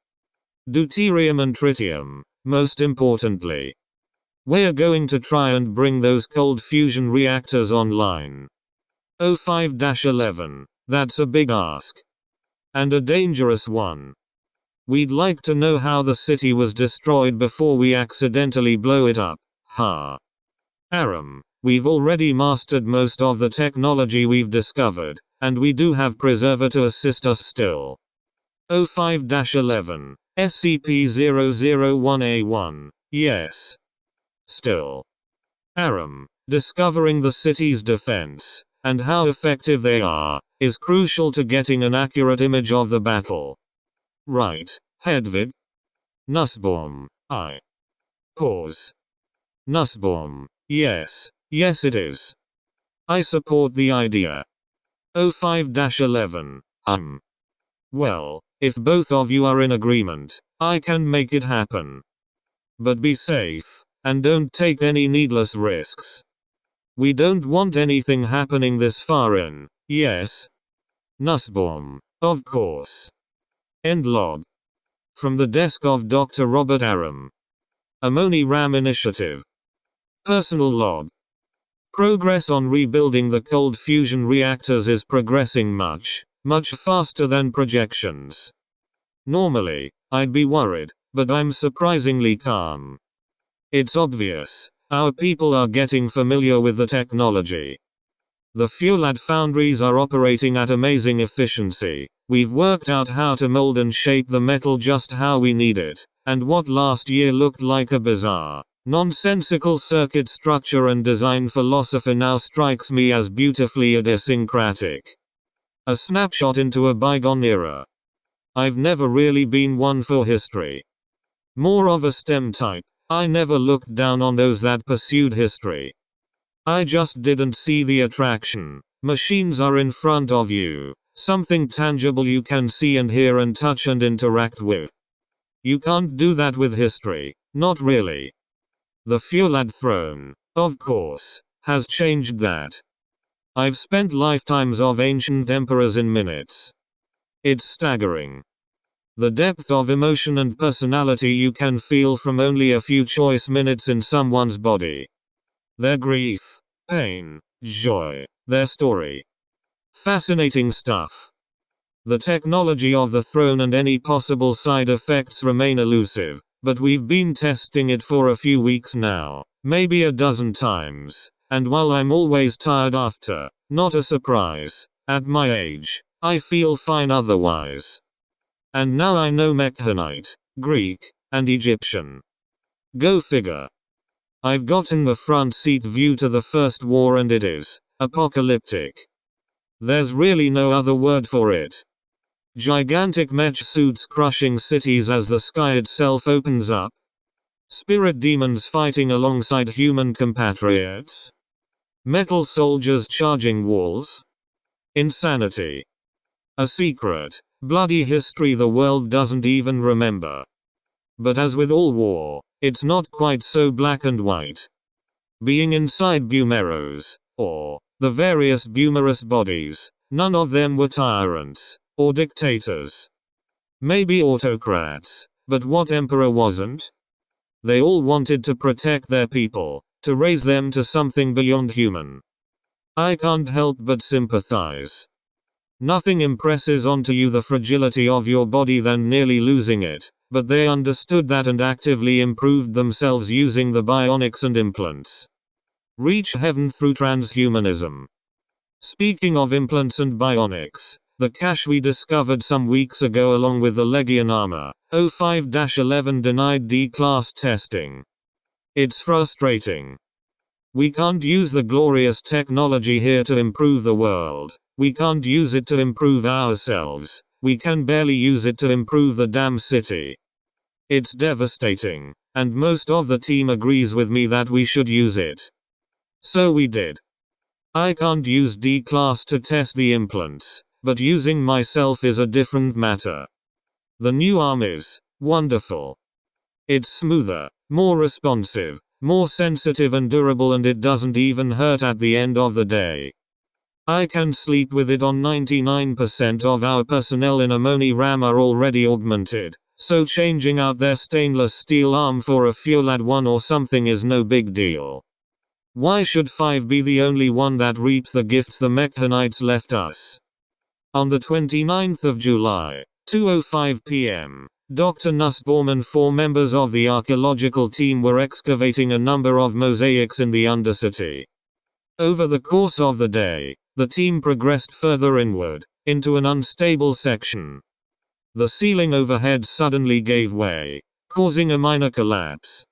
Deuterium and tritium, most importantly. We're going to try and bring those cold fusion reactors online. 05-11, that's a big ask. And a dangerous one. We'd like to know how the city was destroyed before we accidentally blow it up, ha. Aram, we've already mastered most of the technology we've discovered, and we do have Preserver to assist us still. 05-11, SCP-001-A1, yes. Still. Aram, discovering the city's defense, and how effective they are, is crucial to getting an accurate image of the battle. Right, Hedvig? Nussbaum, I. Pause. Nussbaum, yes it is. I support the idea. 05-11, Well, if both of you are in agreement, I can make it happen. But be safe, and don't take any needless risks. We don't want anything happening this far in, yes? Nussbaum, of course. End log. From the desk of Dr. Robert Aram. AMONI-RAM Initiative. Personal log. Progress on rebuilding the cold fusion reactors is progressing much faster than projections. Normally, I'd be worried, but I'm surprisingly calm. It's obvious, our people are getting familiar with the technology. The Fuelad foundries are operating at amazing efficiency. We've worked out how to mold and shape the metal just how we need it, and what last year looked like a bizarre, nonsensical circuit structure and design philosophy now strikes me as beautifully idiosyncratic. A snapshot into a bygone era. I've never really been one for history. More of a STEM type. I never looked down on those that pursued history. I just didn't see the attraction. Machines are in front of you. Something tangible you can see and hear and touch and interact with. You can't do that with history. Not really. The Fuelad throne, of course, has changed that. I've spent lifetimes of ancient emperors in minutes. It's staggering. The depth of emotion and personality you can feel from only a few choice minutes in someone's body. Their grief, pain, joy, their story. Fascinating stuff. The technology of the throne and any possible side effects remain elusive, but we've been testing it for a few weeks now, maybe a dozen times, and while I'm always tired after, not a surprise, at my age, I feel fine otherwise. And now I know Mechanite, Greek, and Egyptian. Go figure. I've gotten the front seat view to the First War and it is apocalyptic. There's really no other word for it. Gigantic mech suits crushing cities as the sky itself opens up. Spirit demons fighting alongside human compatriots. Metal soldiers charging walls. Insanity. A secret, bloody history the world doesn't even remember. But as with all war, it's not quite so black and white. Being inside Bumeros, or the various Bumerus bodies, none of them were tyrants, or dictators. Maybe autocrats, but what emperor wasn't? They all wanted to protect their people, to raise them to something beyond human. I can't help but sympathize. Nothing impresses onto you the fragility of your body than nearly losing it, but they understood that and actively improved themselves using the bionics and implants. Reach heaven through transhumanism. Speaking of implants and bionics, the cache we discovered some weeks ago along with the Legion armor, 05-11 denied D-class testing. It's frustrating. We can't use the glorious technology here to improve the world. We can't use it to improve ourselves. We can barely use it to improve the damn city. It's devastating, and most of the team agrees with me that we should use it. So we did. I can't use D-class to test the implants, but using myself is a different matter. The new arm is Wonderful. It's smoother, more responsive, more sensitive and durable, and it doesn't even hurt at the end of the day. I can sleep with it on. 99% of our personnel in AMONI-RAM are already augmented, so changing out their stainless steel arm for a fuelad one or something is no big deal. Why should 5 be the only one that reaps the gifts the Mechanites left us? On the 29th of July, 2:05 p.m., Dr. Nussbaum and 4 members of the archaeological team were excavating a number of mosaics in the Undercity. Over the course of the day, the team progressed further inward, into an unstable section. The ceiling overhead suddenly gave way, causing a minor collapse.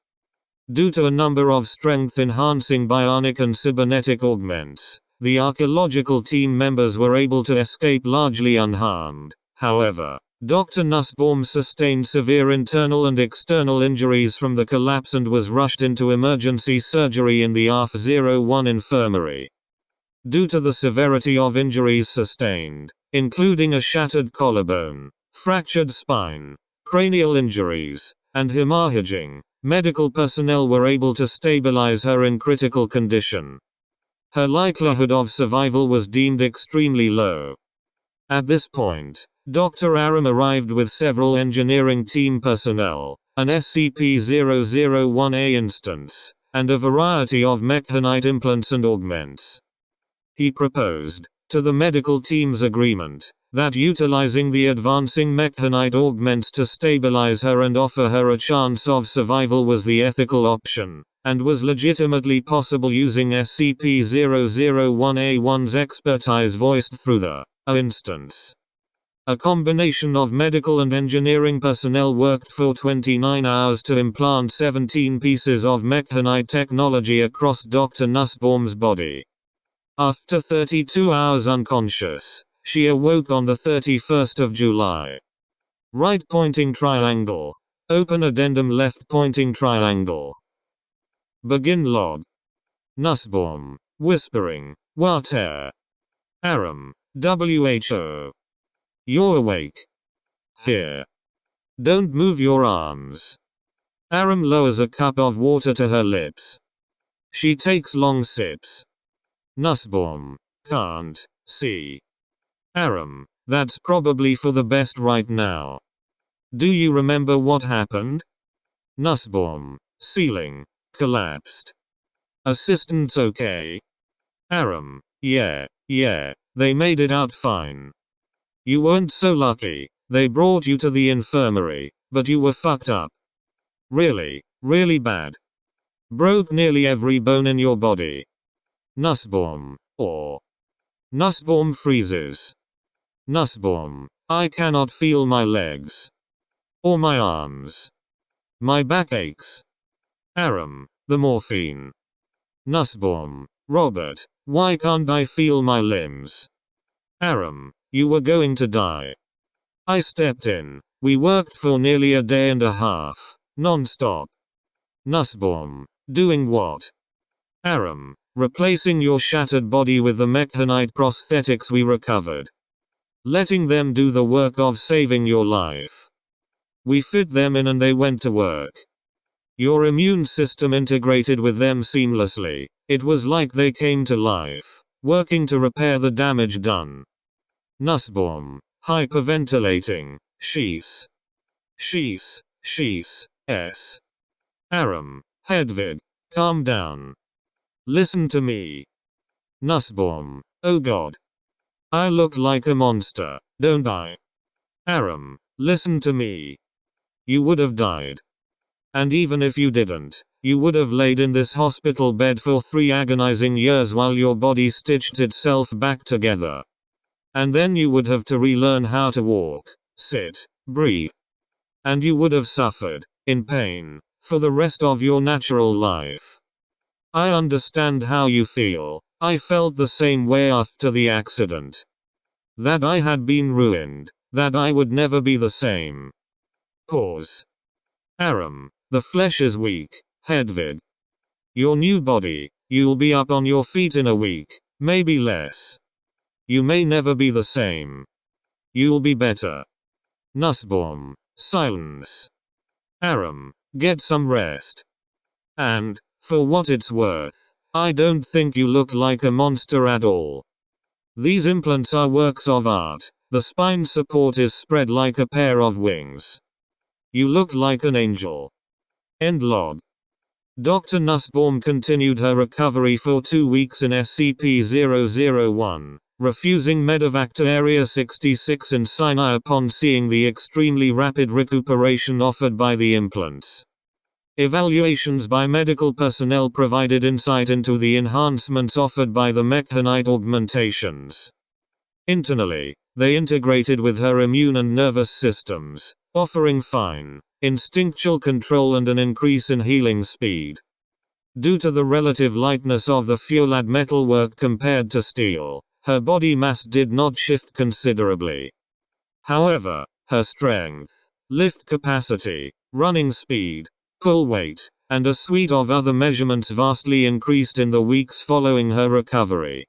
Due to a number of strength-enhancing bionic and cybernetic augments, the archaeological team members were able to escape largely unharmed. However, Dr. Nussbaum sustained severe internal and external injuries from the collapse and was rushed into emergency surgery in the AF-01 infirmary. Due to the severity of injuries sustained, including a shattered collarbone, fractured spine, cranial injuries, and hemorrhaging, medical personnel were able to stabilize her in critical condition. Her likelihood of survival was deemed extremely low. At this point, Dr. Aram arrived with several engineering team personnel, an SCP-001A instance, and a variety of Mechanite implants and augments. He proposed, to the medical team's agreement, that utilizing the advancing Mechanite augments to stabilize her and offer her a chance of survival was the ethical option, and was legitimately possible using SCP-001A1's expertise voiced through the A instance. A combination of medical and engineering personnel worked for 29 hours to implant 17 pieces of Mechanite technology across Dr. Nussbaum's body. After 32 hours unconscious, she awoke on the 31st of July. Right pointing triangle. Open addendum left pointing triangle. Begin log. Nussbaum. Whispering. Water. Aram. WHO. You're awake. Here. Don't move your arms. Aram lowers a cup of water to her lips. She takes long sips. Nussbaum. Can't see. Aram. That's probably for the best right now. Do you remember what happened? Nussbaum. Ceiling. Collapsed. Assistants okay? Aram. Yeah, they made it out fine. You weren't so lucky. They brought you to the infirmary, but you were fucked up. Really bad. Broke nearly every bone in your body. Nussbaum. Or. Nussbaum freezes. Nussbaum. I cannot feel my legs. Or my arms. My back aches. Aram. The morphine. Nussbaum. Robert. Why can't I feel my limbs? Aram. You were going to die. I stepped in. We worked for nearly a day and a half. Non-stop. Nussbaum. Doing what? Aram. Replacing your shattered body with the Mechanite prosthetics we recovered. Letting them do the work of saving your life. We fit them in and they went to work. Your immune system integrated with them seamlessly. It was like they came to life, working to repair the damage done. Nussbaum. Hyperventilating. Sheath. S. Aram. Hedvig. Calm down. Listen to me. Nussbaum. Oh God. I look like a monster, don't I? Aram. Listen to me. You would have died. And even if you didn't, you would have laid in this hospital bed for 3 agonizing years while your body stitched itself back together. And then you would have to relearn how to walk, sit, breathe. And you would have suffered, in pain, for the rest of your natural life. I understand how you feel. I felt the same way after the accident. That I had been ruined. That I would never be the same. Pause. Aram. The flesh is weak, Hedvig. Your new body, you'll be up on your feet in a week, maybe less. You may never be the same. You'll be better. Nussbaum. Silence. Aram, get some rest. And, for what it's worth, I don't think you look like a monster at all. These implants are works of art. The spine support is spread like a pair of wings. You look like an angel. End log. Dr. Nussbaum continued her recovery for 2 weeks in SCP-001, refusing medevac to Area 66 in Sinai upon seeing the extremely rapid recuperation offered by the implants. Evaluations by medical personnel provided insight into the enhancements offered by the mechanite augmentations. Internally, they integrated with her immune and nervous systems, offering fine, instinctual control and an increase in healing speed. Due to the relative lightness of the fulad metalwork compared to steel, her body mass did not shift considerably. However, her strength, lift capacity, running speed, pull weight, and a suite of other measurements vastly increased in the weeks following her recovery.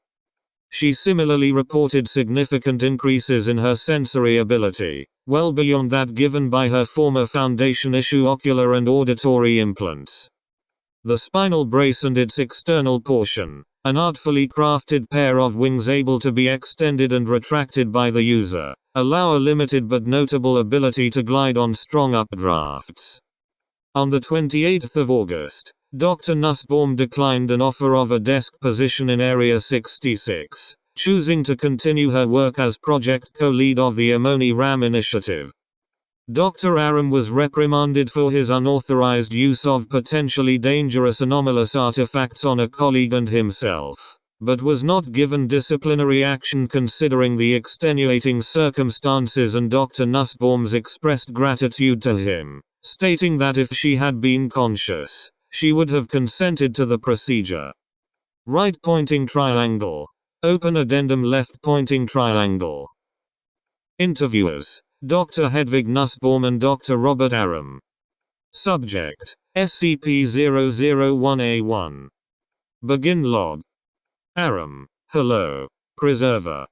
She similarly reported significant increases in her sensory ability, well beyond that given by her former Foundation issue ocular and auditory implants. The spinal brace and its external portion, an artfully crafted pair of wings able to be extended and retracted by the user, allow a limited but notable ability to glide on strong updrafts. On the 28th of August, Dr. Nussbaum declined an offer of a desk position in Area 66, choosing to continue her work as project co-lead of the AMONI-RAM initiative. Dr. Aram was reprimanded for his unauthorized use of potentially dangerous anomalous artifacts on a colleague and himself, but was not given disciplinary action considering the extenuating circumstances and Dr. Nussbaum's expressed gratitude to him, stating that if she had been conscious, she would have consented to the procedure. Right pointing triangle. Open addendum left pointing triangle. Interviewers: Dr. Hedvig Nussbaum and Dr. Robert Aram. Subject: SCP-001A1. Begin log. Aram: hello, Preserver.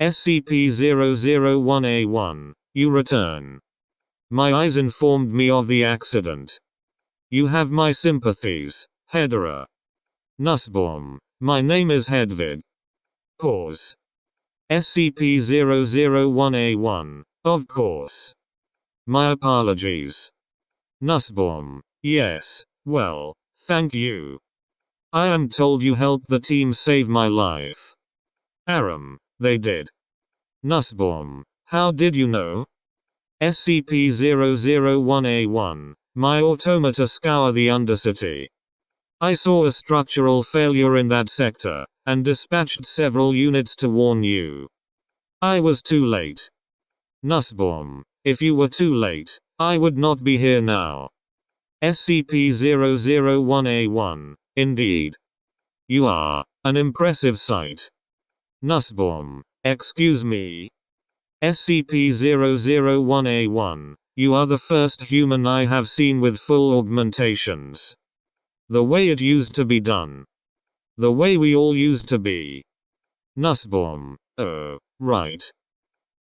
SCP-001A1, you return. My eyes informed me of the accident. You have my sympathies, Hedera. Nussbaum: my name is Hedvig. Pause. SCP-001A1, of course. My apologies. Nussbaum: yes, well, thank you. I am told you helped the team save my life. Aram: they did. Nussbaum: how did you know? SCP-001A1, my automata scour the Undercity. I saw a structural failure in that sector, and dispatched several units to warn you. I was too late. Nussbaum: if you were too late, I would not be here now. SCP-001A1, indeed. You are an impressive sight. Nussbaum: excuse me. SCP-001A1, you are the first human I have seen with full augmentations. The way it used to be done. The way we all used to be. Nussbaum: oh, right.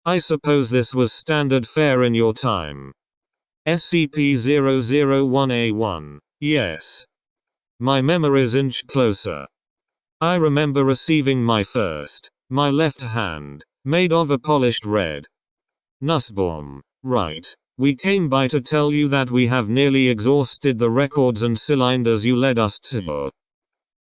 I suppose this was standard fare in your time. SCP-001A1, yes. My memories inch closer. I remember receiving my first, my left hand, made of a polished red. Nussbaum: right. We came by to tell you that we have nearly exhausted the records and cylinders you led us to.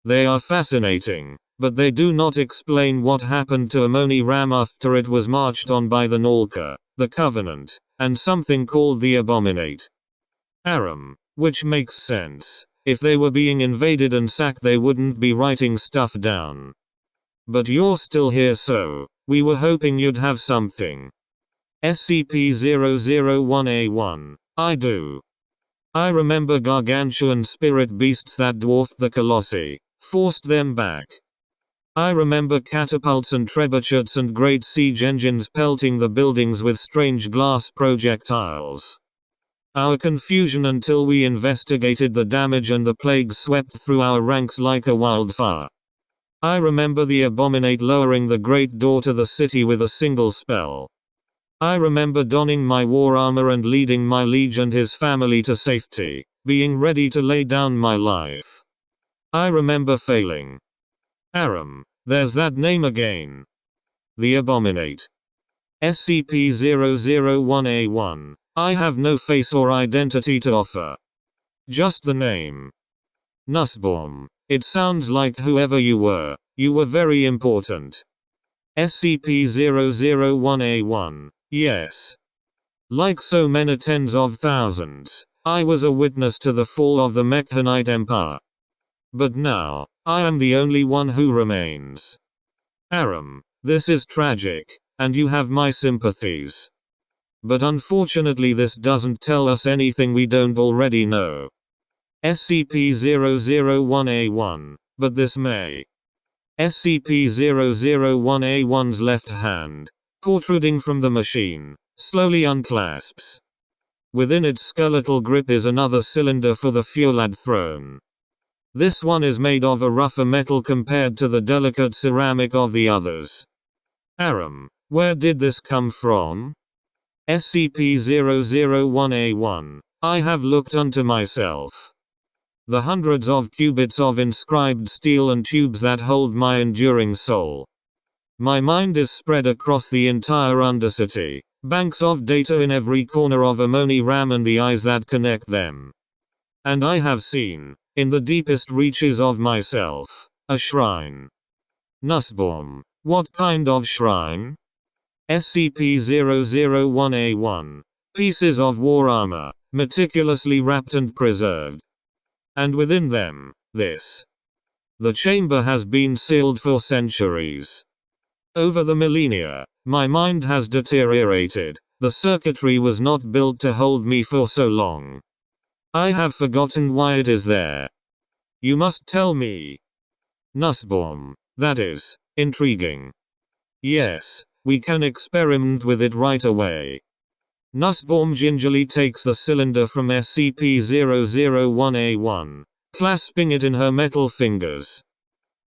They are fascinating, but they do not explain what happened to AMONI-RAM after it was marched on by the Nalka, the Covenant, and something called the Abominate. Aram: which makes sense. If they were being invaded and sacked they wouldn't be writing stuff down. But you're still here, so we were hoping you'd have something. SCP-001A1, I do. I remember gargantuan spirit beasts that dwarfed the Colossi, forced them back. I remember catapults and trebuchets and great siege engines pelting the buildings with strange glass projectiles. Our confusion until we investigated the damage and the plague swept through our ranks like a wildfire. I remember the Abominate lowering the great door to the city with a single spell. I remember donning my war armor and leading my liege and his family to safety, being ready to lay down my life. I remember failing. Aram, there's that name again. The Abominate. SCP-001A1. I have no face or identity to offer. Just the name. Nussbaum. It sounds like whoever you were very important. SCP-001A1. Yes. Like so many tens of thousands, I was a witness to the fall of the Mekhanite Empire. But now, I am the only one who remains. Aram, this is tragic, and you have my sympathies. But unfortunately this doesn't tell us anything we don't already know. SCP-001A1, but this may. SCP-001A1's left hand, protruding from the machine, slowly unclasps. Within its skeletal grip is another cylinder for the Fuelad throne. This one is made of a rougher metal compared to the delicate ceramic of the others. Aram, where did this come from? SCP-001A1, I have looked unto myself. The hundreds of qubits of inscribed steel and tubes that hold my enduring soul. My mind is spread across the entire Undercity, banks of data in every corner of AMONI-RAM and the eyes that connect them. And I have seen, in the deepest reaches of myself, a shrine. Nussbaum. What kind of shrine? SCP-001A1. Pieces of war armor, meticulously wrapped and preserved. And within them, this. The chamber has been sealed for centuries. Over the millennia, my mind has deteriorated. The circuitry was not built to hold me for so long. I have forgotten why it is there. You must tell me. Nussbaum. That is intriguing. Yes, we can experiment with it right away. Nussbaum gingerly takes the cylinder from SCP-001A1, clasping it in her metal fingers.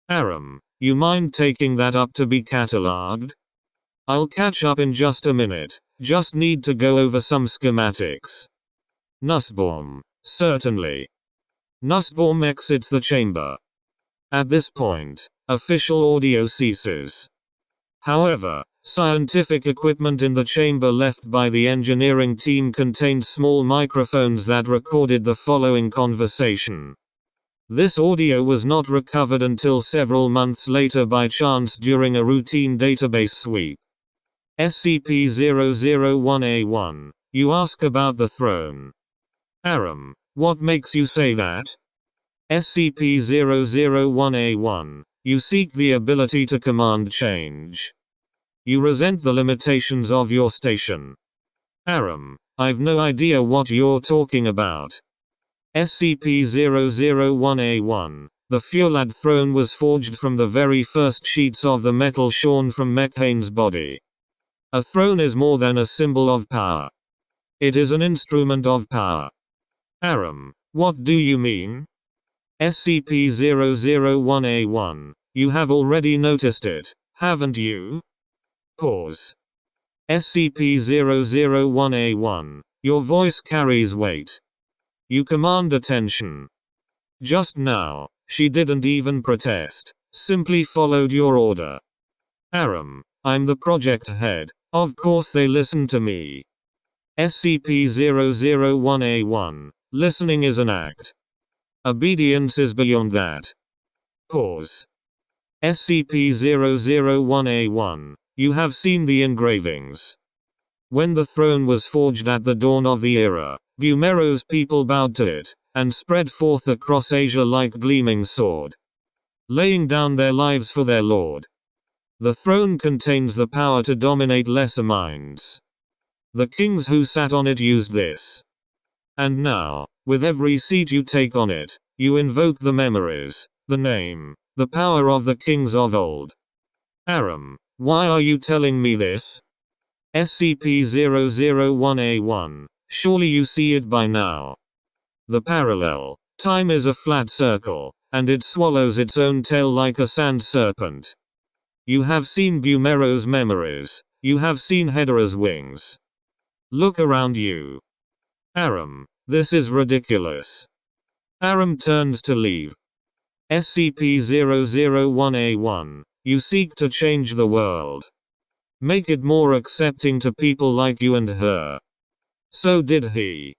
Aram, you mind taking that up to be catalogued? I'll catch up in just a minute, just need to go over some schematics. Nussbaum, certainly. Nussbaum exits the chamber. At this point, official audio ceases. However, scientific equipment in the chamber left by the engineering team contained small microphones that recorded the following conversation. This audio was not recovered until several months later by chance during a routine database sweep. SCP-001A1, you ask about the throne. Aram, what makes you say that? SCP-001A1, you seek the ability to command change. You resent the limitations of your station. Aram, I've no idea what you're talking about. SCP-001A1, the Fuelad throne was forged from the very first sheets of the metal shorn from Mekhane's body. A throne is more than a symbol of power. It is an instrument of power. Aram, what do you mean? SCP-001A1, you have already noticed it, haven't you? Pause. SCP-001A1, your voice carries weight. You command attention. Just now, she didn't even protest, simply followed your order. Aram, I'm the project head, of course they listen to me. SCP-001A1, listening is an act. Obedience is beyond that. Pause. SCP-001A1, you have seen the engravings. When the throne was forged at the dawn of the era, Bumero's people bowed to it, and spread forth across Asia like gleaming sword, laying down their lives for their lord. The throne contains the power to dominate lesser minds. The kings who sat on it used this. And now, with every seat you take on it, you invoke the memories, the name, the power of the kings of old. Aram, why are you telling me this? SCP-001A1, surely you see it by now. The parallel, time is a flat circle, and it swallows its own tail like a sand serpent. You have seen Bumero's memories, You have seen Hedera's wings. Look around you. Aram, this is ridiculous. Aram turns to leave. SCP-001-A1, you seek to change the world. Make it more accepting to people like you and her. So did he.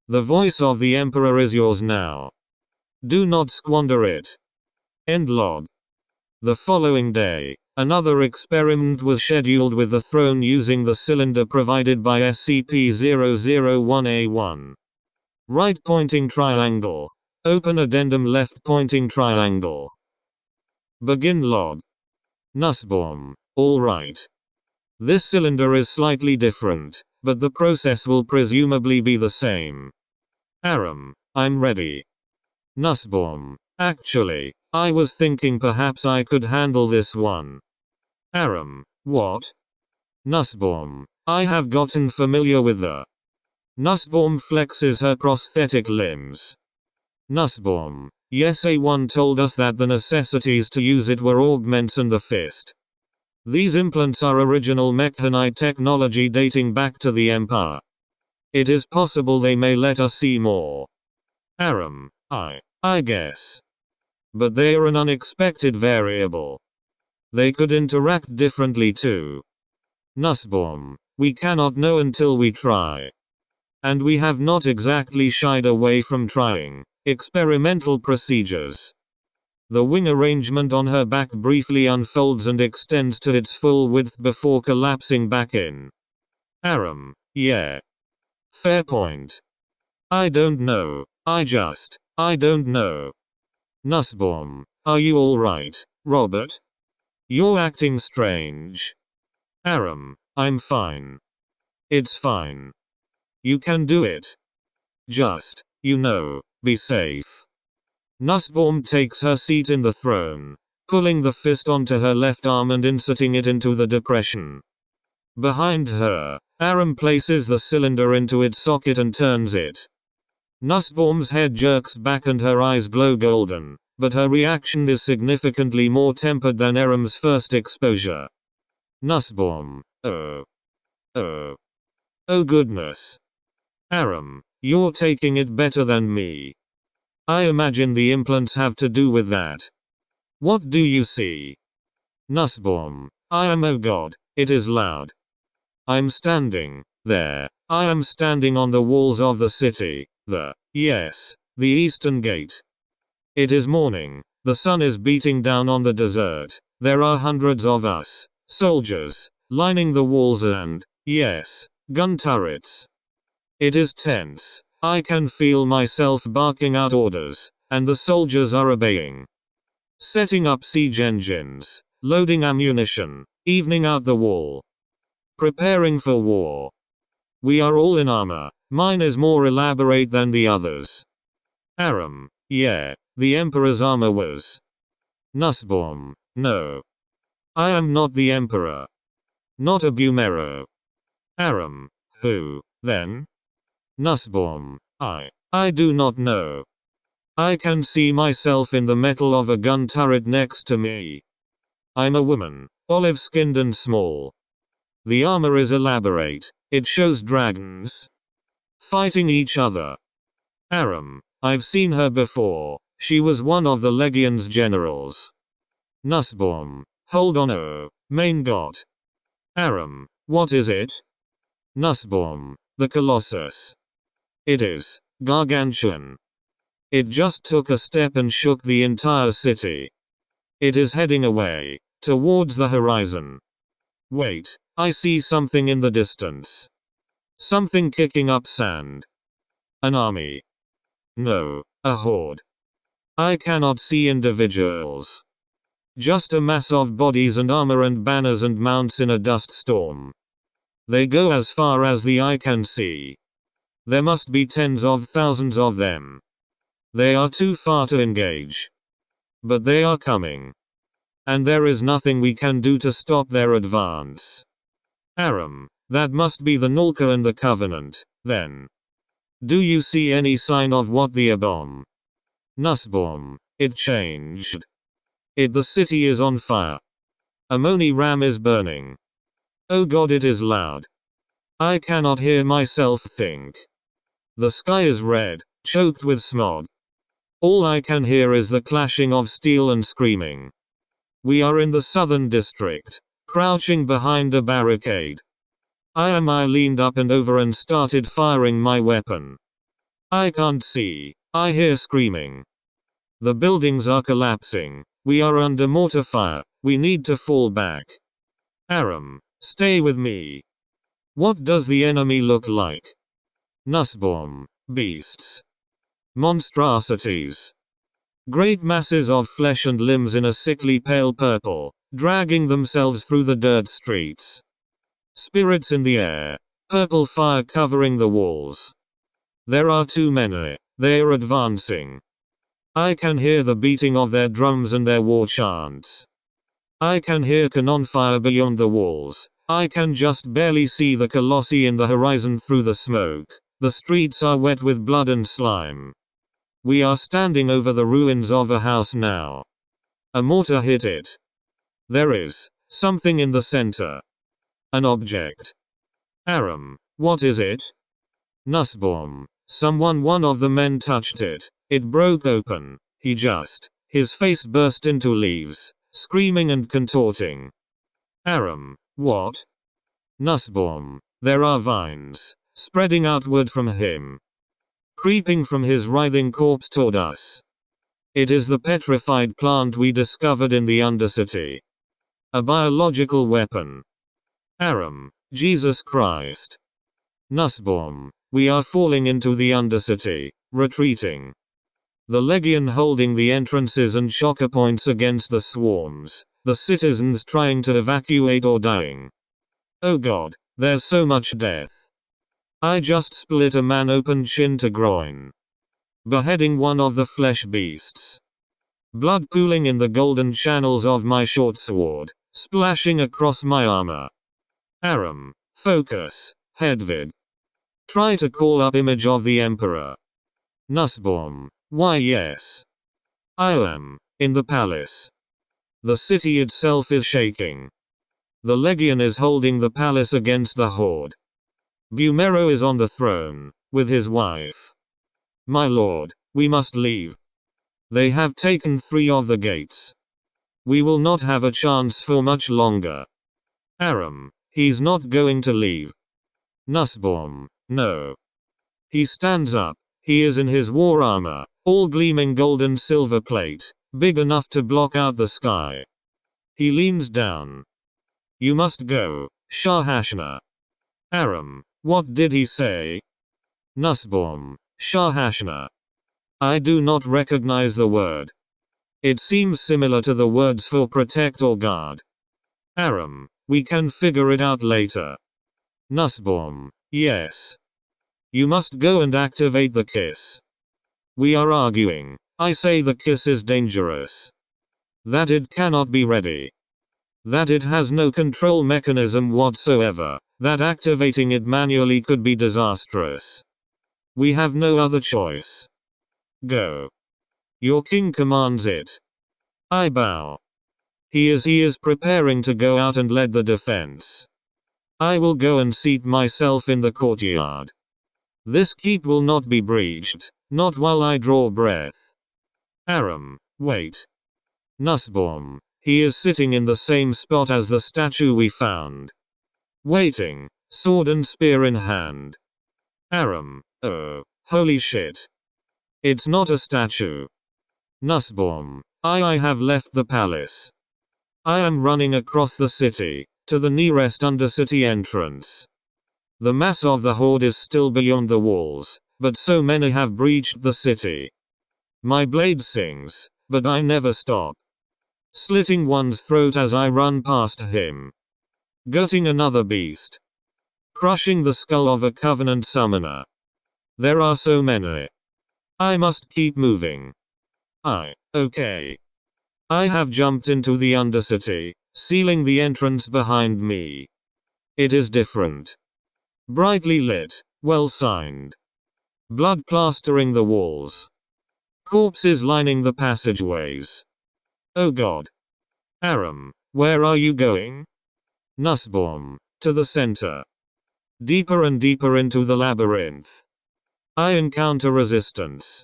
The voice of the Emperor is yours now. Do not squander it. End log. The following day, another experiment was scheduled with the throne using the cylinder provided by SCP-001-A1. Right pointing triangle. Open addendum left pointing triangle. Begin log. Nussbaum. Alright. This cylinder is slightly different, but the process will presumably be the same. Aram, I'm ready. Nussbaum. Actually, I was thinking perhaps I could handle this one. Aram, what? Nussbaum, I have gotten familiar with the. Nussbaum flexes her prosthetic limbs. Nussbaum, yes, A1 told us that the necessities to use it were augments and the fist. These implants are original mechanite technology dating back to the Empire. It is possible they may let us see more. Aram, I guess. But they are an unexpected variable. They could interact differently too. Nussbaum, we cannot know until we try. And we have not exactly shied away from trying experimental procedures. The wing arrangement on her back briefly unfolds and extends to its full width before collapsing back in. Aram, yeah. Fair point. I don't know, I don't know. Nussbaum, are you alright, Robert? You're acting strange. Aram, I'm fine. It's fine. You can do it. Just, be safe. Nussbaum takes her seat in the throne, pulling the fist onto her left arm and inserting it into the depression. Behind her, Aram places the cylinder into its socket and turns it. Nussbaum's head jerks back and her eyes glow golden, but her reaction is significantly more tempered than Aram's first exposure. Nussbaum, oh goodness. Aram, you're taking it better than me. I imagine the implants have to do with that. What do you see? Nussbaum, oh god, it is loud. I'm standing there. I am standing on the walls of the city, the Eastern Gate. It is morning, the sun is beating down on the desert. There are hundreds of us, soldiers, lining the walls and, gun turrets. It is tense. I can feel myself barking out orders, and the soldiers are obeying. Setting up siege engines, loading ammunition, evening out the wall. Preparing for war. We are all in armor. Mine is more elaborate than the others. Aram, yeah, the Emperor's armor was. Nussbaum, no. I am not the Emperor. Not a Bumero. Aram, who, then? Nussbaum, I do not know. I can see myself in the metal of a gun turret next to me. I'm a woman, olive-skinned and small. The armor is elaborate. It shows dragons fighting each other. Aram, I've seen her before. She was one of the Legion's generals. Nussbaum, hold on, oh, main god. Aram, what is it? Nussbaum, the Colossus. It is gargantuan. It just took a step and shook the entire city. It is heading away, towards the horizon. Wait, I see something in the distance. Something kicking up sand. An army. No, a horde. I cannot see individuals. Just a mass of bodies and armor and banners and mounts in a dust storm. They go as far as the eye can see. There must be tens of thousands of them. They are too far to engage. But they are coming. And there is nothing we can do to stop their advance. Aram, that must be the Nulka and the Covenant, then. Do you see any sign of what the bomb? Nussbaum, it changed. The city is on fire. AMONI-RAM is burning. Oh God, it is loud. I cannot hear myself think. The sky is red, choked with smog. All I can hear is the clashing of steel and screaming. We are in the southern district, crouching behind a barricade. I leaned up and over and started firing my weapon. I can't see. I hear screaming. The buildings are collapsing. We are under mortar fire. We need to fall back. Aram, stay with me. What does the enemy look like? Nussbaum. Beasts. Monstrosities. Great masses of flesh and limbs in a sickly pale purple, dragging themselves through the dirt streets. Spirits in the air. Purple fire covering the walls. There are too many. They are advancing. I can hear the beating of their drums and their war chants. I can hear cannon fire beyond the walls. I can just barely see the colossi in the horizon through the smoke. The streets are wet with blood and slime. We are standing over the ruins of a house now. A mortar hit it. There is something in the center. An object. Aram, what is it? Nussbaum. One of the men touched it. It broke open. His face burst into leaves, screaming and contorting. Aram, what? Nussbaum. There are vines, spreading outward from him, creeping from his writhing corpse toward us. It is the petrified plant we discovered in the Undercity. A biological weapon. Aram, Jesus Christ. Nussbaum. We are falling into the Undercity, retreating. The Legion holding the entrances and choker points against the swarms, the citizens trying to evacuate or dying. Oh God, there's so much death. I just split a man open chin to groin, beheading one of the flesh beasts. Blood pooling in the golden channels of my short sword, splashing across my armor. Aram, focus, Hedvig. Try to call up image of the Emperor. Nussbaum. Why yes. I am in the palace. The city itself is shaking. The Legion is holding the palace against the Horde. Bumero is on the throne, with his wife. My lord, we must leave. They have taken 3 of the gates. We will not have a chance for much longer. Aram, he's not going to leave. Nussbaum. No. He stands up. He is in his war armor, all gleaming gold and silver plate, big enough to block out the sky. He leans down. You must go, Shahashna. Aram, what did he say? Nussbaum. Shahashna. I do not recognize the word. It seems similar to the words for protect or guard. Aram, we can figure it out later. Nussbaum. Yes. You must go and activate the kiss. We are arguing. I say the kiss is dangerous. That it cannot be ready. That it has no control mechanism whatsoever. That activating it manually could be disastrous. We have no other choice. Go. Your king commands it. I bow. He is preparing to go out and lead the defense. I will go and seat myself in the courtyard. This keep will not be breached, not while I draw breath. Aram, wait. Nussbaum, he is sitting in the same spot as the statue we found. Waiting, sword and spear in hand. Aram, oh, holy shit. It's not a statue. Nussbaum, I have left the palace. I am running across the city, to the nearest Undercity entrance. The mass of the Horde is still beyond the walls, but so many have breached the city. My blade sings, but I never stop. Slitting one's throat as I run past him. Gutting another beast. Crushing the skull of a Covenant summoner. There are so many. I must keep moving. Okay. I have jumped into the Undercity, sealing the entrance behind me. It is different. Brightly lit, well signed. Blood plastering the walls. Corpses lining the passageways. Oh God. Aram, where are you going? Nussbaum, to the center. Deeper and deeper into the labyrinth. I encounter resistance.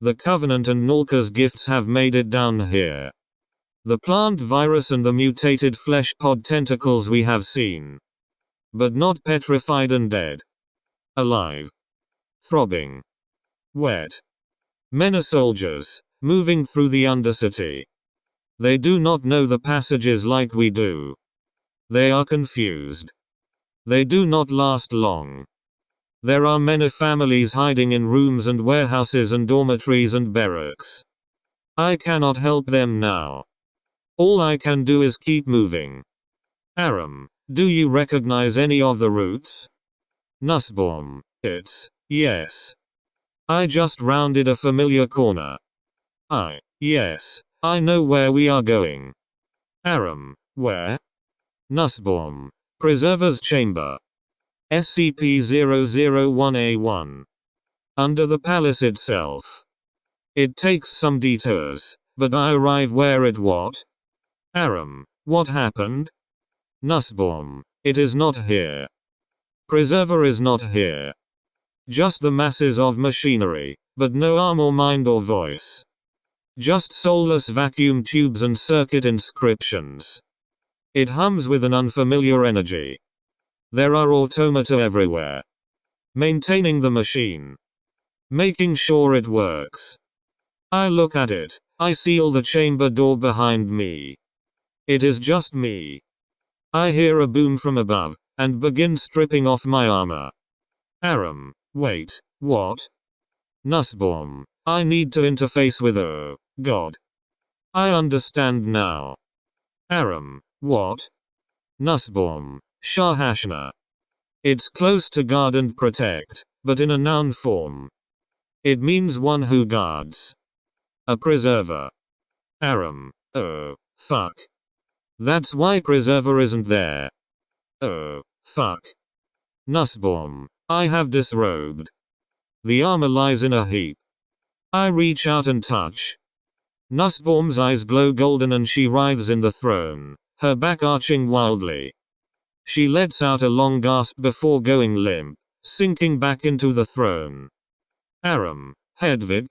The Covenant and Nulka's gifts have made it down here. The plant virus and the mutated flesh pod tentacles we have seen. But not petrified and dead. Alive. Throbbing. Wet. Men are soldiers, moving through the Undercity. They do not know the passages like we do. They are confused. They do not last long. There are many families hiding in rooms and warehouses and dormitories and barracks. I cannot help them now. All I can do is keep moving. Aram, do you recognize any of the routes? Nussbaum, yes. I just rounded a familiar corner. Yes, I know where we are going. Aram, where? Nussbaum, Preserver's Chamber. SCP-001-A1. Under the palace itself. It takes some detours, but I arrive where it what? Aram, what happened? Nussbaum, it is not here. Preserver is not here. Just the masses of machinery, but no arm or mind or voice. Just soulless vacuum tubes and circuit inscriptions. It hums with an unfamiliar energy. There are automata everywhere. Maintaining the machine. Making sure it works. I look at it. I seal the chamber door behind me. It is just me. I hear a boom from above, and begin stripping off my armor. Aram, wait, what? Nussbaum, I need to interface with God. I understand now. Aram, what? Nussbaum, Shahashna. It's close to guard and protect, but in a noun form. It means one who guards. A preserver. Aram, oh, fuck. That's why preserver isn't there. Oh, fuck. Nussbaum, I have disrobed. The armor lies in a heap. I reach out and touch. Nussbaum's eyes glow golden and she writhes in the throne, her back arching wildly. She lets out a long gasp before going limp, sinking back into the throne. Aram, Hedvig?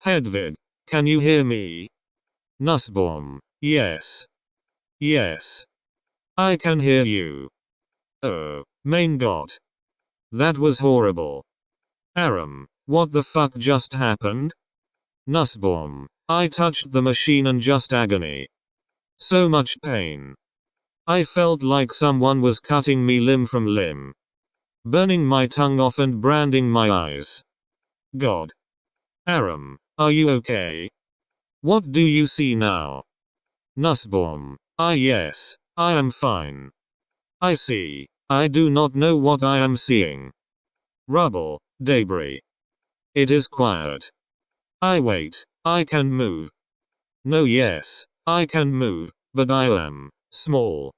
Hedvig, can you hear me? Nussbaum, yes. Yes. I can hear you. Oh, mein Gott. That was horrible. Aram, what the fuck just happened? Nussbaum, I touched the machine and just agony. So much pain. I felt like someone was cutting me limb from limb. Burning my tongue off and branding my eyes. God. Aram, are you okay? What do you see now? Nussbaum, yes, I am fine. I see. I do not know what I am seeing. Rubble, debris. It is quiet. I wait. I can move. No, yes, I can move, but I am small.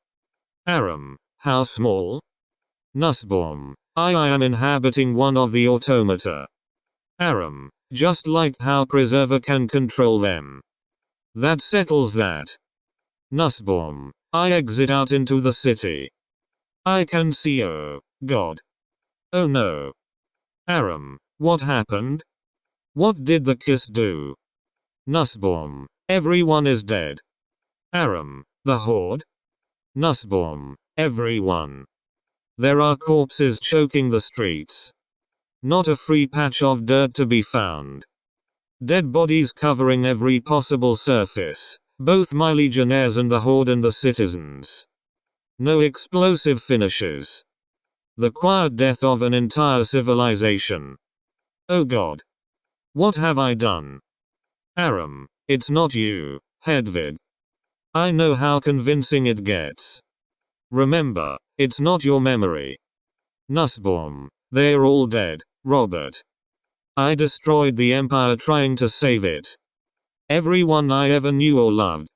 Aram, how small? Nussbaum, I am inhabiting one of the automata. Aram, just like how Preserver can control them. That settles that. Nussbaum, I exit out into the city. I can see God. Oh no. Aram, what happened? What did the kiss do? Nussbaum, everyone is dead. Aram, the horde? Nussbaum, everyone. There are corpses choking the streets. Not a free patch of dirt to be found. Dead bodies covering every possible surface, both my legionnaires and the horde and the citizens. No explosive finishes. The quiet death of an entire civilization. Oh God. What have I done? Aram, it's not you, Hedvig. I know how convincing it gets. Remember, it's not your memory. Nussbaum, they're all dead, Robert. I destroyed the Empire trying to save it. Everyone I ever knew or loved.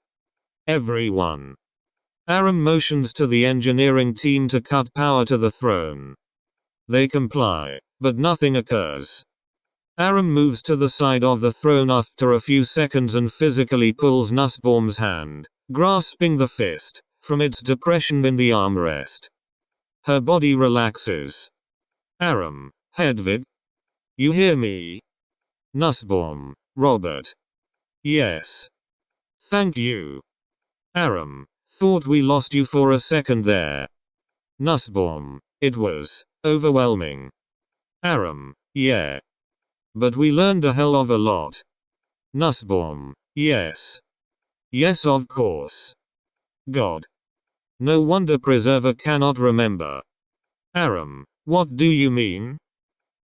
Everyone. Aram motions to the engineering team to cut power to the throne. They comply, but nothing occurs. Aram moves to the side of the throne after a few seconds and physically pulls Nussbaum's hand, grasping the fist, from its depression in the armrest. Her body relaxes. Aram. Hedvig. You hear me? Nussbaum. Robert. Yes. Thank you. Aram. Thought we lost you for a second there. Nussbaum. It was overwhelming. Aram. Yeah. But we learned a hell of a lot. Nussbaum. Yes. Yes, of course. God. No wonder Preserver cannot remember. Aram. What do you mean?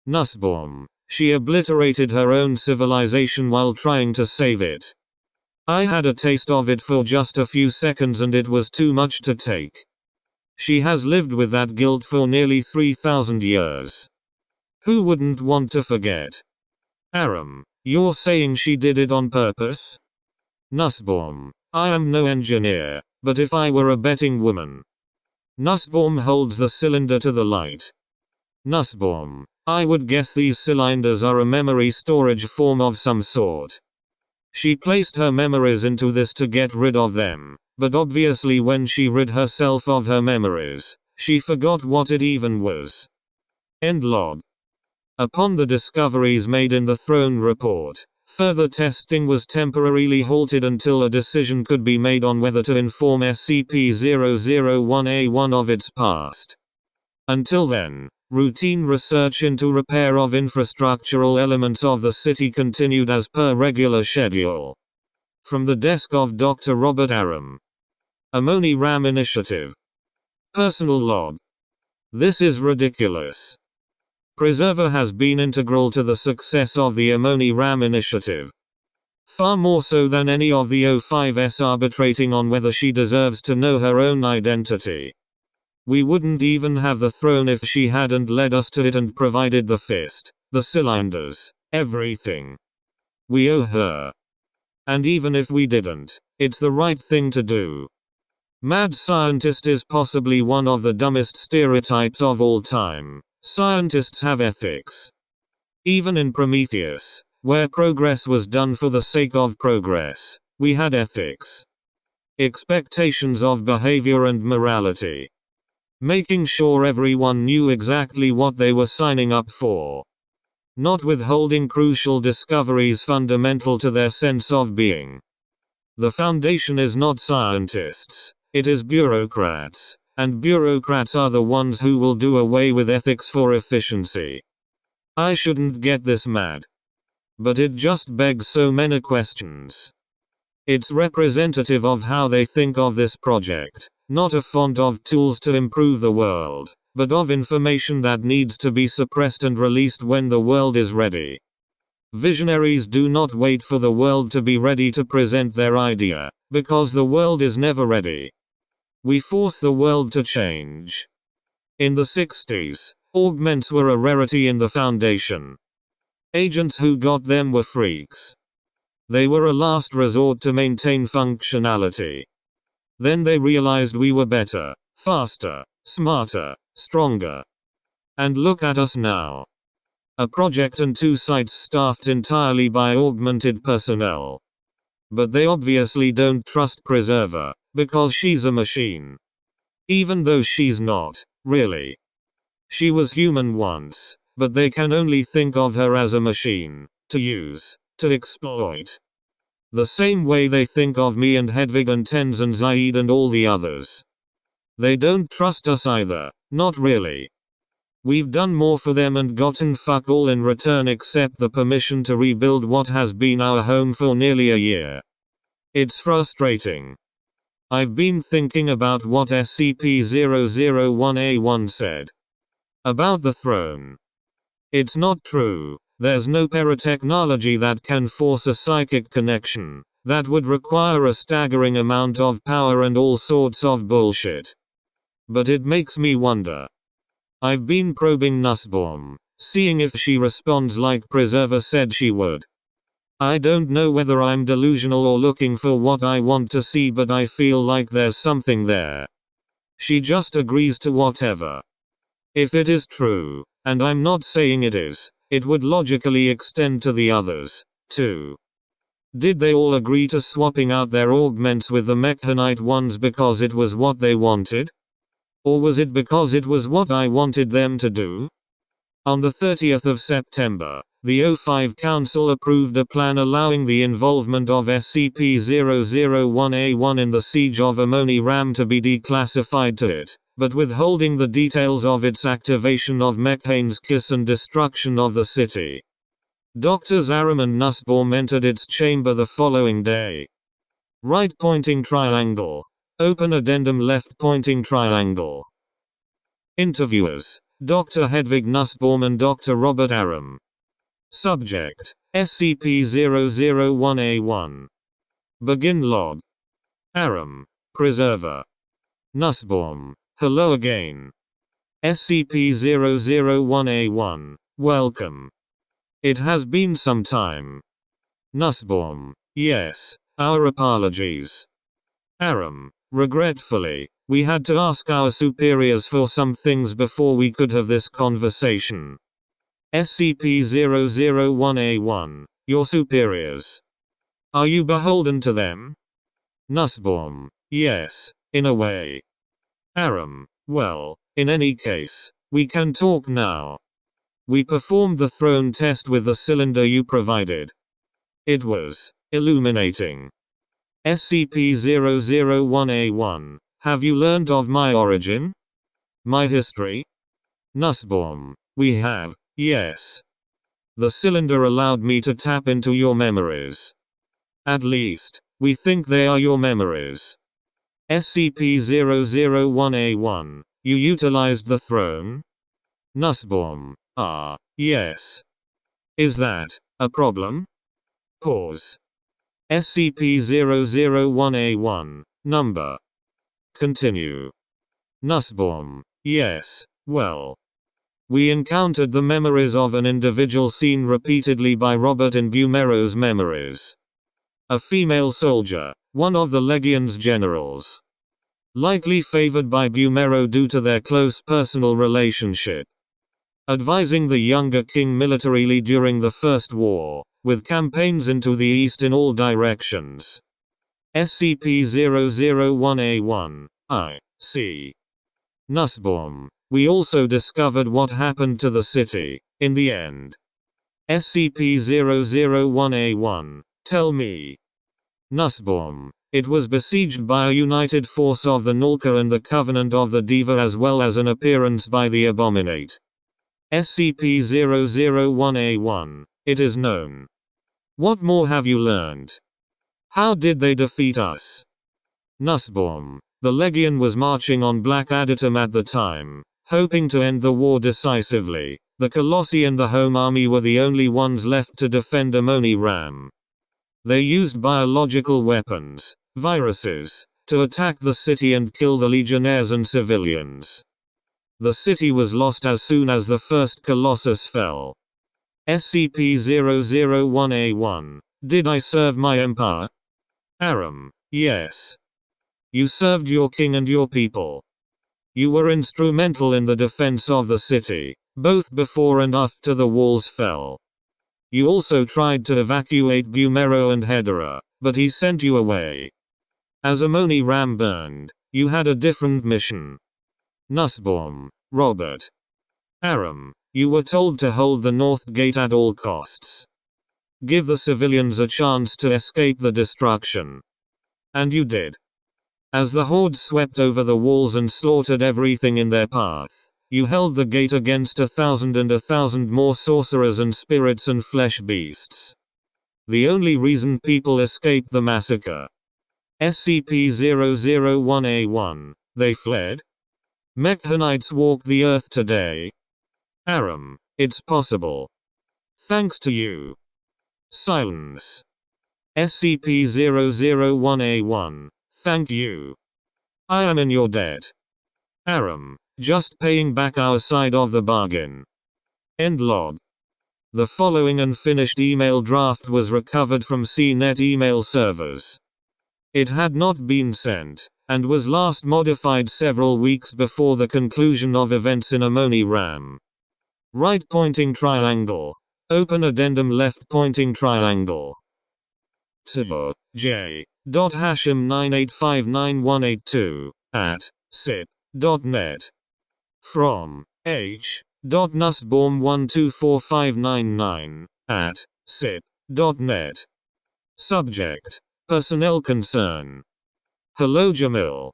Nussbaum. She obliterated her own civilization while trying to save it. I had a taste of it for just a few seconds and it was too much to take. She has lived with that guilt for nearly 3,000 years. Who wouldn't want to forget? Aram. You're saying she did it on purpose? Nussbaum. I am no engineer, but if I were a betting woman. Nussbaum holds the cylinder to the light. Nussbaum. I would guess these cylinders are a memory storage form of some sort. She placed her memories into this to get rid of them, but obviously when she rid herself of her memories, she forgot what it even was. End log. Upon the discoveries made in the Throne Report, further testing was temporarily halted until a decision could be made on whether to inform SCP-001A1 of its past. Until then, routine research into repair of infrastructural elements of the city continued as per regular schedule. From the desk of Dr. Robert Aram. AMONI-RAM Initiative. Personal log. This is ridiculous. Preserver has been integral to the success of the AMONI-RAM initiative. Far more so than any of the O5s arbitrating on whether she deserves to know her own identity. We wouldn't even have the throne if she hadn't led us to it and provided the fist, the cylinders, everything. We owe her. And even if we didn't, it's the right thing to do. Mad scientist is possibly one of the dumbest stereotypes of all time. Scientists have ethics. Even in Prometheus, where progress was done for the sake of progress, we had ethics. Expectations of behavior and morality. Making sure everyone knew exactly what they were signing up for. Not withholding crucial discoveries fundamental to their sense of being. The Foundation is not scientists, it is bureaucrats, and bureaucrats are the ones who will do away with ethics for efficiency. I shouldn't get this mad. But it just begs so many questions. It's representative of how they think of this project. Not a font of tools to improve the world, but of information that needs to be suppressed and released when the world is ready. Visionaries do not wait for the world to be ready to present their idea, because the world is never ready. We force the world to change. In the 60s, augments were a rarity in the Foundation. Agents who got them were freaks. They were a last resort to maintain functionality. Then they realized we were better, faster, smarter, stronger. And look at us now. A project and 2 sites staffed entirely by augmented personnel. But they obviously don't trust Preserver, because she's a machine. Even though she's not, really. She was human once, but they can only think of her as a machine, to use, to exploit. The same way they think of me and Hedvig and Tenzin Zaid and all the others. They don't trust us either, not really. We've done more for them and gotten fuck all in return except the permission to rebuild what has been our home for nearly a year. It's frustrating. I've been thinking about what SCP-001A1 said. About the throne. It's not true. There's no paratechnology that can force a psychic connection. That would require a staggering amount of power and all sorts of bullshit. But it makes me wonder. I've been probing Nussbaum, seeing if she responds like Preserver said she would. I don't know whether I'm delusional or looking for what I want to see, but I feel like there's something there. She just agrees to whatever. If it is true, and I'm not saying it is, it would logically extend to the others, too. Did they all agree to swapping out their augments with the mechanite ones because it was what they wanted? Or was it because it was what I wanted them to do? On the 30th of September, the O5 Council approved a plan allowing the involvement of SCP-001A1 in the siege of AMONI-RAM to be declassified to it, but withholding the details of its activation of Mekhane's kiss and destruction of the city. Doctors Aram and Nussbaum entered its chamber the following day. Right pointing triangle. Open addendum left pointing triangle. Interviewers: Dr. Hedvig Nussbaum and Dr. Robert Aram. Subject: SCP-001A1. Begin log. Aram: Preserver. Nussbaum: Hello again. SCP-001A1, welcome. It has been some time. Nussbaum: Yes, our apologies. Aram: Regretfully, we had to ask our superiors for some things before we could have this conversation. SCP-001A1, your superiors. Are you beholden to them? Nussbaum: Yes, in a way. Aram: Well, in any case, we can talk now. We performed the throne test with the cylinder you provided. It was illuminating. SCP-001A1, have you learned of my origin? My history? Nussbaum: We have, yes. The cylinder allowed me to tap into your memories. At least, we think they are your memories. SCP-001A1, you utilized the throne? Nussbaum: Yes. Is that a problem? Pause. SCP-001A1, number. Continue. Nussbaum: Yes, well. We encountered the memories of an individual seen repeatedly by Robert in Bumero's memories. A female soldier, one of the Legion's generals. Likely favored by Bumero due to their close personal relationship. Advising the younger king militarily during the First War, with campaigns into the east in all directions. SCP-001A1, I see. Nussbaum: We also discovered what happened to the city, in the end. SCP-001A1, tell me. Nussbaum: It was besieged by a united force of the Nulka and the Covenant of the Diva as well as an appearance by the Abominate. SCP-001A1, it is known. What more have you learned? How did they defeat us? Nussbaum: The Legion was marching on Black Adatum at the time, hoping to end the war decisively. The Colossi and the Home Army were the only ones left to defend AMONI-RAM. They used biological weapons, viruses, to attack the city and kill the legionnaires and civilians. The city was lost as soon as the first Colossus fell. SCP-001A1, did I serve my empire? Aram: Yes. You served your king and your people. You were instrumental in the defense of the city, both before and after the walls fell. You also tried to evacuate Bumero and Hedera, but he sent you away. As AMONI-RAM burned, you had a different mission. Nussbaum: Robert. Aram: You were told to hold the North Gate at all costs. Give the civilians a chance to escape the destruction. And you did. As the Horde swept over the walls and slaughtered everything in their path, you held the gate against 1,000 more sorcerers and spirits and flesh beasts. The only reason people escaped the massacre. SCP-001A1, they fled? Mekhanites walk the earth today. Aram: It's possible. Thanks to you. Silence. SCP-001A1, thank you. I am in your debt. Aram: Just paying back our side of the bargain. End log. The following unfinished email draft was recovered from CNET email servers. It had not been sent, and was last modified several weeks before the conclusion of events in AMONI-RAM. Right pointing triangle. Open addendum left pointing triangle. Tibo, J. Hashim 9859182, @ SIP. Net. From h.nussbaum124599@sit.net. Subject: Personnel concern. Hello Jamil.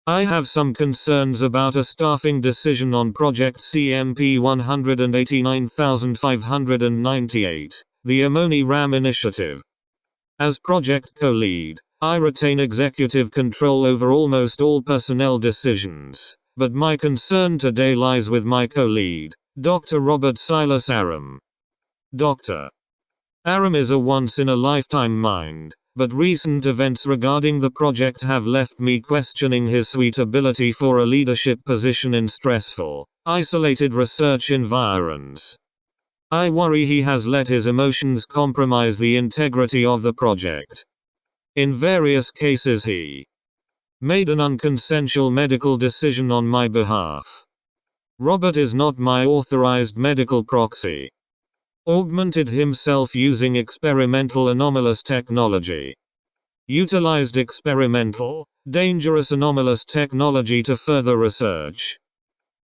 I have some concerns about a staffing decision on project CMP 189598, the AMONI-RAM initiative. As project co-lead, I retain executive control over almost all personnel decisions, but my concern today lies with my co-lead, Dr. Robert Silas Aram. Dr. Aram is a once-in-a-lifetime mind, but recent events regarding the project have left me questioning his suitability for a leadership position in stressful, isolated research environs. I worry he has let his emotions compromise the integrity of the project. In various cases he made an unconsensual medical decision on my behalf. Robert is not my authorized medical proxy. Augmented himself using experimental anomalous technology. Utilized experimental, dangerous anomalous technology to further research.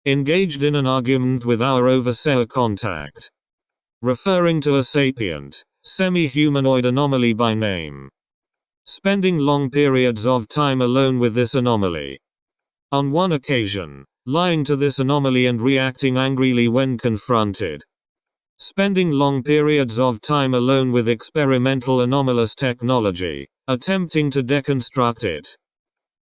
Engaged in an argument with our overseer contact. Referring to a sapient, semi-humanoid anomaly by name. Spending long periods of time alone with this anomaly. On one occasion, lying to this anomaly and reacting angrily when confronted. Spending long periods of time alone with experimental anomalous technology, attempting to deconstruct it.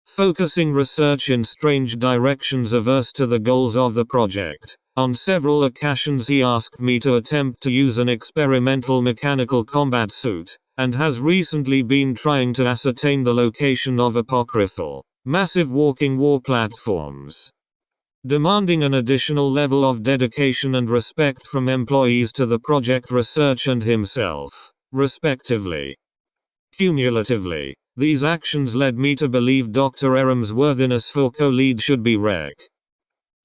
Focusing research in strange directions averse to the goals of the project. On several occasions he asked me to attempt to use an experimental mechanical combat suit, and has recently been trying to ascertain the location of apocryphal, massive walking war platforms. Demanding an additional level of dedication and respect from employees to the project research and himself, respectively. Cumulatively, these actions led me to believe Dr. Aram's worthiness for co-lead should be rec.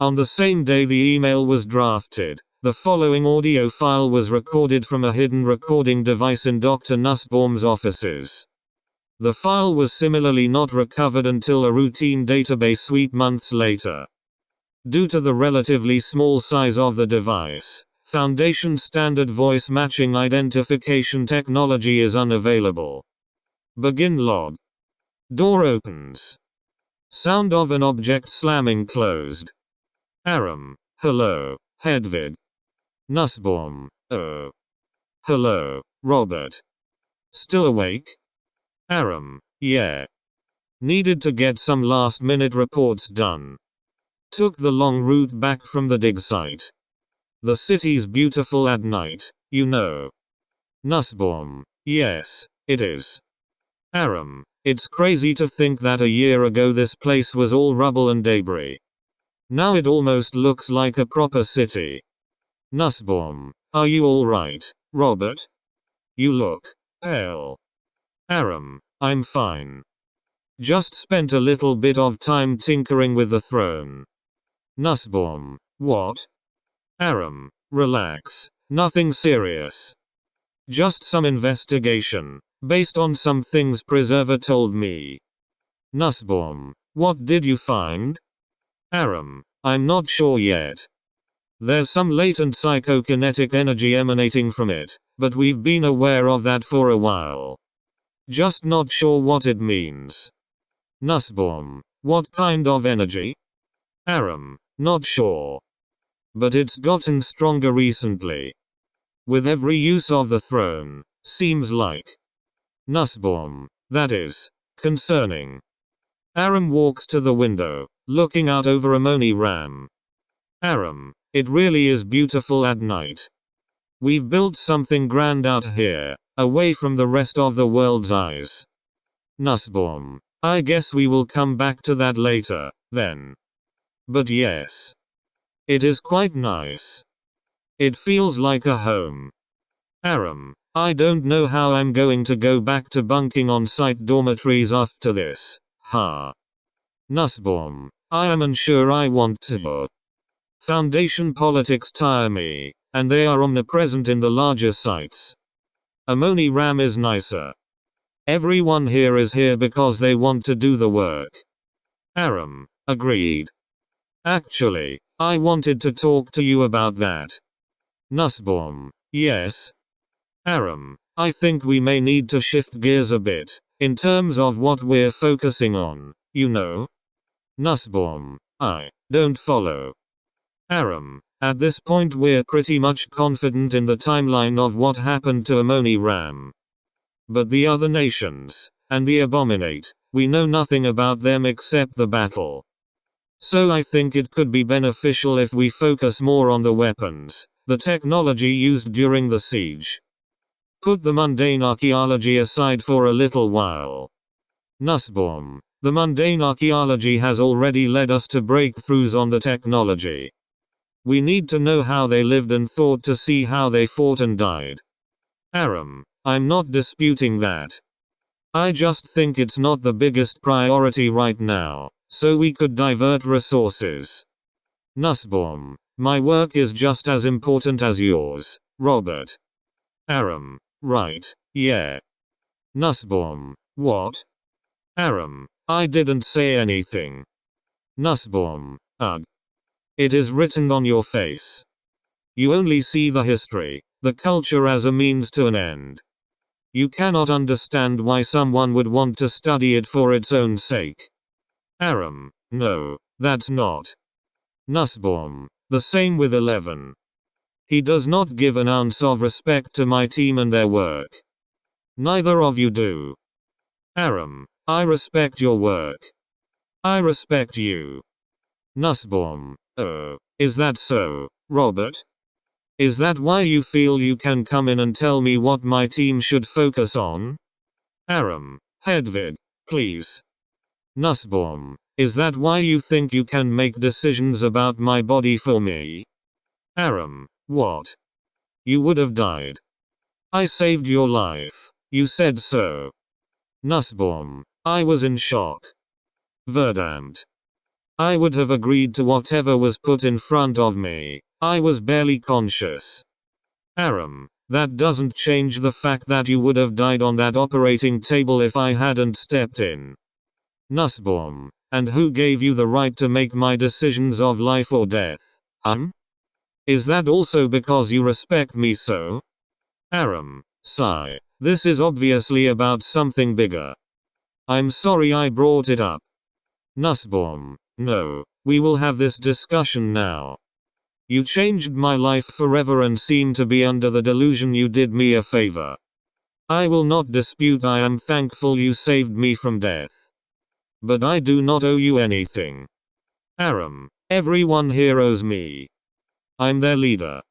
On the same day the email was drafted, the following audio file was recorded from a hidden recording device in Dr. Nussbaum's offices. The file was similarly not recovered until a routine database sweep months later. Due to the relatively small size of the device, Foundation standard voice matching identification technology is unavailable. Begin log. Door opens. Sound of an object slamming closed. Aram, hello, Hedvig. Nussbaum, oh. Hello, Robert. Still awake? Aram, yeah. Needed to get some last-minute reports done. Took the long route back from the dig site. The city's beautiful at night, you know. Nussbaum, yes, it is. Aram, it's crazy to think that a year ago this place was all rubble and debris. Now it almost looks like a proper city. Nussbaum, are you alright, Robert? You look pale. Aram, I'm fine. Just spent a little bit of time tinkering with the throne. Nussbaum, what? Aram, relax, nothing serious. Just some investigation, based on some things Preserver told me. Nussbaum, what did you find? Aram, I'm not sure yet. There's some latent psychokinetic energy emanating from it, but we've been aware of that for a while. Just not sure what it means. Nussbaum, what kind of energy? Aram, not sure. But it's gotten stronger recently. With every use of the throne, seems like. Nussbaum, that is concerning. Aram walks to the window, looking out over AMONI-RAM. Aram, it really is beautiful at night. We've built something grand out here, away from the rest of the world's eyes. Nussbaum, I guess we will come back to that later, then. But yes. It is quite nice. It feels like a home. Aram, I don't know how I'm going to go back to bunking on site dormitories after this, ha. Nussbaum, I am unsure I want to. Foundation politics tire me, and they are omnipresent in the larger sites. AMONI-RAM is nicer. Everyone here is here because they want to do the work. Aram, agreed. Actually, I wanted to talk to you about that. Nussbaum. Yes? Aram, I think we may need to shift gears a bit, in terms of what we're focusing on, you know? Nussbaum. I don't follow. Aram, at this point we're pretty much confident in the timeline of what happened to AMONI-RAM. But the other nations, and the Abominate, we know nothing about them except the battle. So I think it could be beneficial if we focus more on the weapons, the technology used during the siege. Put the mundane archaeology aside for a little while. Nussbaum. The mundane archaeology has already led us to breakthroughs on the technology. We need to know how they lived and thought to see how they fought and died. Aram, I'm not disputing that. I just think it's not the biggest priority right now, so we could divert resources. Nussbaum. My work is just as important as yours, Robert. Aram. Right, yeah. Nussbaum. What? Aram. I didn't say anything. Nussbaum. Ugh. It is written on your face. You only see the history, the culture as a means to an end. You cannot understand why someone would want to study it for its own sake. Aram. No, that's not. Nussbaum. The same with 11. He does not give an ounce of respect to my team and their work. Neither of you do. Aram. I respect your work. I respect you. Nussbaum. Oh, is that so, Robert? Is that why you feel you can come in and tell me what my team should focus on? Aram. Hedvig, please. Nussbaum. Is that why you think you can make decisions about my body for me? Aram. What? You would have died. I saved your life. You said so. Nussbaum. I was in shock. Verdammt. I would have agreed to whatever was put in front of me. I was barely conscious. Aram. That doesn't change the fact that you would have died on that operating table if I hadn't stepped in. Nussbaum. And who gave you the right to make my decisions of life or death? Is that also because you respect me so? Aram. Sigh. This is obviously about something bigger. I'm sorry I brought it up. Nussbaum. No, we will have this discussion now. You changed my life forever and seem to be under the delusion you did me a favor. I will not dispute I am thankful you saved me from death. But I do not owe you anything. Aram. Everyone here owes me. I'm their leader.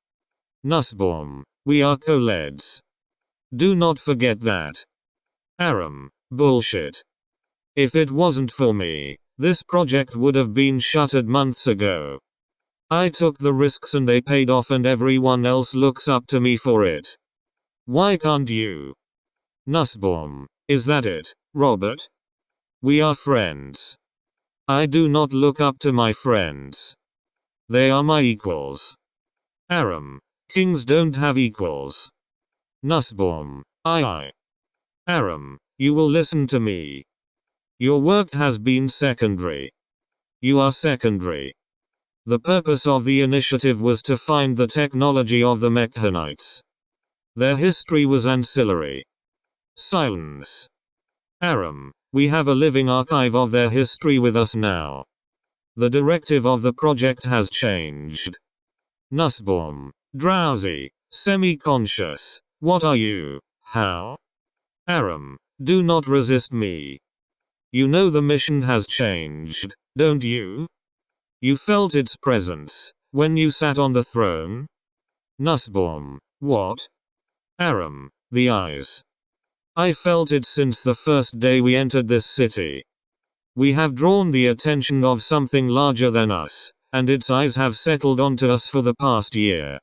Nussbaum. We are co-leads. Do not forget that. Aram. Bullshit. If it wasn't for me, this project would have been shuttered months ago. I took the risks and they paid off and everyone else looks up to me for it. Why can't you? Nussbaum. Is that it, Robert? We are friends. I do not look up to my friends. They are my equals. Aram. Kings don't have equals. Nussbaum. Aye. Aram. You will listen to me. Your work has been secondary. You are secondary. The purpose of the initiative was to find the technology of the Mechanites. Their history was ancillary. Silence. Aram. We have a living archive of their history with us now. The directive of the project has changed. Nussbaum. Drowsy. Semi-conscious. What are you? How? Aram. Do not resist me. You know the mission has changed, don't you? You felt its presence when you sat on the throne? Nussbaum. What? Aram. The eyes. I felt it since the first day we entered this city. We have drawn the attention of something larger than us, and its eyes have settled onto us for the past year.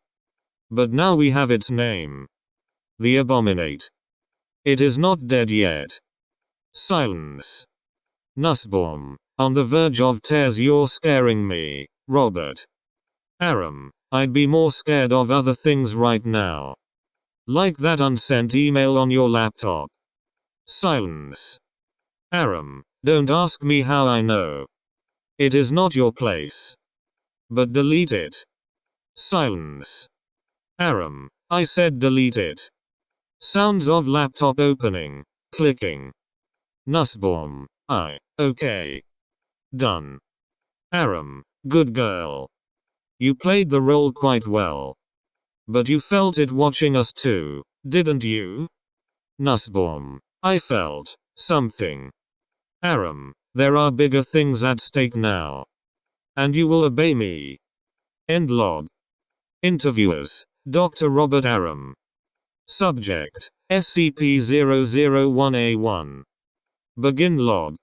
But now we have its name. The Abominate. It is not dead yet. Silence. Nussbaum. On the verge of tears. You're scaring me, Robert. Aram. I'd be more scared of other things right now. Like that unsent email on your laptop. Silence. Aram. Don't ask me how I know. It is not your place. But delete it. Silence. Aram. I said delete it. Sounds of laptop opening. Clicking. Nussbaum. Okay. Done. Aram. Good girl. You played the role quite well. But you felt it watching us too, didn't you? Nussbaum. I felt something. Aram. There are bigger things at stake now. And you will obey me. End log. Interviewers. Dr. Robert Aram. Subject. SCP-001A1. Begin log.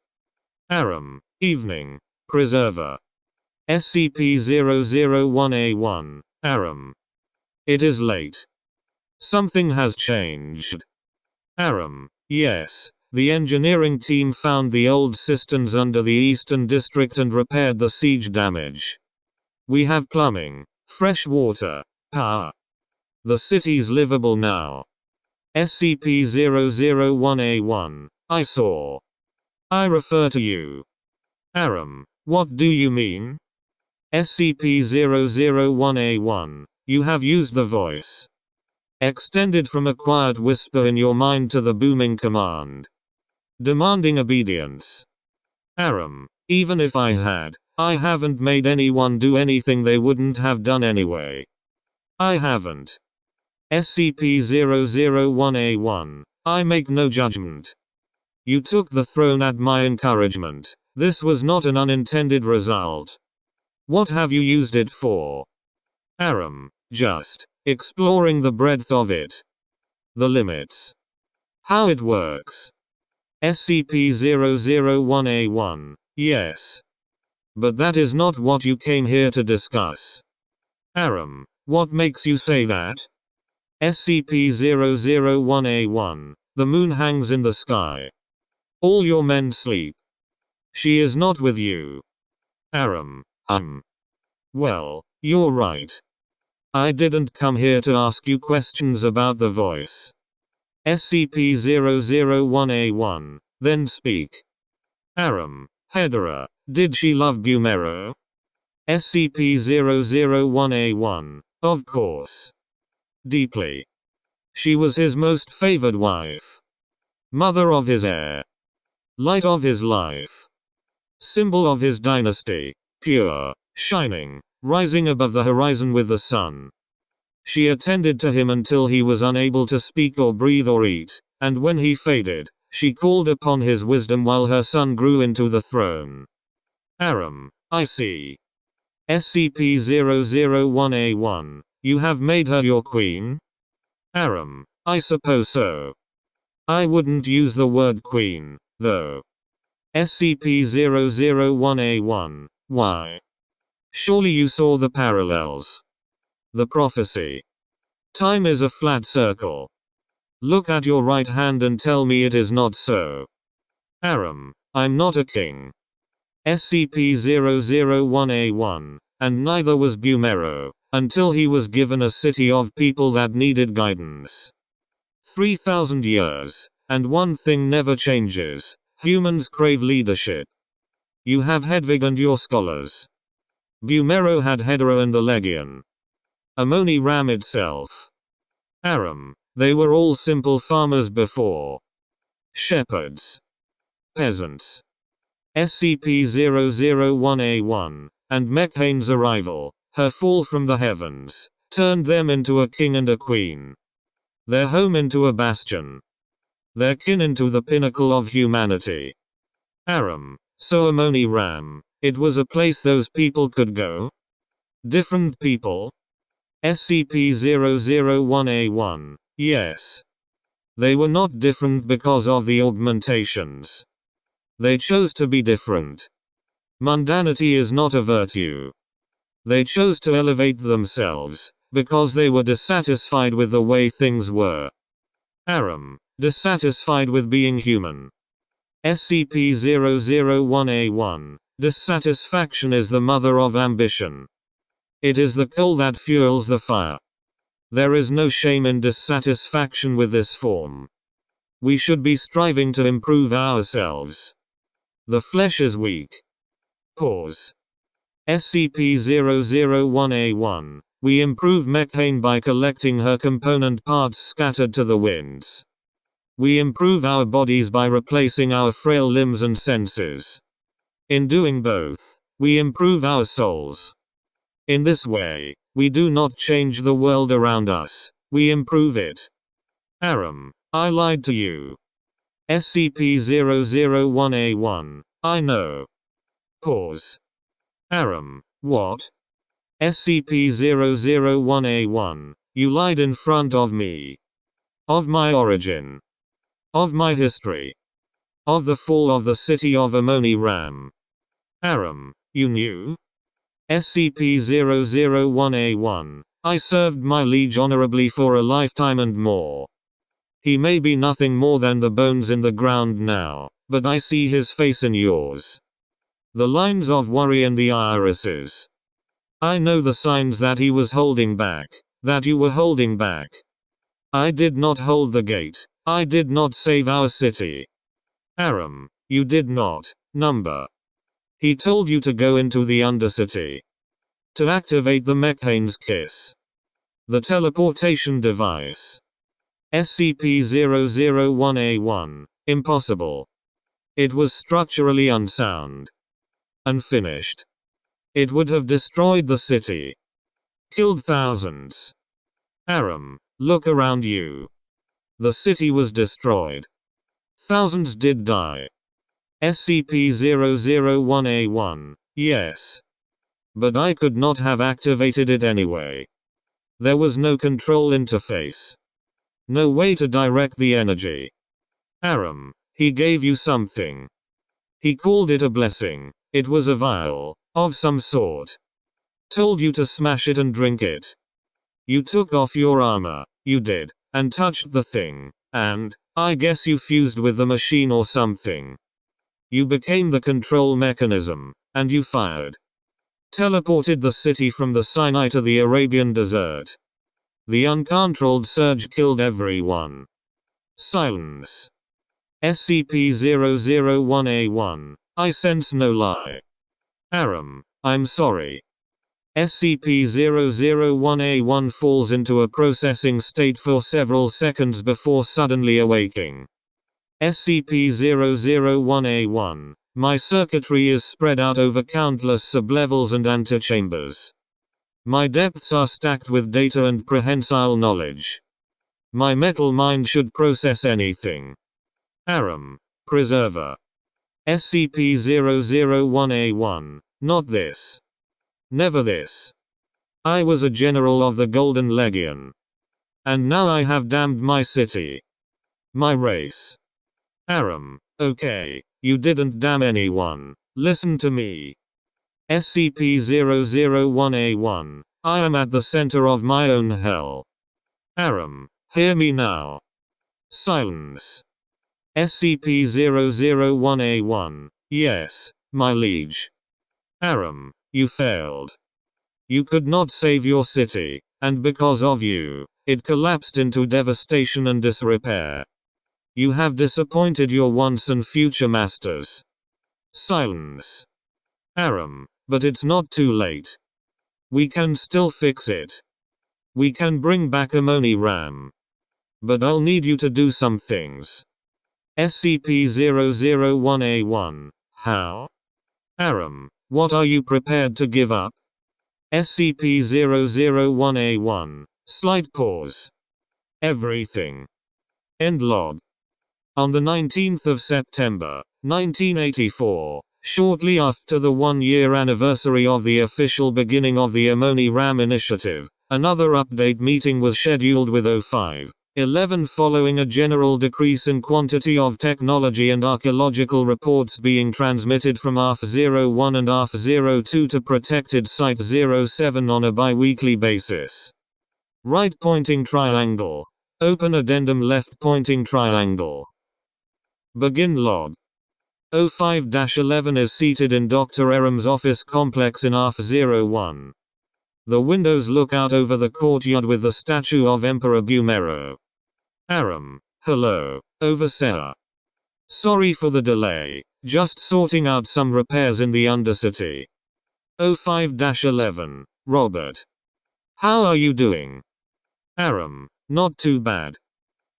Aram. Evening. Preserver. SCP-001A1. Aram. It is late. Something has changed. Aram. Yes. The engineering team found the old cisterns under the Eastern District and repaired the siege damage. We have plumbing, fresh water, power. The city's livable now. SCP-001A1. I saw. I refer to you. Aram. What do you mean? SCP-001A1. You have used the voice. Extended from a quiet whisper in your mind to the booming command. Demanding obedience. Aram. Even if I had, I haven't made anyone do anything they wouldn't have done anyway. I haven't. SCP-001A1. I make no judgment. You took the throne at my encouragement. This was not an unintended result. What have you used it for? Aram. Just exploring the breadth of it. The limits. How it works. SCP-001A1. Yes. But that is not what you came here to discuss. Aram. What makes you say that? SCP-001A1. The moon hangs in the sky. All your men sleep. She is not with you. Aram. Well, you're right. I didn't come here to ask you questions about the voice. SCP-001A1. Then speak. Aram. Hedera. Did she love Bumero? SCP-001A1. Of course. Deeply. She was his most favored wife. Mother of his heir. Light of his life. Symbol of his dynasty. Pure, shining, rising above the horizon with the sun. She attended to him until he was unable to speak or breathe or eat, and when he faded, she called upon his wisdom while her son grew into the throne. Aram. I see. SCP-001A1. You have made her your queen? Aram. I suppose so. I wouldn't use the word queen, though. SCP-001A1. Why? Surely you saw the parallels. The prophecy. Time is a flat circle. Look at your right hand and tell me it is not so. Aram. I'm not a king. SCP-001A1. And neither was Bumero, until he was given a city of people that needed guidance. 3,000 years, and one thing never changes. Humans crave leadership. You have Hedvig and your scholars. Bumero had Hedera and the Legion. AMONI-RAM itself. Aram. They were all simple farmers before. Shepherds. Peasants. SCP-001A1. And Mekhane's arrival, her fall from the heavens, turned them into a king and a queen. Their home into a bastion. Their kin into the pinnacle of humanity. Aram. So AMONI-RAM. It was a place those people could go? Different people? SCP-001A1. Yes. They were not different because of the augmentations. They chose to be different. Mundanity is not a virtue. They chose to elevate themselves, because they were dissatisfied with the way things were. Aram. Dissatisfied with being human. SCP-001A1. Dissatisfaction is the mother of ambition. It is the coal that fuels the fire. There is no shame in dissatisfaction with this form. We should be striving to improve ourselves. The flesh is weak. Pause. SCP-001-A1. We improve methane by collecting her component parts scattered to the winds. We improve our bodies by replacing our frail limbs and senses. In doing both, we improve our souls. In this way, we do not change the world around us, we improve it. Aram, I lied to you. SCP-001-A1. I know. Pause. Aram, what? SCP-001-A1. You lied in front of me. Of my origin. Of my history. Of the fall of the city of AMONI-RAM. Aram, you knew? SCP-001-A1. I served my liege honorably for a lifetime and more. He may be nothing more than the bones in the ground now, but I see his face in yours. The lines of worry in the irises. I know the signs that he was holding back, that you were holding back. I did not hold the gate. I did not save our city. Aram, you did not. Number. He told you to go into the Undercity. To activate the Methane's kiss. The teleportation device. SCP-001-A1. Impossible. It was structurally unsound. Unfinished. It would have destroyed the city. Killed thousands. Aram, look around you. The city was destroyed. Thousands did die. SCP-001-A1. Yes. But I could not have activated it anyway. There was no control interface. No way to direct the energy. Aram, he gave you something. He called it a blessing. It was a vial, of some sort. Told you to smash it and drink it. You took off your armor, you did, and touched the thing, and, I guess you fused with the machine or something. You became the control mechanism, and you fired. Teleported the city from the Sinai to the Arabian desert. The uncontrolled surge killed everyone. Silence. SCP-001-A1. I sense no lie. Aram, I'm sorry. SCP-001-A1 falls into a processing state for several seconds before suddenly awaking. SCP-001-A1. My circuitry is spread out over countless sublevels and antechambers. My depths are stacked with data and prehensile knowledge. My metal mind should process anything. Aram, Preserver. SCP-001-A1. Not this. Never this. I was a general of the Golden Legion. And now I have damned my city. My race. Aram, okay, you didn't damn anyone. Listen to me. SCP-001-A1. I am at the center of my own hell. Aram, hear me now. Silence. SCP-001-A1. Yes, my liege. Aram, you failed. You could not save your city, and because of you, it collapsed into devastation and disrepair. You have disappointed your once and future masters. Silence. Aram, but it's not too late. We can still fix it. We can bring back AMONI-RAM. But I'll need you to do some things. SCP-001-A1. How? Aram, what are you prepared to give up? SCP-001-A1. Slight pause. Everything. End log. On the 19th of September, 1984, shortly after the one-year anniversary of the official beginning of the AMONI-RAM initiative, another update meeting was scheduled with O5-11 following a general decrease in quantity of technology and archaeological reports being transmitted from ARF-01 and ARF-02 to Protected Site-07 on a bi-weekly basis. Right pointing triangle. Open addendum left pointing triangle. Begin log. O5-11 is seated in Dr. Aram's office complex in ARF-01. The windows look out over the courtyard with the statue of Emperor Bumero. Aram, hello, Overseer. Sorry for the delay, just sorting out some repairs in the Undercity. 05-11. Robert. How are you doing? Aram. Not too bad.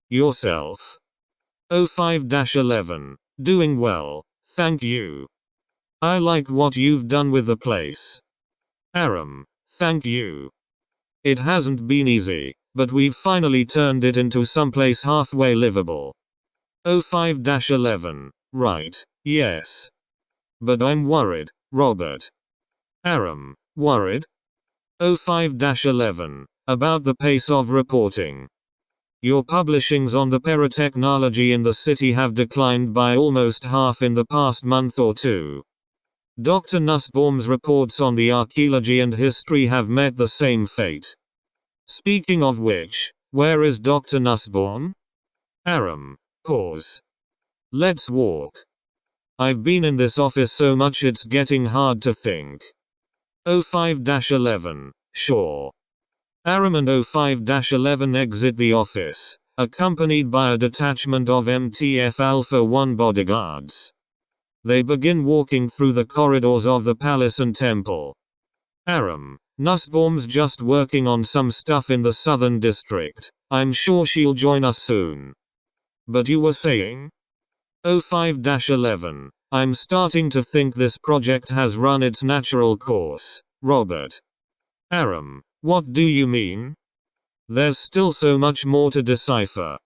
Yourself? 05-11. Doing well, thank you. I like what you've done with the place. Aram. Thank you. It hasn't been easy, but we've finally turned it into someplace halfway livable. 05-11. Right, yes. But I'm worried, Robert. Aram. Worried? 05-11. About the pace of reporting. Your publishings on the paratechnology in the city have declined by almost half in the past month or two. Dr. Nussbaum's reports on the archaeology and history have met the same fate. Speaking of which, where is Dr. Nussbaum? Aram. Pause. Let's walk. I've been in this office so much it's getting hard to think. 05-11. Sure. Aram and 05-11 exit the office, accompanied by a detachment of MTF Alpha 1 bodyguards. They begin walking through the corridors of the palace and temple. Aram. Nussbaum's just working on some stuff in the southern district. I'm sure she'll join us soon. But you were saying? 05-11. I'm starting to think this project has run its natural course, Robert. Aram. What do you mean? There's still so much more to decipher.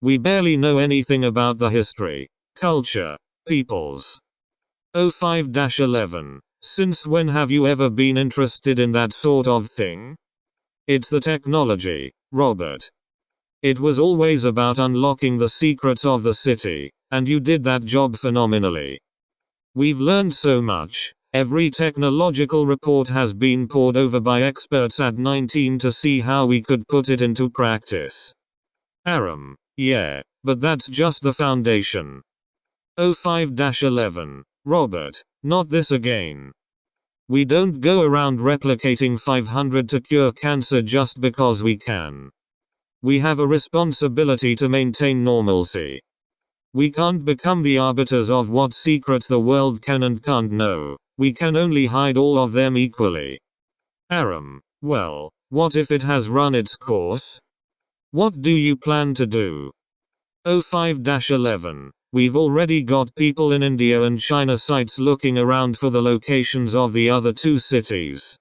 We barely know anything about the history, culture, peoples. 05-11. Since when have you ever been interested in that sort of thing? It's the technology, Robert. It was always about unlocking the secrets of the city, and you did that job phenomenally. We've learned so much. Every technological report has been pored over by experts at 19 to see how we could put it into practice. Aram. Yeah, but that's just the foundation. 05-11. Robert. Not this again. We don't go around replicating 500 to cure cancer just because we can. We have a responsibility to maintain normalcy. We can't become the arbiters of what secrets the world can and can't know. We can only hide all of them equally. Aram. Well, what if it has run its course? What do you plan to do? 05-11. We've already got people in India and China sites looking around for the locations of the other two cities.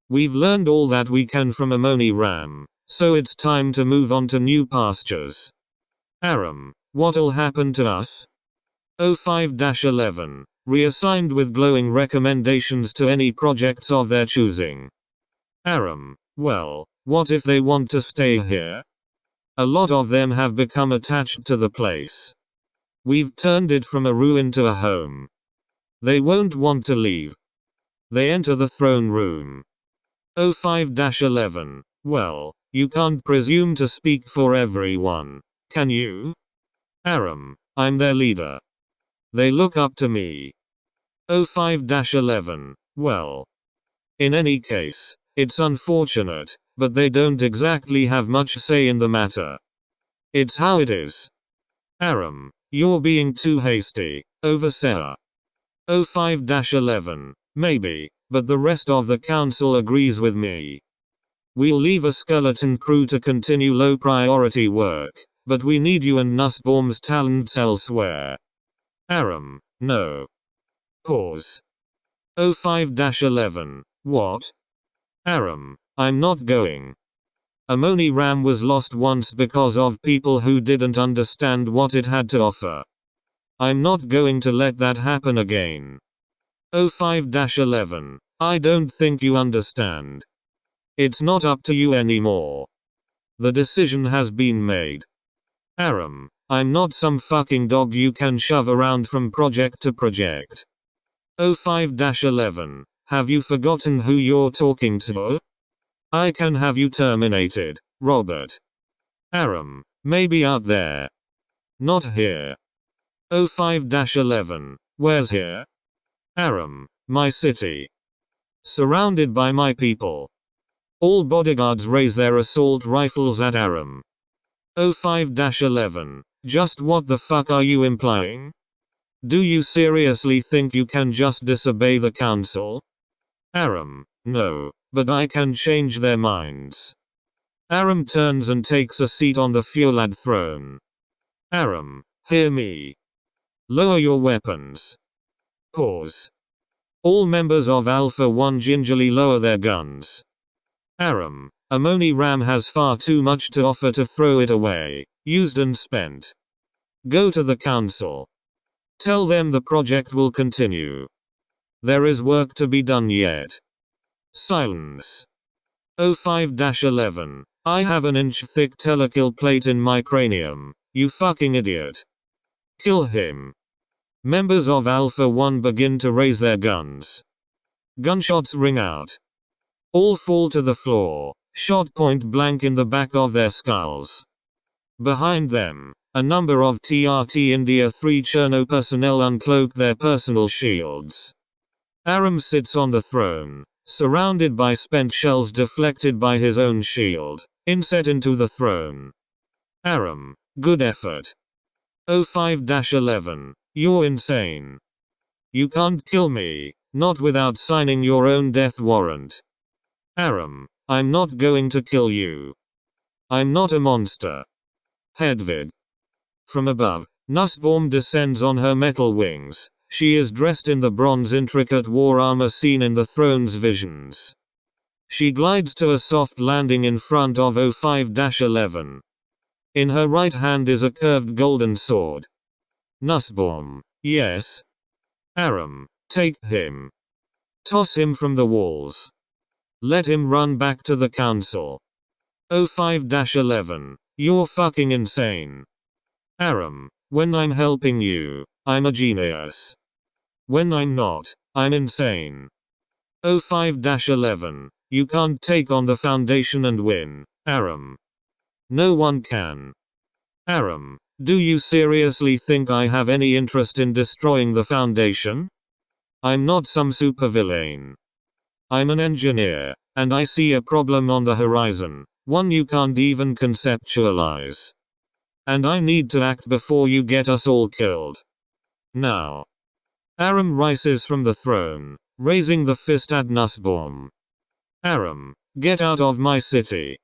We've learned all that we can from AMONI-RAM, so it's time to move on to new pastures. Aram. What'll happen to us? 05-11. Reassigned with glowing recommendations to any projects of their choosing. Aram. Well, what if they want to stay here? A lot of them have become attached to the place. We've turned it from a ruin to a home. They won't want to leave. They enter the throne room. 05-11. Well, you can't presume to speak for everyone, can you? Aram. I'm their leader. They look up to me. 05-11. Well. In any case, it's unfortunate, but they don't exactly have much say in the matter. It's how it is. Aram. You're being too hasty, Overseer. 05-11. Maybe, but the rest of the council agrees with me. We'll leave a skeleton crew to continue low priority work, but we need you and Nussbaum's talents elsewhere. Aram. No. Pause. 05-11. What? Aram. I'm not going. AMONI-RAM was lost once because of people who didn't understand what it had to offer. I'm not going to let that happen again. 05-11. I don't think you understand. It's not up to you anymore. The decision has been made. Aram. I'm not some fucking dog you can shove around from project to project. 05-11. Have you forgotten who you're talking to? I can have you terminated, Robert. Aram. Maybe out there. Not here. 05-11. Where's here? Aram. My city. Surrounded by my people. All bodyguards raise their assault rifles at Aram. 05-11. Just what the fuck are you implying? Do you seriously think you can just disobey the council? Aram, no, but I can change their minds. Aram turns and takes a seat on the Fuelad throne. Aram, hear me. Lower your weapons. Pause. All members of Alpha 1 gingerly lower their guns. Aram, AMONI-RAM has far too much to offer to throw it away, used and spent. Go to the council. Tell them the project will continue. There is work to be done yet. Silence. 05-11. I have an inch-thick telekill plate in my cranium, you fucking idiot. Kill him. Members of Alpha 1 begin to raise their guns. Gunshots ring out. All fall to the floor, shot point blank in the back of their skulls. Behind them, a number of TRT India 3 Cherno personnel uncloak their personal shields. Aram sits on the throne, surrounded by spent shells deflected by his own shield, inset into the throne. Aram, good effort. 05-11. You're insane. You can't kill me, not without signing your own death warrant. Aram, I'm not going to kill you. I'm not a monster. Hedvig. From above, Nussbaum descends on her metal wings. She is dressed in the bronze intricate war armor seen in the throne's visions. She glides to a soft landing in front of 05-11. In her right hand is a curved golden sword. Nussbaum. Yes. Aram, take him. Toss him from the walls. Let him run back to the council. 05-11. You're fucking insane. Aram, when I'm helping you, I'm a genius. When I'm not, I'm insane. 05-11. You can't take on the Foundation and win, Aram. No one can. Aram, do you seriously think I have any interest in destroying the Foundation? I'm not some supervillain. I'm an engineer, and I see a problem on the horizon, one you can't even conceptualize. And I need to act before you get us all killed. Now. Aram rises from the throne, raising the fist at Nussbaum. Aram, get out of my city.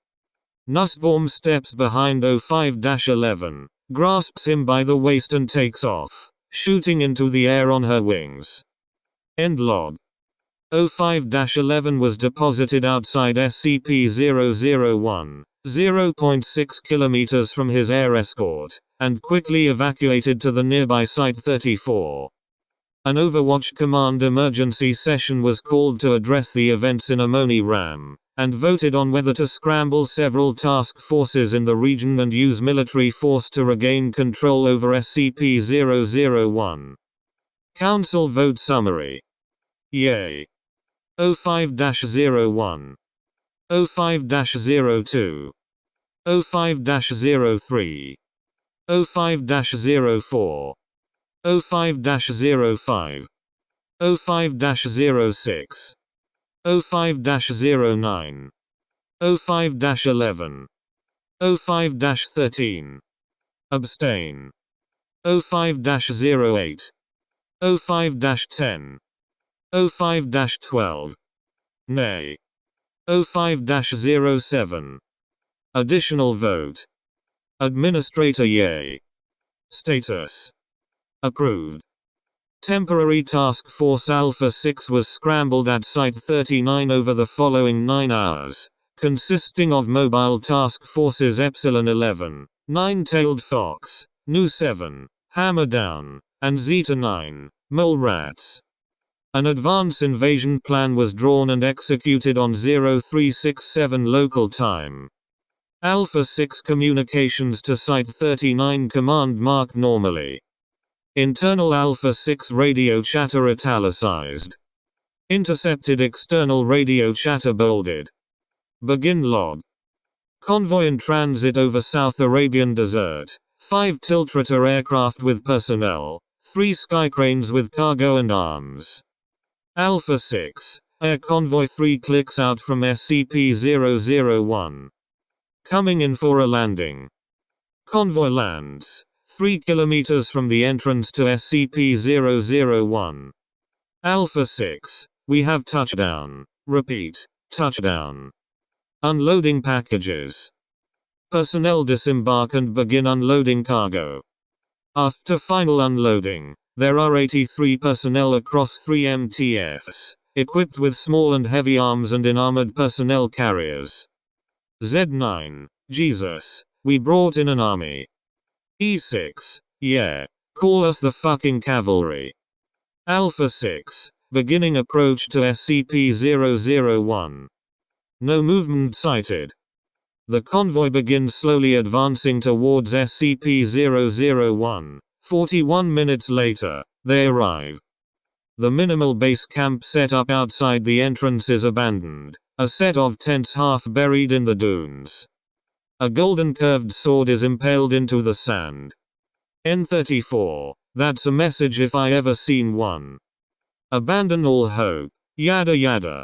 Nussbaum steps behind 05-11, grasps him by the waist and takes off, shooting into the air on her wings. End log. 05-11 was deposited outside SCP-001, 0.6 kilometers from his air escort, and quickly evacuated to the nearby Site-34. An Overwatch Command emergency session was called to address the events in AMONI-RAM, and voted on whether to scramble several task forces in the region and use military force to regain control over SCP-001. Council vote summary. Yay. 05-01. 05-02. 05-03. 05-04. 05-05. 05-06. 05-09. 05-11. 05-13. Abstain. 05-08. 05-10. 05-12. Nay. 05-07. Additional vote. Administrator yay. Status. Approved. Temporary Task Force Alpha 6 was scrambled at Site-39 over the following 9 hours, consisting of Mobile Task Forces Epsilon 11, Nine-Tailed Fox, Nu 7, Hammer Down, and Zeta 9, Mole Rats. An advance invasion plan was drawn and executed on 0367 local time. Alpha 6 communications to Site-39 command marked normally. Internal Alpha 6 radio chatter italicized. Intercepted external radio chatter bolded. Begin log. Convoy in transit over South Arabian Desert. 5 Tiltrotor aircraft with personnel. 3 Skycranes with cargo and arms. Alpha 6. Air convoy 3 clicks out from SCP-001. Coming in for a landing. Convoy lands 3 kilometers from the entrance to SCP-001. Alpha 6. We have touchdown. Repeat. Touchdown. Unloading packages. Personnel disembark and begin unloading cargo. After final unloading, there are 83 personnel across 3 MTFs, equipped with small and heavy arms and in armored personnel carriers. Z9, Jesus, we brought in an army. E6, yeah, call us the fucking cavalry. Alpha 6, beginning approach to SCP-001. No movement sighted. The convoy begins slowly advancing towards SCP-001. 41 minutes later, they arrive. The minimal base camp set up outside the entrance is abandoned, a set of tents half buried in the dunes. A golden curved sword is impaled into the sand. N34, that's a message if I ever seen one. Abandon all hope, yada yada.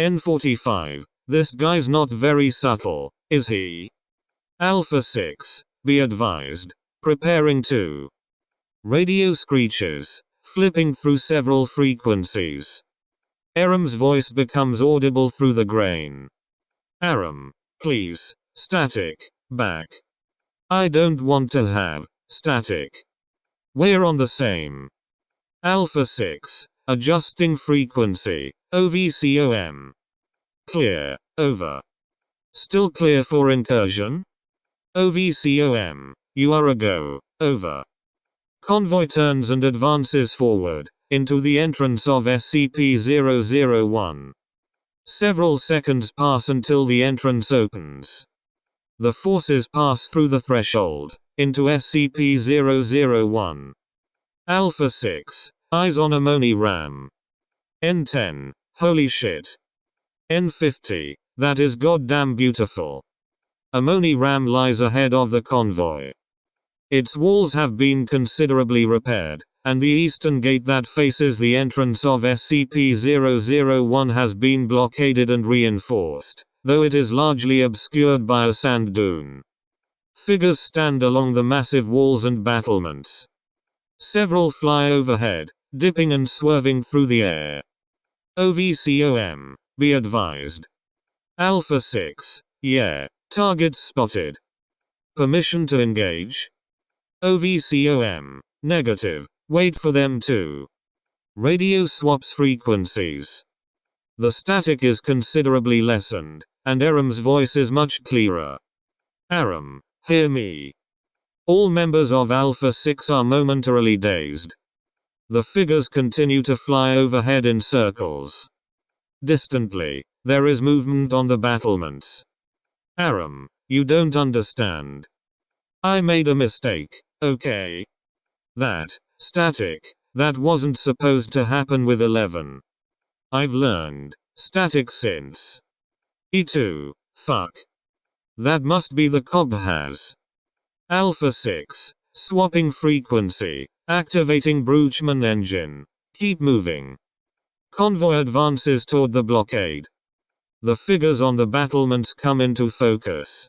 N45, this guy's not very subtle, is he? Alpha 6, be advised. Preparing to. Radio screeches, flipping through several frequencies. Aram's voice becomes audible through the grain. Aram, please, static, back. I don't want to have static. We're on the same. Alpha 6, adjusting frequency, OVCOM. Clear, over. Still clear for incursion? OVCOM, you are a go, over. Convoy turns and advances forward, into the entrance of SCP-001. Several seconds pass until the entrance opens. The forces pass through the threshold, into SCP-001. Alpha 6, eyes on AMONI-RAM. N10, holy shit. N50, that is goddamn beautiful. AMONI-RAM lies ahead of the convoy. Its walls have been considerably repaired, and the eastern gate that faces the entrance of SCP-001 has been blockaded and reinforced, though it is largely obscured by a sand dune. Figures stand along the massive walls and battlements. Several fly overhead, dipping and swerving through the air. OVCOM, be advised. Alpha 6, yeah, targets spotted. Permission to engage? OVCOM, negative, wait for them to. Radio swaps frequencies. The static is considerably lessened, and Aram's voice is much clearer. Aram, hear me. All members of Alpha 6 are momentarily dazed. The figures continue to fly overhead in circles. Distantly, there is movement on the battlements. Aram, you don't understand. I made a mistake, okay? That, static, that wasn't supposed to happen with 11. I've learned, static since. E2, fuck. That must be the Cobb has. Alpha 6, swapping frequency, activating Bruchman engine. Keep moving. Convoy advances toward the blockade. The figures on the battlements come into focus.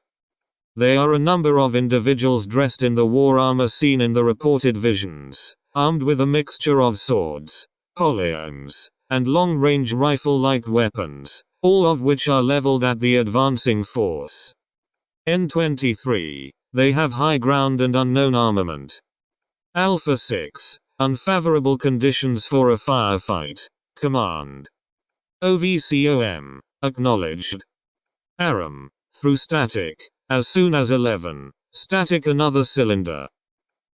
They are a number of individuals dressed in the war armor seen in the reported visions, armed with a mixture of swords, polearms, and long-range rifle-like weapons, all of which are leveled at the advancing force. N23, they have high ground and unknown armament. Alpha 6, unfavorable conditions for a firefight. Command. OVCOM, acknowledged. Aram, through static, as soon as 11, static another cylinder.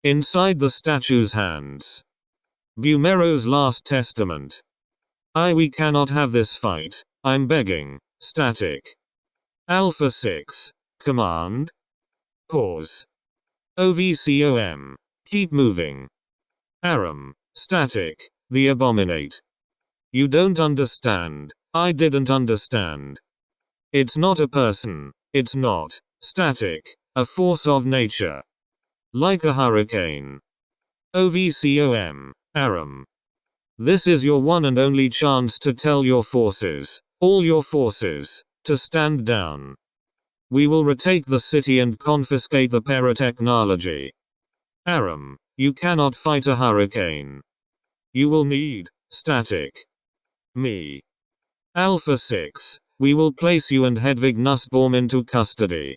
Inside the statue's hands. Bumero's last testament. We cannot have this fight, I'm begging, static. Alpha 6, command. Pause. OVCOM, keep moving. Aram, static, the abominate. You don't understand, I didn't understand. It's not a person, it's not, static, a force of nature. Like a hurricane. OVCOM, Aram. This is your one and only chance to tell your forces, all your forces, to stand down. We will retake the city and confiscate the paratechnology. Aram, you cannot fight a hurricane. You will need, static. Me. Alpha 6. We will place you and Hedvig Nussbaum into custody.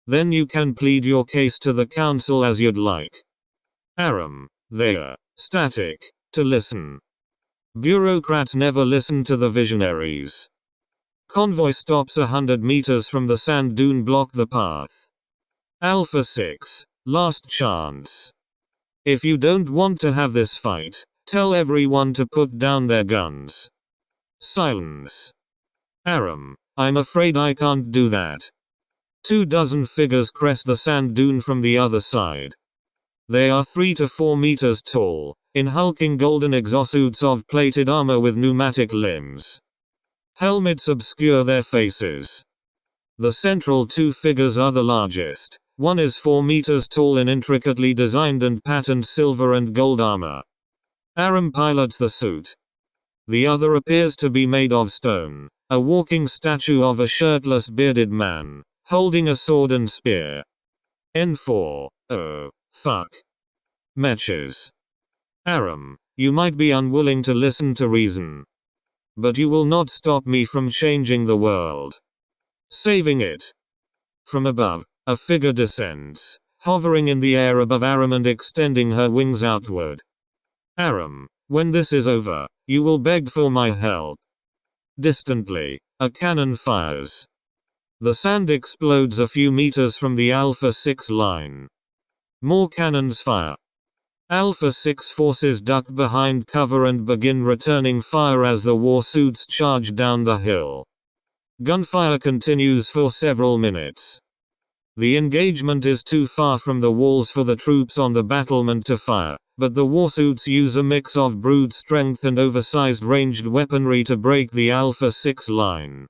Then you can plead your case to the council as you'd like. Aram. There. Static. To listen. Bureaucrats never listen to the visionaries. Convoy stops 100 meters from the sand dune, block the path. Alpha 6. Last chance. If you don't want to have this fight, tell everyone to put down their guns. Silence. Aram. I'm afraid I can't do that. 24 figures crest the sand dune from the other side. They are 3 to 4 meters tall, in hulking golden exosuits of plated armor with pneumatic limbs. Helmets obscure their faces. The central 2 figures are the largest. One is 4 meters tall in intricately designed and patterned silver and gold armor. Aram pilots the suit. The other appears to be made of stone, a walking statue of a shirtless bearded man, holding a sword and spear. N4. Oh, fuck. Matches. Aram, you might be unwilling to listen to reason. But you will not stop me from changing the world. Saving it. From above, a figure descends, hovering in the air above Aram and extending her wings outward. Aram, when this is over, you will beg for my help. Distantly, a cannon fires. The sand explodes a few meters from the Alpha 6 line. More cannons fire. Alpha 6 forces duck behind cover and begin returning fire as the war suits charge down the hill. Gunfire continues for several minutes. The engagement is too far from the walls for the troops on the battlement to fire, but the warsuits use a mix of brute strength and oversized ranged weaponry to break the Alpha 6 line.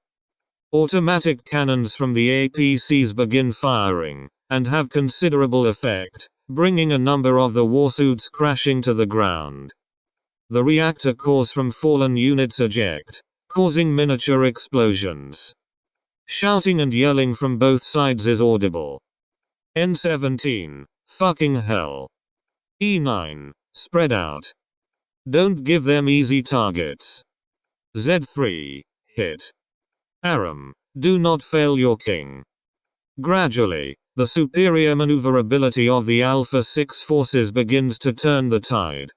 Automatic cannons from the APCs begin firing, and have considerable effect, bringing a number of the warsuits crashing to the ground. The reactor cores from fallen units eject, causing miniature explosions. Shouting and yelling from both sides is audible. N17. Fucking hell. E9. Spread out. Don't give them easy targets. Z3. Hit. Aram. Do not fail your king. Gradually, the superior maneuverability of the Alpha 6 forces begins to turn the tide.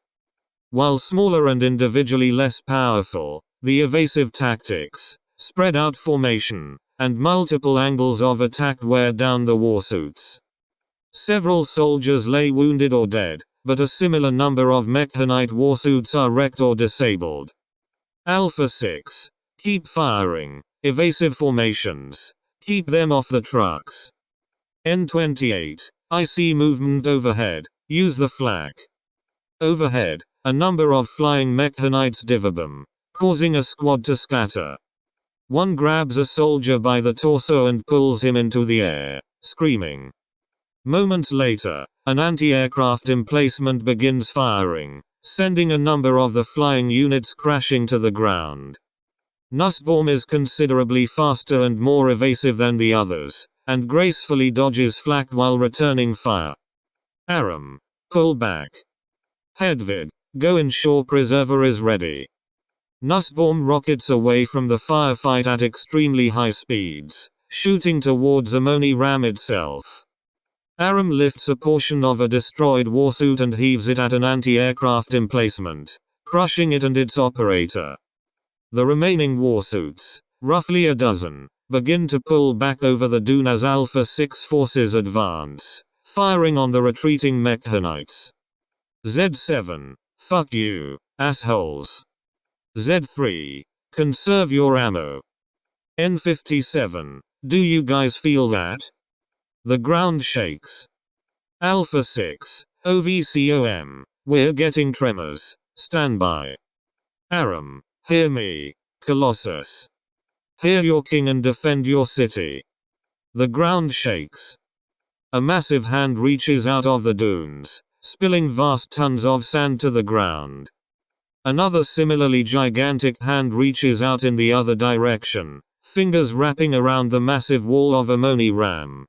While smaller and individually less powerful, the evasive tactics, spread out formation, and multiple angles of attack wear down the warsuits. Several soldiers lay wounded or dead, but a similar number of Mechanite warsuits are wrecked or disabled. Alpha 6. Keep firing. Evasive formations. Keep them off the trucks. N28. I see movement overhead. Use the flak. Overhead, a number of flying Mechanites divabom, causing a squad to scatter. One grabs a soldier by the torso and pulls him into the air, screaming. Moments later, an anti-aircraft emplacement begins firing, sending a number of the flying units crashing to the ground. Nussbaum is considerably faster and more evasive than the others, and gracefully dodges flak while returning fire. Aram. Pull back. Hedvig. Go ensure preserver is ready. Nussbaum rockets away from the firefight at extremely high speeds, shooting towards AMONI-RAM itself. Aram lifts a portion of a destroyed warsuit and heaves it at an anti-aircraft emplacement, crushing it and its operator. The remaining warsuits, roughly a dozen, begin to pull back over the dune as Alpha 6 forces advance, firing on the retreating Mechanites. Z7. Fuck you, assholes. Z3. Conserve your ammo. N57. Do you guys feel that? The ground shakes. Alpha 6. OVCOM. We're getting tremors. Stand by. Aram. Hear me, Colossus. Hear your king and defend your city. The ground shakes. A massive hand reaches out of the dunes, spilling vast tons of sand to the ground. Another similarly gigantic hand reaches out in the other direction, fingers wrapping around the massive wall of AMONI-RAM.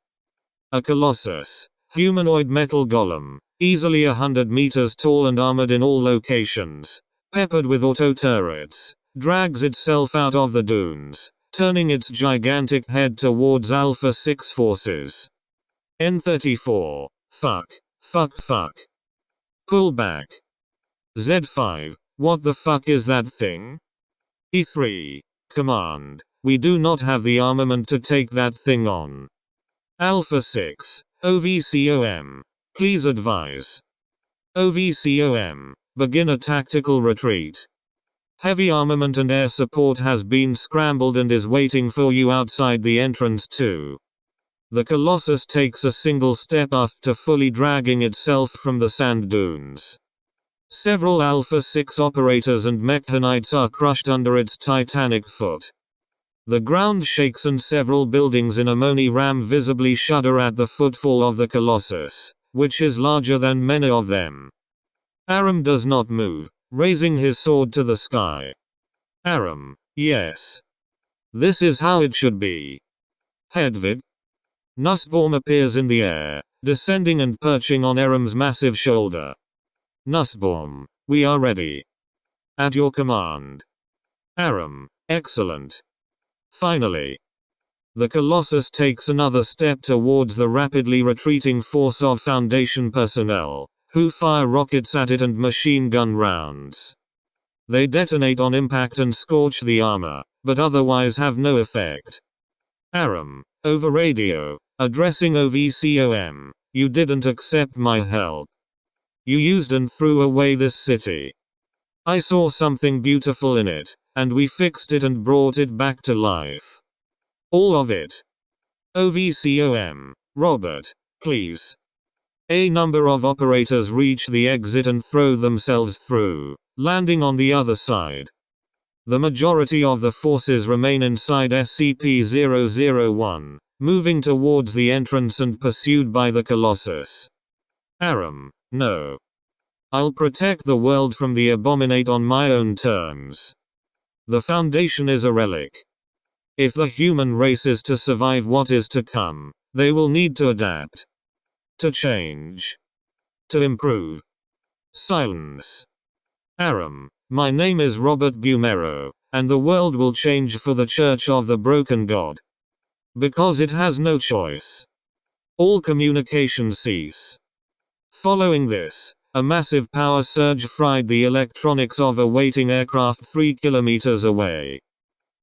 A colossus, humanoid metal golem, easily 100 meters tall and armored in all locations, peppered with auto turrets, drags itself out of the dunes, turning its gigantic head towards Alpha 6 forces. N34. Fuck. Fuck fuck. Pull back. Z5. What the fuck is that thing? E3. Command. We do not have the armament to take that thing on. Alpha 6. OVCOM. Please advise. OVCOM. Begin a tactical retreat. Heavy armament and air support has been scrambled and is waiting for you outside the entrance too. The Colossus takes a single step after fully dragging itself from the sand dunes. Several Alpha 6 operators and mechanites are crushed under its titanic foot. The ground shakes and several buildings in AMONI-RAM visibly shudder at the footfall of the Colossus, which is larger than many of them. Aram does not move, raising his sword to the sky. Aram, yes. This is how it should be. Hedvig. Nussbaum appears in the air, descending and perching on Aram's massive shoulder. Nussbaum, we are ready. At your command. Aram, excellent. Finally. The Colossus takes another step towards the rapidly retreating force of Foundation personnel, who fire rockets at it and machine gun rounds. They detonate on impact and scorch the armor, but otherwise have no effect. Aram, over radio, addressing OVCOM, you didn't accept my help. You used and threw away this city. I saw something beautiful in it, and we fixed it and brought it back to life. All of it. OVCOM, Robert, please. A number of operators reach the exit and throw themselves through, landing on the other side. The majority of the forces remain inside SCP-001, moving towards the entrance and pursued by the Colossus. Aram, no. I'll protect the world from the Abominate on my own terms. The Foundation is a relic. If the human race is to survive what is to come, they will need to adapt. To change. To improve. Silence. Aram, my name is Robert Gumero, and the world will change for the Church of the Broken God. Because it has no choice. All communication cease. Following this, a massive power surge fried the electronics of a waiting aircraft 3 kilometers away.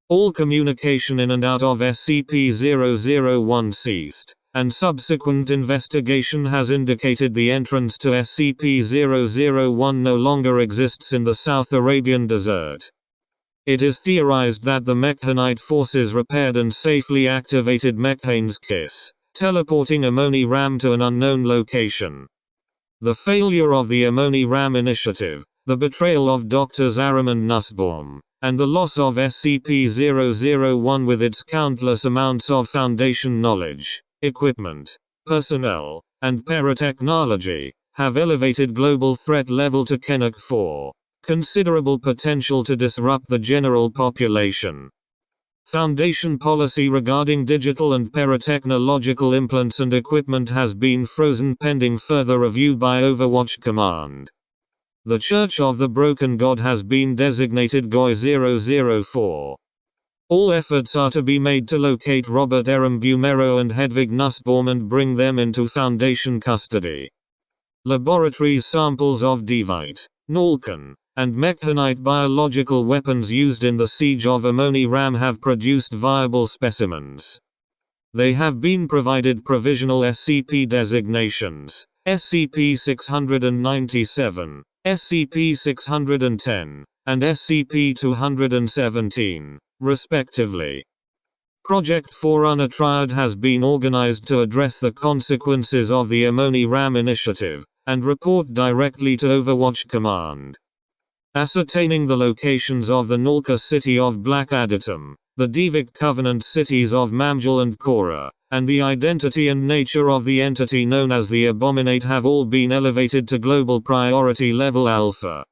All communication in and out of SCP-001 ceased, and subsequent investigation has indicated the entrance to SCP-001 no longer exists in the South Arabian desert. It is theorized that the Mechanite forces repaired and safely activated Mekhane's Kiss, teleporting AMONI-RAM to an unknown location. The failure of the AMONI-RAM initiative, the betrayal of Drs. Aram and Nussbaum, and the loss of SCP-001 with its countless amounts of Foundation knowledge, equipment, personnel, and paratechnology, have elevated global threat level to Category 4. Considerable potential to disrupt the general population. Foundation policy regarding digital and paratechnological implants and equipment has been frozen pending further review by Overwatch Command. The Church of the Broken God has been designated GOI-004. All efforts are to be made to locate Robert Aram Gumero and Hedvig Nussbaum and bring them into Foundation custody. Laboratories samples of Devite, Nalkan, and Mechanite biological weapons used in the siege of AMONI-RAM have produced viable specimens. They have been provided provisional SCP designations, SCP-697, SCP-610, and SCP-217, respectively. Project Forerunner Triad has been organized to address the consequences of the AMONI-RAM initiative, and report directly to Overwatch Command. Ascertaining the locations of the Nalka city of Black Adatum, the Devik Covenant cities of Mamjal and Korra, and the identity and nature of the entity known as the Abominate have all been elevated to global priority level Alpha.